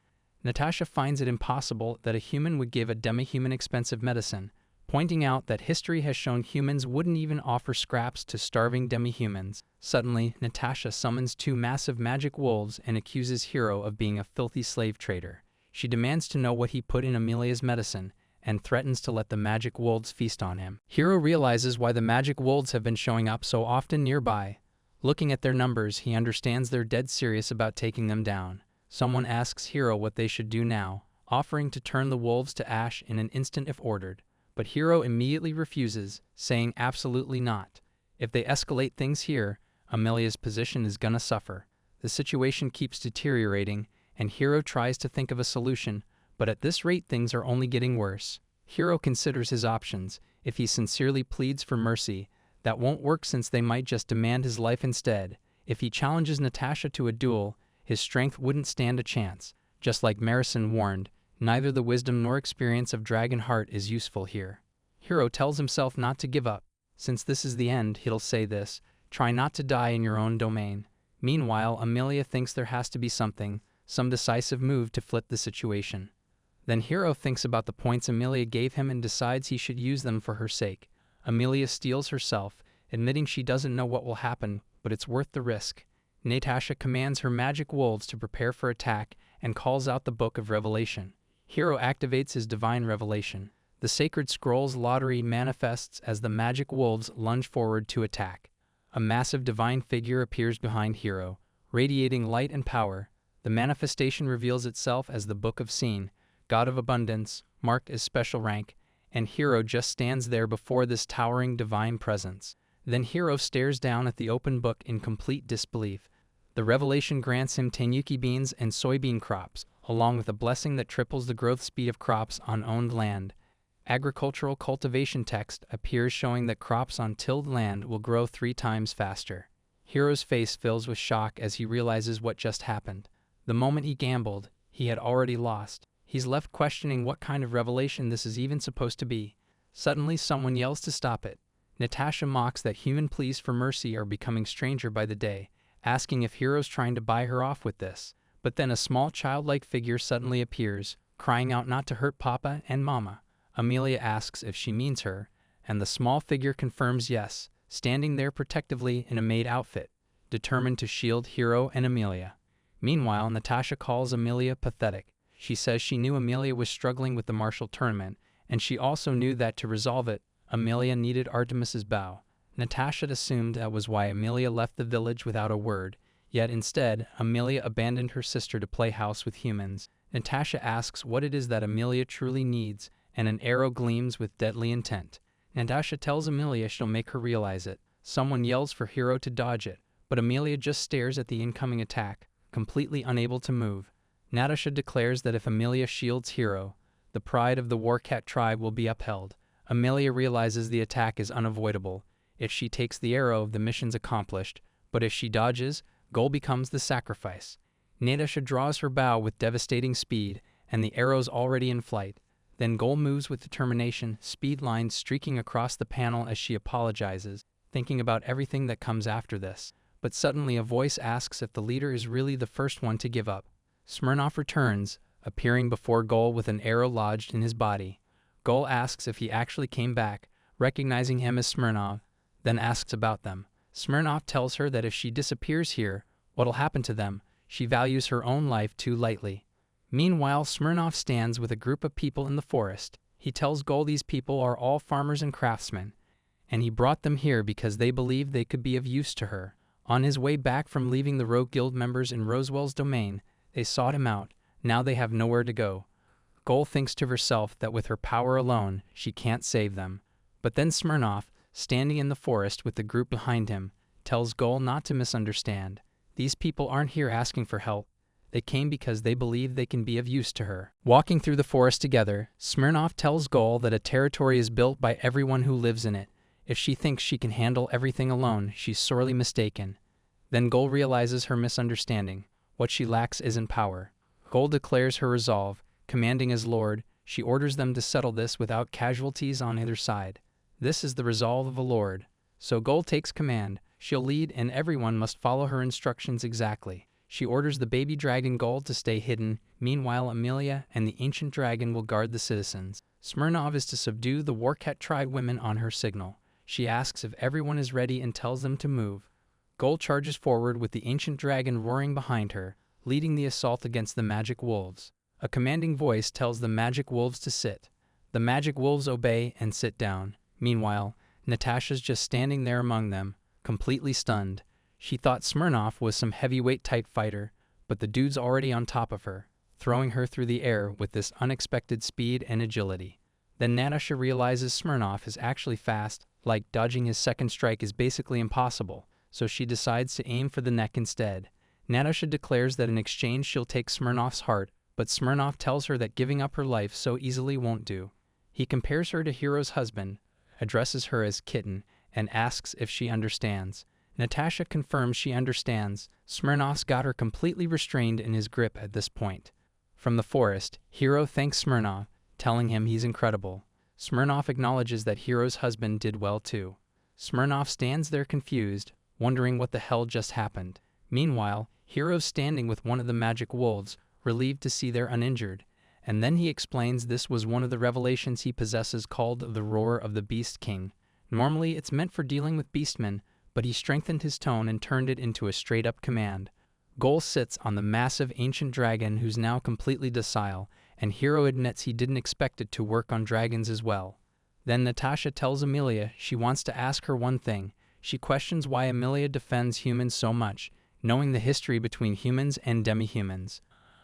Natasha finds it impossible that a human would give a demi-human expensive medicine, pointing out that history has shown humans wouldn't even offer scraps to starving demi-humans. Suddenly, Natasha summons two massive magic wolves and accuses Hiro of being a filthy slave trader. She demands to know what he put in Amelia's medicine, and threatens to let the magic wolves feast on him. Hiro realizes why the magic wolves have been showing up so often nearby. Looking at their numbers, he understands they're dead serious about taking them down. Someone asks Hiro what they should do now, offering to turn the wolves to ash in an instant if ordered. But Hiro immediately refuses, saying absolutely not. If they escalate things here, Amelia's position is gonna suffer. The situation keeps deteriorating, and Hiro tries to think of a solution, But at this rate things are only getting worse. Hiro considers his options. If he sincerely pleads for mercy, that won't work since they might just demand his life instead. If he challenges Natasha to a duel, his strength wouldn't stand a chance. Just like Marison warned, neither the wisdom nor experience of Dragonheart is useful here. Hiro tells himself not to give up. Since this is the end, he'll say this: try not to die in your own domain. Meanwhile, Amelia thinks there has to be some decisive move to flip the situation. Then Hiro thinks about the points Amelia gave him and decides he should use them for her sake. Amelia steels herself, admitting she doesn't know what will happen, but it's worth the risk. Natasha commands her magic wolves to prepare for attack and calls out the Book of Revelation. Hiro activates his divine revelation. The sacred scrolls lottery manifests as the magic wolves lunge forward to attack. A massive divine figure appears behind Hiro, radiating light and power. The manifestation reveals itself as the Book of Scene, god of abundance, marked as special rank, and Hiro just stands there before this towering divine presence. Then Hiro stares down at the open book in complete disbelief. The revelation grants him tenuki beans and soybean crops, along with a blessing that triples the growth speed of crops on owned land. Agricultural cultivation text appears showing that crops on tilled land will grow 3 times faster. Hiro's face fills with shock as he realizes what just happened. The moment he gambled, he had already lost. He's left questioning what kind of revelation this is even supposed to be. Suddenly someone yells to stop it. Natasha mocks that human pleas for mercy are becoming stranger by the day, asking if Hiro's trying to buy her off with this. But then a small childlike figure suddenly appears, crying out not to hurt Papa and Mama. Amelia asks if she means her, and the small figure confirms yes, standing there protectively in a maid outfit, determined to shield Hiro and Amelia. Meanwhile, Natasha calls Amelia pathetic. She says she knew Amelia was struggling with the martial tournament, and she also knew that to resolve it, Amelia needed Artemis's bow. Natasha assumed that was why Amelia left the village without a word, yet instead, Amelia abandoned her sister to play house with humans. Natasha asks what it is that Amelia truly needs, and an arrow gleams with deadly intent. Natasha tells Amelia she'll make her realize it. Someone yells for Hiro to dodge it, but Amelia just stares at the incoming attack, completely unable to move. Natasha declares that if Amelia shields Hiro, the pride of the warcat tribe will be upheld. Amelia realizes the attack is unavoidable. If she takes the arrow, the mission's accomplished, but if she dodges, goal becomes the sacrifice. Natasha draws her bow with devastating speed, and the arrow's already in flight. Then Goal moves with determination, speed lines streaking across the panel as she apologizes, thinking about everything that comes after this. But suddenly a voice asks if the leader is really the first one to give up. Smirnoff returns, appearing before Goal with an arrow lodged in his body. Goal asks if he actually came back, recognizing him as Smirnoff, then asks about them. Smirnoff tells her that if she disappears here, what'll happen to them? She values her own life too lightly. Meanwhile, Smirnoff stands with a group of people in the forest. He tells Goal these people are all farmers and craftsmen, and he brought them here because they believed they could be of use to her. On his way back from leaving the Rogue Guild members in Roswell's domain, they sought him out. Now they have nowhere to go. Goal thinks to herself that with her power alone, she can't save them. But then Smirnoff, standing in the forest with the group behind him, tells Goal not to misunderstand. These people aren't here asking for help. They came because they believe they can be of use to her. Walking through the forest together, Smirnoff tells Goal that a territory is built by everyone who lives in it. If she thinks she can handle everything alone, she's sorely mistaken. Then Goal realizes her misunderstanding. What she lacks isn't power. Goal declares her resolve. Commanding as Lord, she orders them to settle this without casualties on either side. This is the resolve of a lord. So Goal takes command. She'll lead and everyone must follow her instructions exactly. She orders the baby dragon Goal to stay hidden. Meanwhile, Amelia and the ancient dragon will guard the citizens. Smirnoff is to subdue the warcat tribe women on her signal. She asks if everyone is ready and tells them to move. Goal charges forward with the ancient dragon roaring behind her, leading the assault against the magic wolves. A commanding voice tells the magic wolves to sit. The magic wolves obey and sit down. Meanwhile, Natasha's just standing there among them, completely stunned. She thought Smirnoff was some heavyweight type fighter, but the dude's already on top of her, throwing her through the air with this unexpected speed and agility. Then Natasha realizes Smirnoff is actually fast, like dodging his second strike is basically impossible, so she decides to aim for the neck instead. Natasha declares that in exchange she'll take Smirnoff's heart, but Smirnov tells her that giving up her life so easily won't do. He compares her to Hiro's husband, addresses her as Kitten, and asks if she understands. Natasha confirms she understands. Smirnov's got her completely restrained in his grip at this point. From the forest, Hiro thanks Smirnov, telling him he's incredible. Smirnov acknowledges that Hiro's husband did well too. Smirnov stands there confused, wondering what the hell just happened. Meanwhile, Hiro's standing with one of the magic wolves, relieved to see they're uninjured, and then he explains this was one of the revelations he possesses called the Roar of the Beast King. Normally it's meant for dealing with beastmen, but he strengthened his tone and turned it into a straight-up command. Gol sits on the massive ancient dragon who's now completely docile, and Hiro admits he didn't expect it to work on dragons as well. Then Natasha tells Amelia she wants to ask her one thing. She questions why Amelia defends humans so much, knowing the history between humans and demi-humans.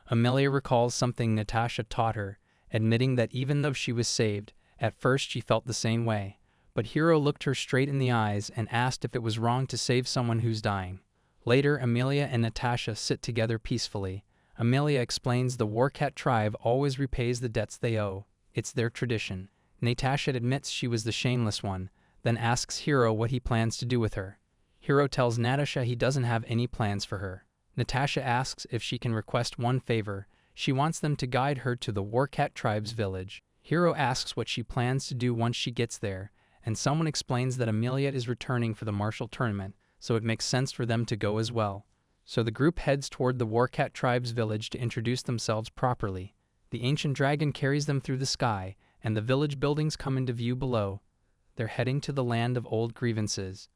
Amelia recalls something Natasha taught her, admitting that even though she was saved, at first she felt the same way. But Hiro looked her straight in the eyes and asked if it was wrong to save someone who's dying. Later, Amelia and Natasha sit together peacefully. Amelia explains the warcat tribe always repays the debts they owe. It's their tradition. Natasha admits she was the shameless one, then asks Hiro what he plans to do with her. Hiro tells Natasha he doesn't have any plans for her. Natasha asks if she can request one favor. She wants them to guide her to the warcat tribe's village. Hiro asks what she plans to do once she gets there, and someone explains that Amelia is returning for the martial tournament, so it makes sense for them to go as well. So the group heads toward the warcat tribe's village to introduce themselves properly. The ancient dragon carries them through the sky, and the village buildings come into view below. They're heading to the land of old grievances.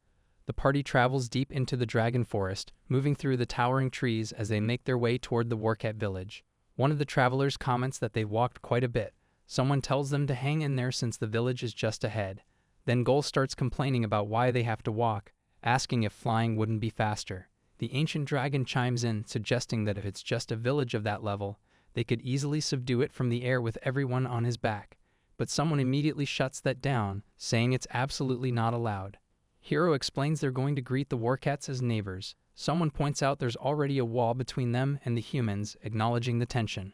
The party travels deep into the dragon forest, moving through the towering trees as they make their way toward the warcat village. One of the travelers comments that they walked quite a bit. Someone tells them to hang in there since the village is just ahead. Then Gol starts complaining about why they have to walk, asking if flying wouldn't be faster. The ancient dragon chimes in, suggesting that if it's just a village of that level, they could easily subdue it from the air with everyone on his back. But someone immediately shuts that down, saying it's absolutely not allowed. Hiro explains they're going to greet the warcats as neighbors. Someone points out there's already a wall between them and the humans, acknowledging the tension.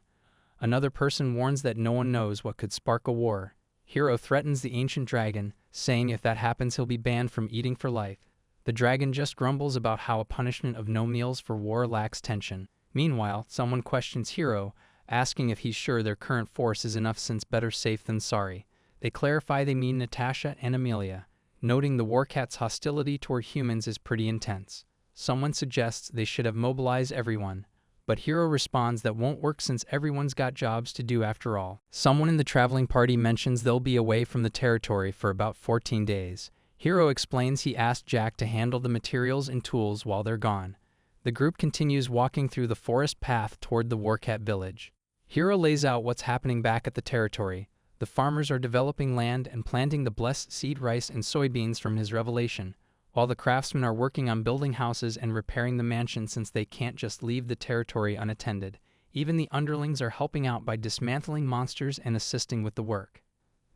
Another person warns that no one knows what could spark a war. Hiro threatens the ancient dragon, saying if that happens he'll be banned from eating for life. The dragon just grumbles about how a punishment of no meals for war lacks tension. Meanwhile, someone questions Hiro, asking if he's sure their current force is enough since better safe than sorry. They clarify they mean Natasha and Amelia, noting the warcats' hostility toward humans is pretty intense. Someone suggests they should have mobilized everyone, but Hiro responds that won't work since everyone's got jobs to do after all. Someone in the traveling party mentions they'll be away from the territory for about 14 days. Hiro explains he asked Jack to handle the materials and tools while they're gone. The group continues walking through the forest path toward the warcat village. Hiro lays out what's happening back at the territory. The farmers are developing land and planting the blessed seed rice and soybeans from his revelation, while the craftsmen are working on building houses and repairing the mansion since they can't just leave the territory unattended. Even the underlings are helping out by dismantling monsters and assisting with the work.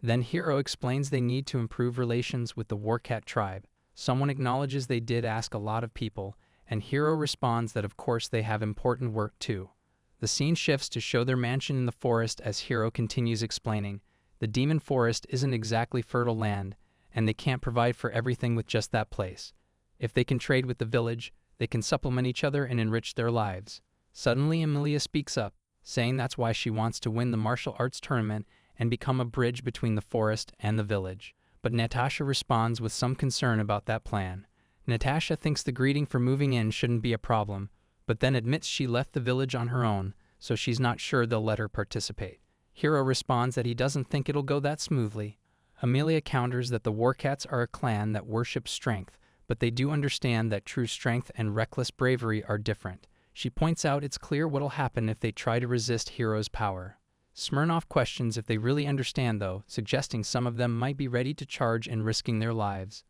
Then Hiro explains they need to improve relations with the warcat tribe. Someone acknowledges they did ask a lot of people, and Hiro responds that of course they have important work too. The scene shifts to show their mansion in the forest as Hiro continues explaining. The demon forest isn't exactly fertile land, and they can't provide for everything with just that place. If they can trade with the village, they can supplement each other and enrich their lives. Suddenly Amelia speaks up, saying that's why she wants to win the martial arts tournament and become a bridge between the forest and the village. But Natasha responds with some concern about that plan. Natasha thinks the greeting for moving in shouldn't be a problem, but then admits she left the village on her own, so she's not sure they'll let her participate. Hiro responds that he doesn't think it'll go that smoothly. Amelia counters that the warcats are a clan that worships strength, but they do understand that true strength and reckless bravery are different. She points out it's clear what'll happen if they try to resist Hiro's power. Smirnov questions if they really understand though, suggesting some of them might be ready to charge and risking their lives.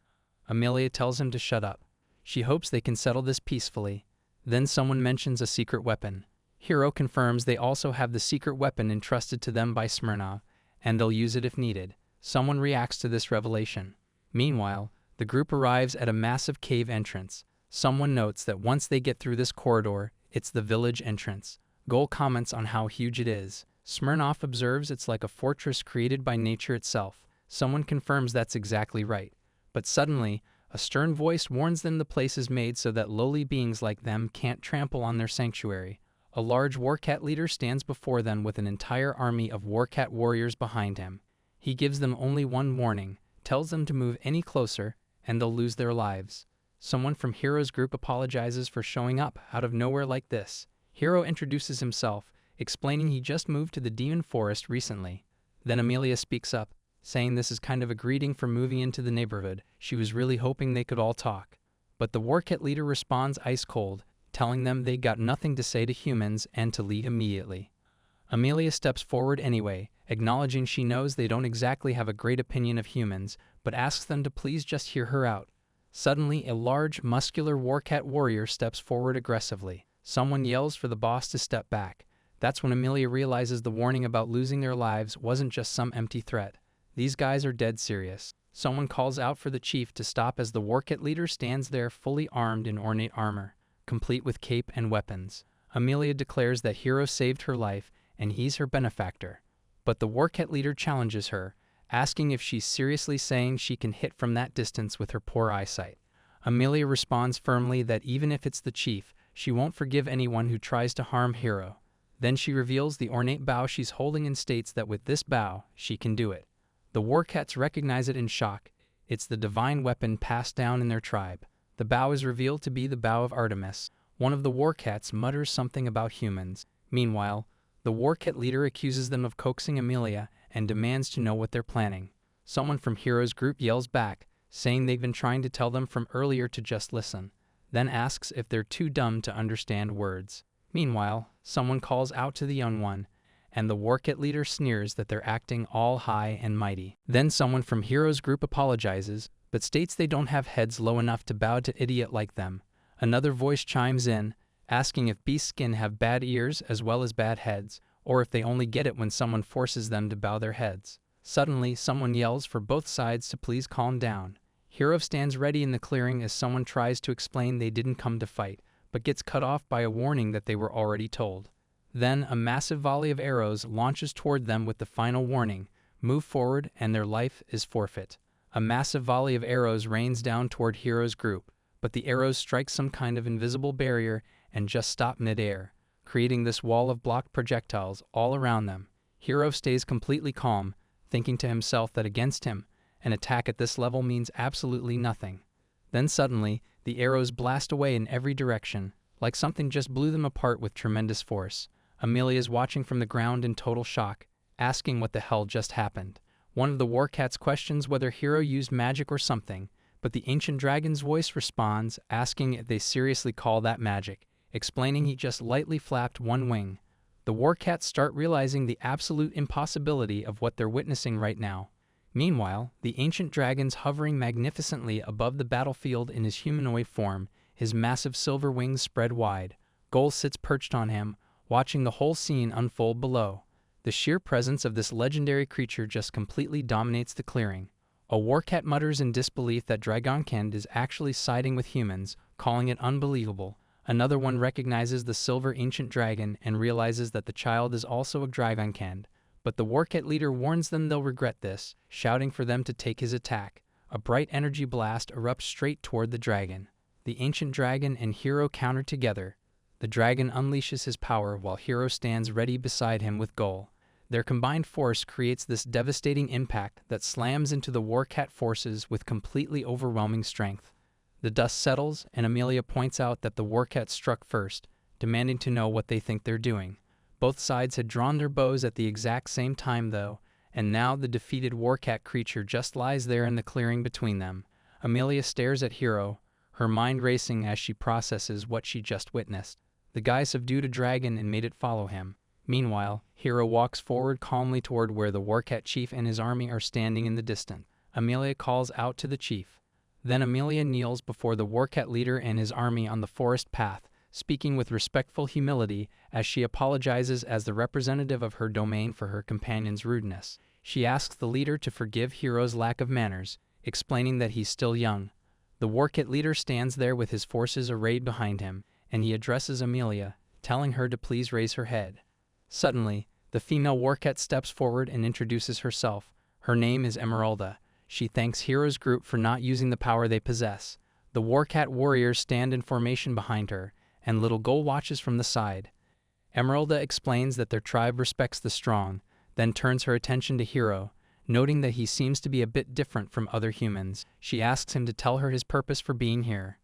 Amelia tells him to shut up. She hopes they can settle this peacefully. Then someone mentions a secret weapon. Hiro confirms they also have the secret weapon entrusted to them by Smirnov, and they'll use it if needed. Someone reacts to this revelation. Meanwhile, the group arrives at a massive cave entrance. Someone notes that once they get through this corridor, it's the village entrance. Gol comments on how huge it is. Smirnoff observes it's like a fortress created by nature itself. Someone confirms that's exactly right. But suddenly, a stern voice warns them the place is made so that lowly beings like them can't trample on their sanctuary. A large warcat leader stands before them with an entire army of warcat warriors behind him. He gives them only one warning, tells them to move any closer, and they'll lose their lives. Someone from Hiro's group apologizes for showing up out of nowhere like this. Hiro introduces himself, explaining he just moved to the demon forest recently. Then Amelia speaks up, saying this is kind of a greeting for moving into the neighborhood. She was really hoping they could all talk. But the warcat leader responds ice cold, telling them they got nothing to say to humans and to leave immediately. Amelia steps forward anyway, acknowledging she knows they don't exactly have a great opinion of humans, but asks them to please just hear her out. Suddenly, a large, muscular warcat warrior steps forward aggressively. Someone yells for the boss to step back. That's when Amelia realizes the warning about losing their lives wasn't just some empty threat. These guys are dead serious. Someone calls out for the chief to stop as the warcat leader stands there fully armed in ornate armor, complete with cape and weapons. Amelia declares that Hiro saved her life and he's her benefactor. But the warcat leader challenges her, asking if she's seriously saying she can hit from that distance with her poor eyesight. Amelia responds firmly that even if it's the chief, she won't forgive anyone who tries to harm Hiro. Then she reveals the ornate bow she's holding and states that with this bow, she can do it. The warcats recognize it in shock. It's the divine weapon passed down in their tribe. The bow is revealed to be the bow of Artemis. One of the warcats mutters something about humans. Meanwhile, the warcat leader accuses them of coaxing Amelia and demands to know what they're planning. Someone from Hiro's group yells back, saying they've been trying to tell them from earlier to just listen, then asks if they're too dumb to understand words. Meanwhile, someone calls out to the young one, and the warcat leader sneers that they're acting all high and mighty. Then someone from Hiro's group apologizes, but states they don't have heads low enough to bow to idiot like them. Another voice chimes in, asking if beast skin have bad ears as well as bad heads, or if they only get it when someone forces them to bow their heads. Suddenly, someone yells for both sides to please calm down. Hiro stands ready in the clearing as someone tries to explain they didn't come to fight, but gets cut off by a warning that they were already told. Then, a massive volley of arrows launches toward them with the final warning, move forward and their life is forfeit. A massive volley of arrows rains down toward Hiro's group, but the arrows strike some kind of invisible barrier and just stop mid-air, creating this wall of blocked projectiles all around them. Hiro stays completely calm, thinking to himself that against him, an attack at this level means absolutely nothing. Then suddenly, the arrows blast away in every direction, like something just blew them apart with tremendous force. Amelia is watching from the ground in total shock, asking what the hell just happened. One of the warcats questions whether Hiro used magic or something, but the ancient dragon's voice responds, asking if they seriously call that magic, explaining he just lightly flapped one wing. The warcats start realizing the absolute impossibility of what they're witnessing right now. Meanwhile, the ancient dragon's hovering magnificently above the battlefield in his humanoid form, his massive silver wings spread wide. Gol sits perched on him, watching the whole scene unfold below. The sheer presence of this legendary creature just completely dominates the clearing. A warcat mutters in disbelief that Reincarnated is actually siding with humans, calling it unbelievable. Another one recognizes the silver ancient dragon and realizes that the child is also a Reincarnated. But the warcat leader warns them they'll regret this, shouting for them to take his attack. A bright energy blast erupts straight toward the dragon. The ancient dragon and Hiro counter together. The dragon unleashes his power while Hiro stands ready beside him with Gol. Their combined force creates this devastating impact that slams into the warcat forces with completely overwhelming strength. The dust settles, and Amelia points out that the warcats struck first, demanding to know what they think they're doing. Both sides had drawn their bows at the exact same time, though, and now the defeated warcat creature just lies there in the clearing between them. Amelia stares at Hiro, her mind racing as she processes what she just witnessed. The guy subdued a dragon and made it follow him. Meanwhile, Hiro walks forward calmly toward where the warcat chief and his army are standing in the distance. Amelia calls out to the chief. Then Amelia kneels before the warcat leader and his army on the forest path, speaking with respectful humility as she apologizes as the representative of her domain for her companion's rudeness. She asks the leader to forgive Hiro's lack of manners, explaining that he's still young. The warcat leader stands there with his forces arrayed behind him, and he addresses Amelia, telling her to please raise her head. Suddenly, the female warcat steps forward and introduces herself. Her name is Emeralda. She thanks Hero's group for not using the power they possess. The warcat warriors stand in formation behind her, and Little Gull watches from the side. Emeralda explains that their tribe respects the strong, then turns her attention to Hero, noting that he seems to be a bit different from other humans. She asks him to tell her his purpose for being here.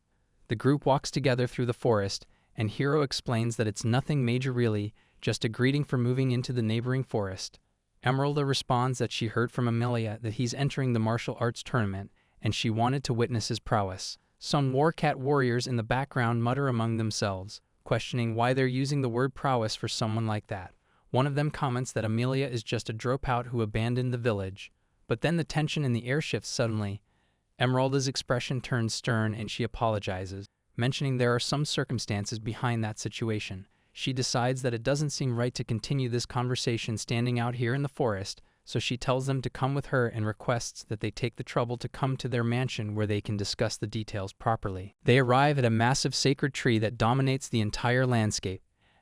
The group walks together through the forest, and Hero explains that it's nothing major really, just a greeting for moving into the neighboring forest. Emeralda responds that she heard from Amelia that he's entering the martial arts tournament, and she wanted to witness his prowess. Some warcat warriors in the background mutter among themselves, questioning why they're using the word prowess for someone like that. One of them comments that Amelia is just a dropout who abandoned the village. But then the tension in the air shifts suddenly. Emeralda's expression turns stern and she apologizes, mentioning there are some circumstances behind that situation. She decides that it doesn't seem right to continue this conversation standing out here in the forest, so she tells them to come with her and requests that they take the trouble to come to their mansion where they can discuss the details properly. They arrive at a massive sacred tree that dominates the entire landscape.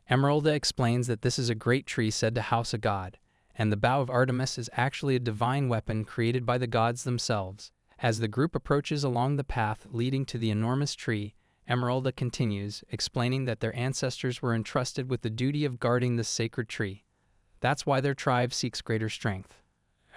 Emeralda explains that this is a great tree said to house a god, and the bow of Artemis is actually a divine weapon created by the gods themselves. As the group approaches along the path leading to the enormous tree, Emeralda continues, explaining that their ancestors were entrusted with the duty of guarding this sacred tree. That's why their tribe seeks greater strength.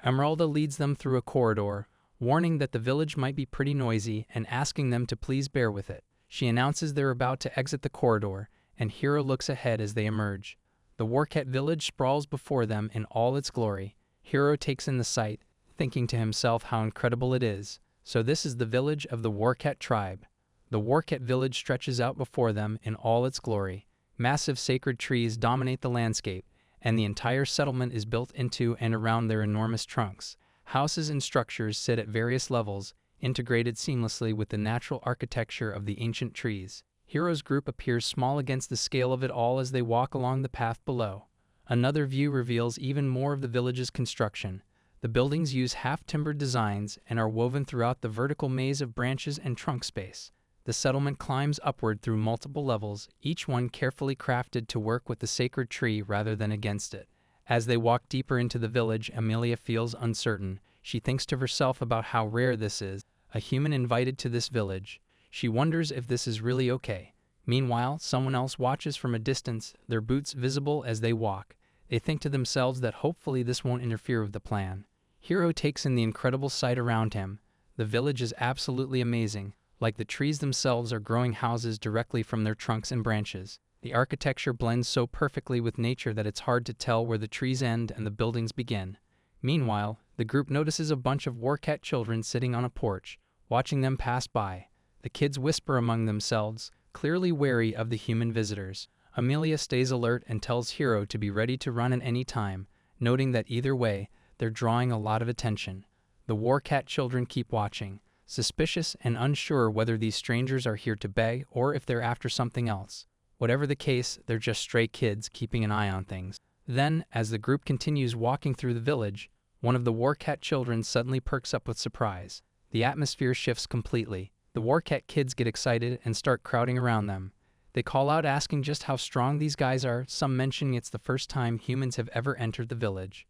Emeralda leads them through a corridor, warning that the village might be pretty noisy and asking them to please bear with it. She announces they're about to exit the corridor, and Hero looks ahead as they emerge. The warcat village sprawls before them in all its glory. Hero takes in the sight, thinking to himself how incredible it is. So this is the village of the warcat tribe. The warcat village stretches out before them in all its glory. Massive sacred trees dominate the landscape, and the entire settlement is built into and around their enormous trunks. Houses and structures sit at various levels, integrated seamlessly with the natural architecture of the ancient trees. Hero's group appears small against the scale of it all as they walk along the path below. Another view reveals even more of the village's construction. The buildings use half-timbered designs and are woven throughout the vertical maze of branches and trunk space. The settlement climbs upward through multiple levels, each one carefully crafted to work with the sacred tree rather than against it. As they walk deeper into the village, Amelia feels uncertain. She thinks to herself about how rare this is, a human invited to this village. She wonders if this is really okay. Meanwhile, someone else watches from a distance, their boots visible as they walk. They think to themselves that hopefully this won't interfere with the plan. Hero takes in the incredible sight around him. The village is absolutely amazing. Like the trees themselves are growing houses directly from their trunks and branches. The architecture blends so perfectly with nature that it's hard to tell where the trees end and the buildings begin. Meanwhile, the group notices a bunch of warcat children sitting on a porch, watching them pass by. The kids whisper among themselves, clearly wary of the human visitors. Amelia stays alert and tells Hero to be ready to run at any time, noting that either way, they're drawing a lot of attention. The warcat children keep watching, suspicious and unsure whether these strangers are here to beg or if they're after something else. Whatever the case, they're just stray kids keeping an eye on things. Then, as the group continues walking through the village, one of the warcat children suddenly perks up with surprise. The atmosphere shifts completely. The warcat kids get excited and start crowding around them. They call out asking just how strong these guys are, some mentioning it's the first time humans have ever entered the village.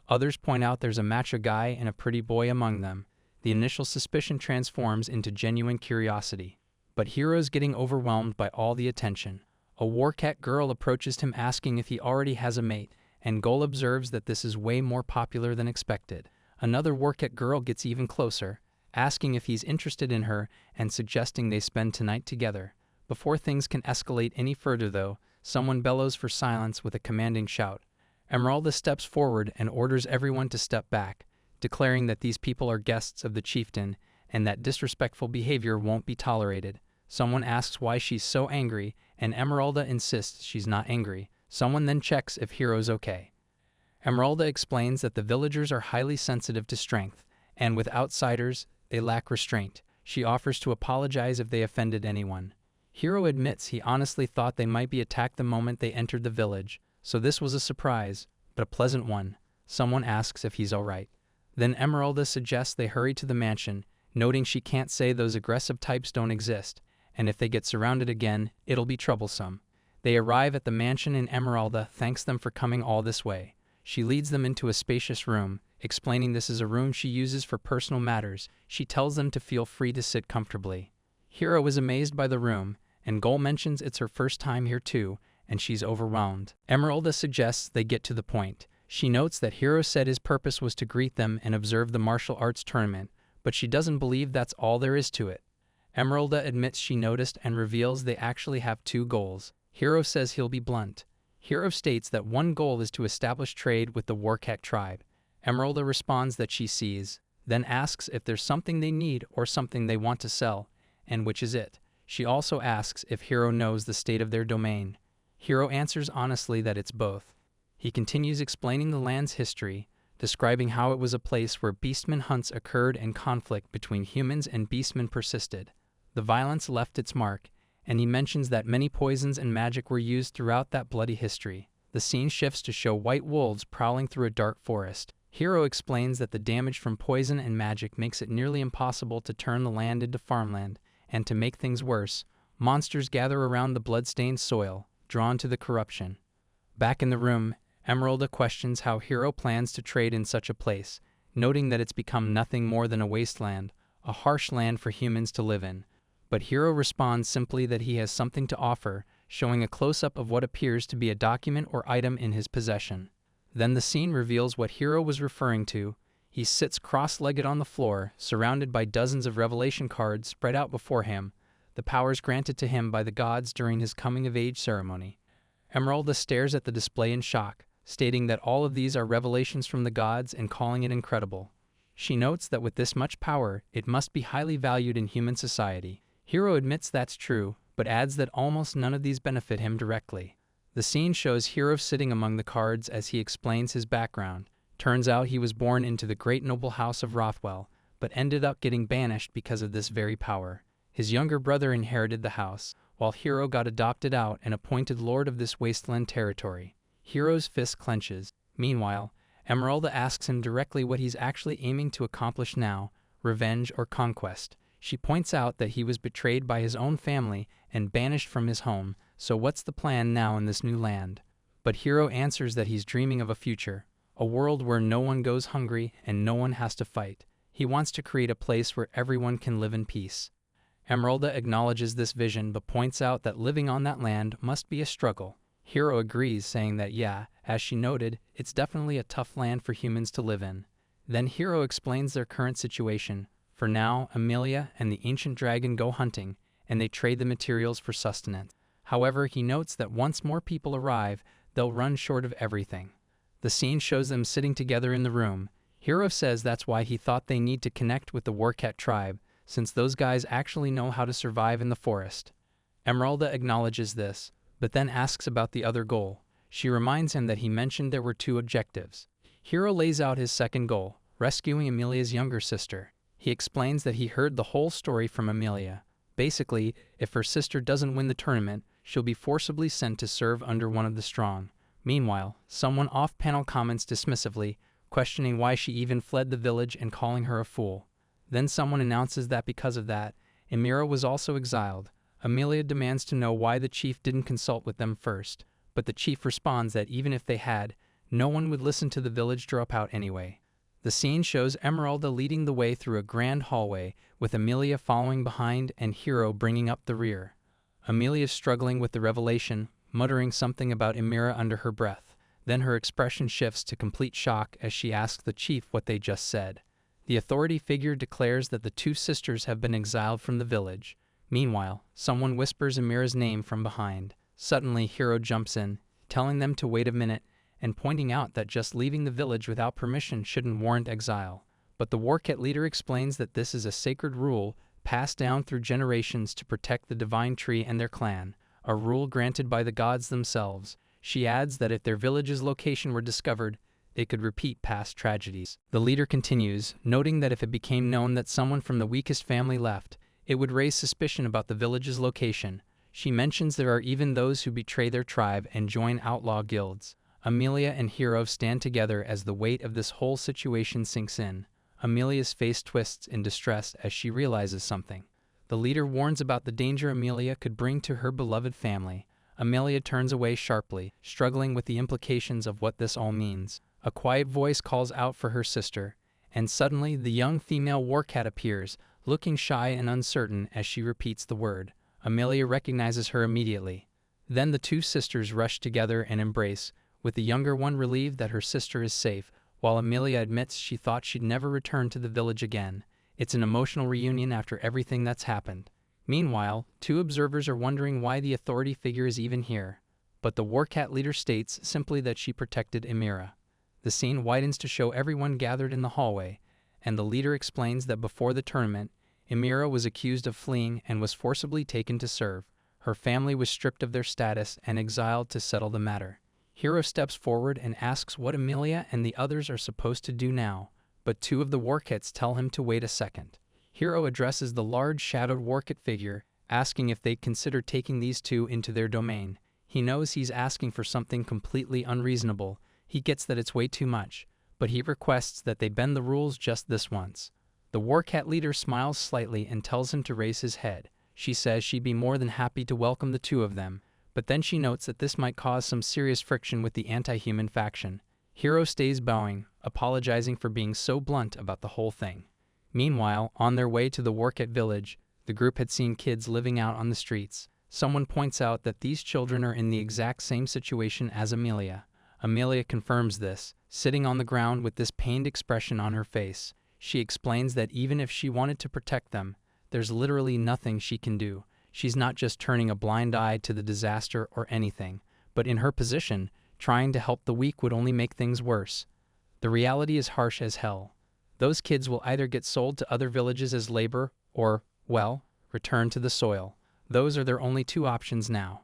Others point out there's a macho guy and a pretty boy among them. The initial suspicion transforms into genuine curiosity. But Hero's getting overwhelmed by all the attention. A warcat girl approaches him asking if he already has a mate, and Gull observes that this is way more popular than expected. Another warcat girl gets even closer, asking if he's interested in her and suggesting they spend tonight together. Before things can escalate any further though, someone bellows for silence with a commanding shout. Emeralda steps forward and orders everyone to step back, declaring that these people are guests of the chieftain and that disrespectful behavior won't be tolerated. Someone asks why she's so angry, and Emeralda insists she's not angry. Someone then checks if Hero's okay. Emeralda explains that the villagers are highly sensitive to strength, and with outsiders, they lack restraint. She offers to apologize if they offended anyone. Hero admits he honestly thought they might be attacked the moment they entered the village, so this was a surprise, but a pleasant one. Someone asks if he's alright. Then Emeralda suggests they hurry to the mansion, noting she can't say those aggressive types don't exist, and if they get surrounded again, it'll be troublesome. They arrive at the mansion and Emeralda thanks them for coming all this way. She leads them into a spacious room, explaining this is a room she uses for personal matters. She tells them to feel free to sit comfortably. Hiro is amazed by the room, and Goal mentions it's her first time here too, and she's overwhelmed. Emeralda suggests they get to the point. She notes that Hiro said his purpose was to greet them and observe the martial arts tournament, but she doesn't believe that's all there is to it. Emeralda admits she noticed and reveals they actually have two goals. Hiro says he'll be blunt. Hiro states that one goal is to establish trade with the warcat tribe. Emeralda responds that she sees, then asks if there's something they need or something they want to sell, and which is it. She also asks if Hiro knows the state of their domain. Hiro answers honestly that it's both. He continues explaining the land's history, describing how it was a place where beastmen hunts occurred and conflict between humans and beastmen persisted. The violence left its mark, and he mentions that many poisons and magic were used throughout that bloody history. The scene shifts to show white wolves prowling through a dark forest. Hiro explains that the damage from poison and magic makes it nearly impossible to turn the land into farmland, and to make things worse, monsters gather around the blood-stained soil, drawn to the corruption. Back in the room, Emeralda questions how Hiro plans to trade in such a place, noting that it's become nothing more than a wasteland, a harsh land for humans to live in. But Hiro responds simply that he has something to offer, showing a close-up of what appears to be a document or item in his possession. Then the scene reveals what Hiro was referring to. He sits cross-legged on the floor, surrounded by dozens of revelation cards spread out before him, the powers granted to him by the gods during his coming-of-age ceremony. Emeralda stares at the display in shock, stating that all of these are revelations from the gods and calling it incredible. She notes that with this much power, it must be highly valued in human society. Hiro admits that's true, but adds that almost none of these benefit him directly. The scene shows Hiro sitting among the cards as he explains his background. Turns out he was born into the great noble house of Rothwell, but ended up getting banished because of this very power. His younger brother inherited the house, while Hiro got adopted out and appointed lord of this wasteland territory. Hiro's fist clenches. Meanwhile, Emeralda asks him directly what he's actually aiming to accomplish now, revenge or conquest. She points out that he was betrayed by his own family and banished from his home, so what's the plan now in this new land? But Hiro answers that he's dreaming of a future, a world where no one goes hungry and no one has to fight. He wants to create a place where everyone can live in peace. Emeralda acknowledges this vision but points out that living on that land must be a struggle. Hiro agrees, saying that yeah, as she noted, it's definitely a tough land for humans to live in. Then Hiro explains their current situation. For now, Amelia and the ancient dragon go hunting, and they trade the materials for sustenance. However, he notes that once more people arrive, they'll run short of everything. The scene shows them sitting together in the room. Hiro says that's why he thought they need to connect with the warcat tribe, since those guys actually know how to survive in the forest. Emeralda acknowledges this, but then asks about the other goal. She reminds him that he mentioned there were two objectives. Hiro lays out his second goal, rescuing Amelia's younger sister. He explains that he heard the whole story from Amelia. Basically, if her sister doesn't win the tournament, she'll be forcibly sent to serve under one of the strong. Meanwhile, someone off-panel comments dismissively, questioning why she even fled the village and calling her a fool. Then someone announces that because of that, Emira was also exiled. Amelia demands to know why the chief didn't consult with them first, but the chief responds that even if they had, no one would listen to the village dropout anyway. The scene shows Emeralda leading the way through a grand hallway, with Amelia following behind and Hiro bringing up the rear. Amelia is struggling with the revelation, muttering something about Emira under her breath. Then her expression shifts to complete shock as she asks the chief what they just said. The authority figure declares that the two sisters have been exiled from the village. Meanwhile, someone whispers Emira's name from behind. Suddenly, Hiro jumps in, telling them to wait a minute, and pointing out that just leaving the village without permission shouldn't warrant exile. But the warcat leader explains that this is a sacred rule passed down through generations to protect the divine tree and their clan, a rule granted by the gods themselves. She adds that if their village's location were discovered, it could repeat past tragedies. The leader continues, noting that if it became known that someone from the weakest family left, it would raise suspicion about the village's location. She mentions there are even those who betray their tribe and join outlaw guilds. Amelia and Hiro stand together as the weight of this whole situation sinks in. Amelia's face twists in distress as she realizes something. The leader warns about the danger Amelia could bring to her beloved family. Amelia turns away sharply, struggling with the implications of what this all means. A quiet voice calls out for her sister, and suddenly the young female warcat appears, looking shy and uncertain as she repeats the word. Amelia recognizes her immediately. Then the two sisters rush together and embrace, with the younger one relieved that her sister is safe, while Amelia admits she thought she'd never return to the village again. It's an emotional reunion after everything that's happened. Meanwhile, two observers are wondering why the authority figure is even here, but the warcat leader states simply that she protected Amira. The scene widens to show everyone gathered in the hallway, and the leader explains that before the tournament, Amira was accused of fleeing and was forcibly taken to serve. Her family was stripped of their status and exiled to settle the matter. Hero steps forward and asks what Amelia and the others are supposed to do now, but two of the warcats tell him to wait a second. Hero addresses the large shadowed warcat figure, asking if they'd consider taking these two into their domain. He knows he's asking for something completely unreasonable. He gets that it's way too much, but he requests that they bend the rules just this once. The warcat leader smiles slightly and tells him to raise his head. She says she'd be more than happy to welcome the two of them, but then she notes that this might cause some serious friction with the anti-human faction. Hero stays bowing, apologizing for being so blunt about the whole thing. Meanwhile, on their way to the warcat village, the group had seen kids living out on the streets. Someone points out that these children are in the exact same situation as Amelia. Amelia confirms this, sitting on the ground with this pained expression on her face. She explains that even if she wanted to protect them, there's literally nothing she can do. She's not just turning a blind eye to the disaster or anything, but in her position, trying to help the weak would only make things worse. The reality is harsh as hell. Those kids will either get sold to other villages as labor or, well, return to the soil. Those are their only two options now.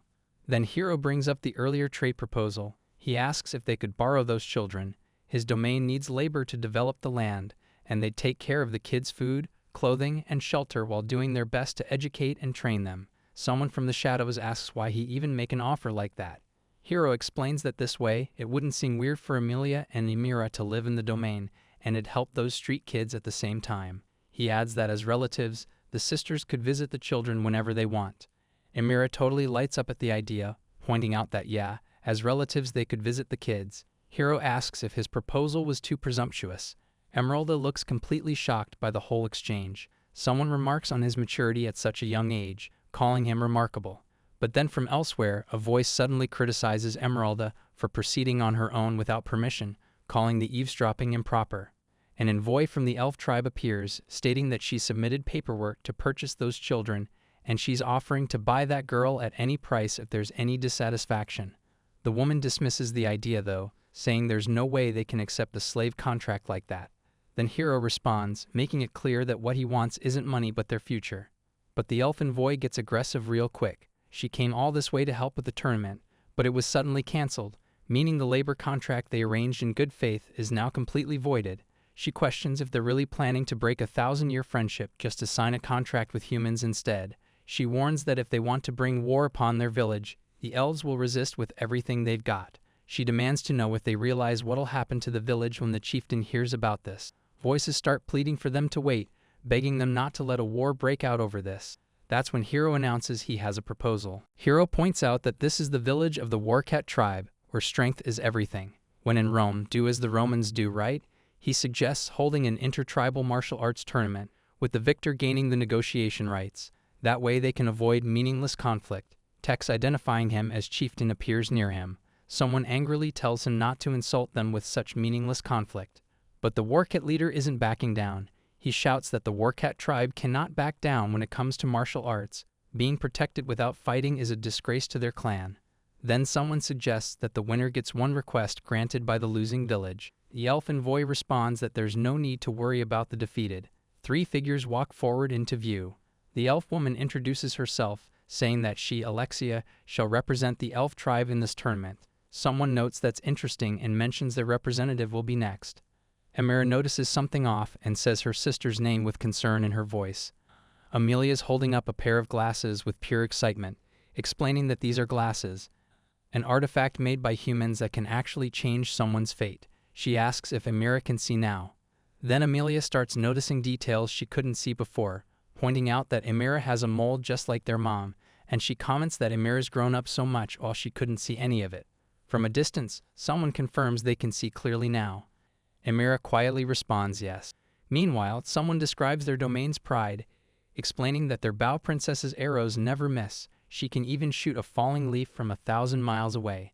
Then Hero brings up the earlier trade proposal. He asks if they could borrow those children. His domain needs labor to develop the land, and they'd take care of the kids' food, clothing, and shelter while doing their best to educate and train them. Someone from the shadows asks why he even make an offer like that. Hero explains that this way, it wouldn't seem weird for Amelia and Amira to live in the domain, and it'd help those street kids at the same time. He adds that as relatives, the sisters could visit the children whenever they want. Amira totally lights up at the idea, pointing out that yeah, as relatives they could visit the kids. Hero asks if his proposal was too presumptuous. Emeralda looks completely shocked by the whole exchange. Someone remarks on his maturity at such a young age, calling him remarkable. But then from elsewhere, a voice suddenly criticizes Emeralda for proceeding on her own without permission, calling the eavesdropping improper. An envoy from the elf tribe appears, stating that she submitted paperwork to purchase those children, and she's offering to buy that girl at any price if there's any dissatisfaction. The woman dismisses the idea though, saying there's no way they can accept a slave contract like that. Then Hero responds, making it clear that what he wants isn't money but their future. But the elf envoy gets aggressive real quick. She came all this way to help with the tournament, but it was suddenly cancelled, meaning the labor contract they arranged in good faith is now completely voided. She questions if they're really planning to break a 1,000-year friendship just to sign a contract with humans instead. She warns that if they want to bring war upon their village, the elves will resist with everything they've got. She demands to know if they realize what'll happen to the village when the chieftain hears about this. Voices start pleading for them to wait, begging them not to let a war break out over this. That's when Hero announces he has a proposal. Hero points out that this is the village of the warcat tribe, where strength is everything. When in Rome, do as the Romans do, right? He suggests holding an intertribal martial arts tournament, with the victor gaining the negotiation rights. That way they can avoid meaningless conflict. Text identifying him as chieftain appears near him. Someone angrily tells him not to insult them with such meaningless conflict. But the warcat leader isn't backing down. He shouts that the warcat tribe cannot back down when it comes to martial arts. Being protected without fighting is a disgrace to their clan. Then someone suggests that the winner gets one request granted by the losing village. The elf envoy responds that there's no need to worry about the defeated. Three figures walk forward into view. The elf woman introduces herself, saying that she, Alexia, shall represent the elf tribe in this tournament. Someone notes that's interesting and mentions their representative will be next. Amira notices something off and says her sister's name with concern in her voice. Amelia's holding up a pair of glasses with pure excitement, explaining that these are glasses, an artifact made by humans that can actually change someone's fate. She asks if Amira can see now. Then Amelia starts noticing details she couldn't see before, pointing out that Amira has a mole just like their mom, and she comments that Amira's grown up so much while she couldn't see any of it. From a distance, someone confirms they can see clearly now. Amira quietly responds yes. Meanwhile, someone describes their domain's pride, explaining that their bow princess's arrows never miss. She can even shoot a falling leaf from 1,000 miles away.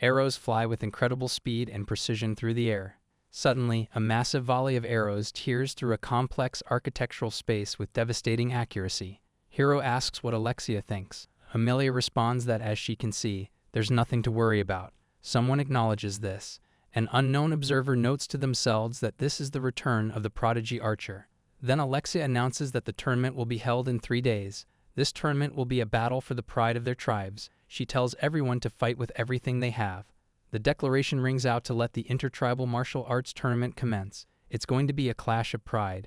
Arrows fly with incredible speed and precision through the air. Suddenly, a massive volley of arrows tears through a complex architectural space with devastating accuracy. Hiro asks what Alexia thinks. Amelia responds that as she can see, there's nothing to worry about. Someone acknowledges this. An unknown observer notes to themselves that this is the return of the prodigy archer. Then Alexia announces that the tournament will be held in 3 days. This tournament will be a battle for the pride of their tribes. She tells everyone to fight with everything they have. The declaration rings out to let the intertribal martial arts tournament commence. It's going to be a clash of pride.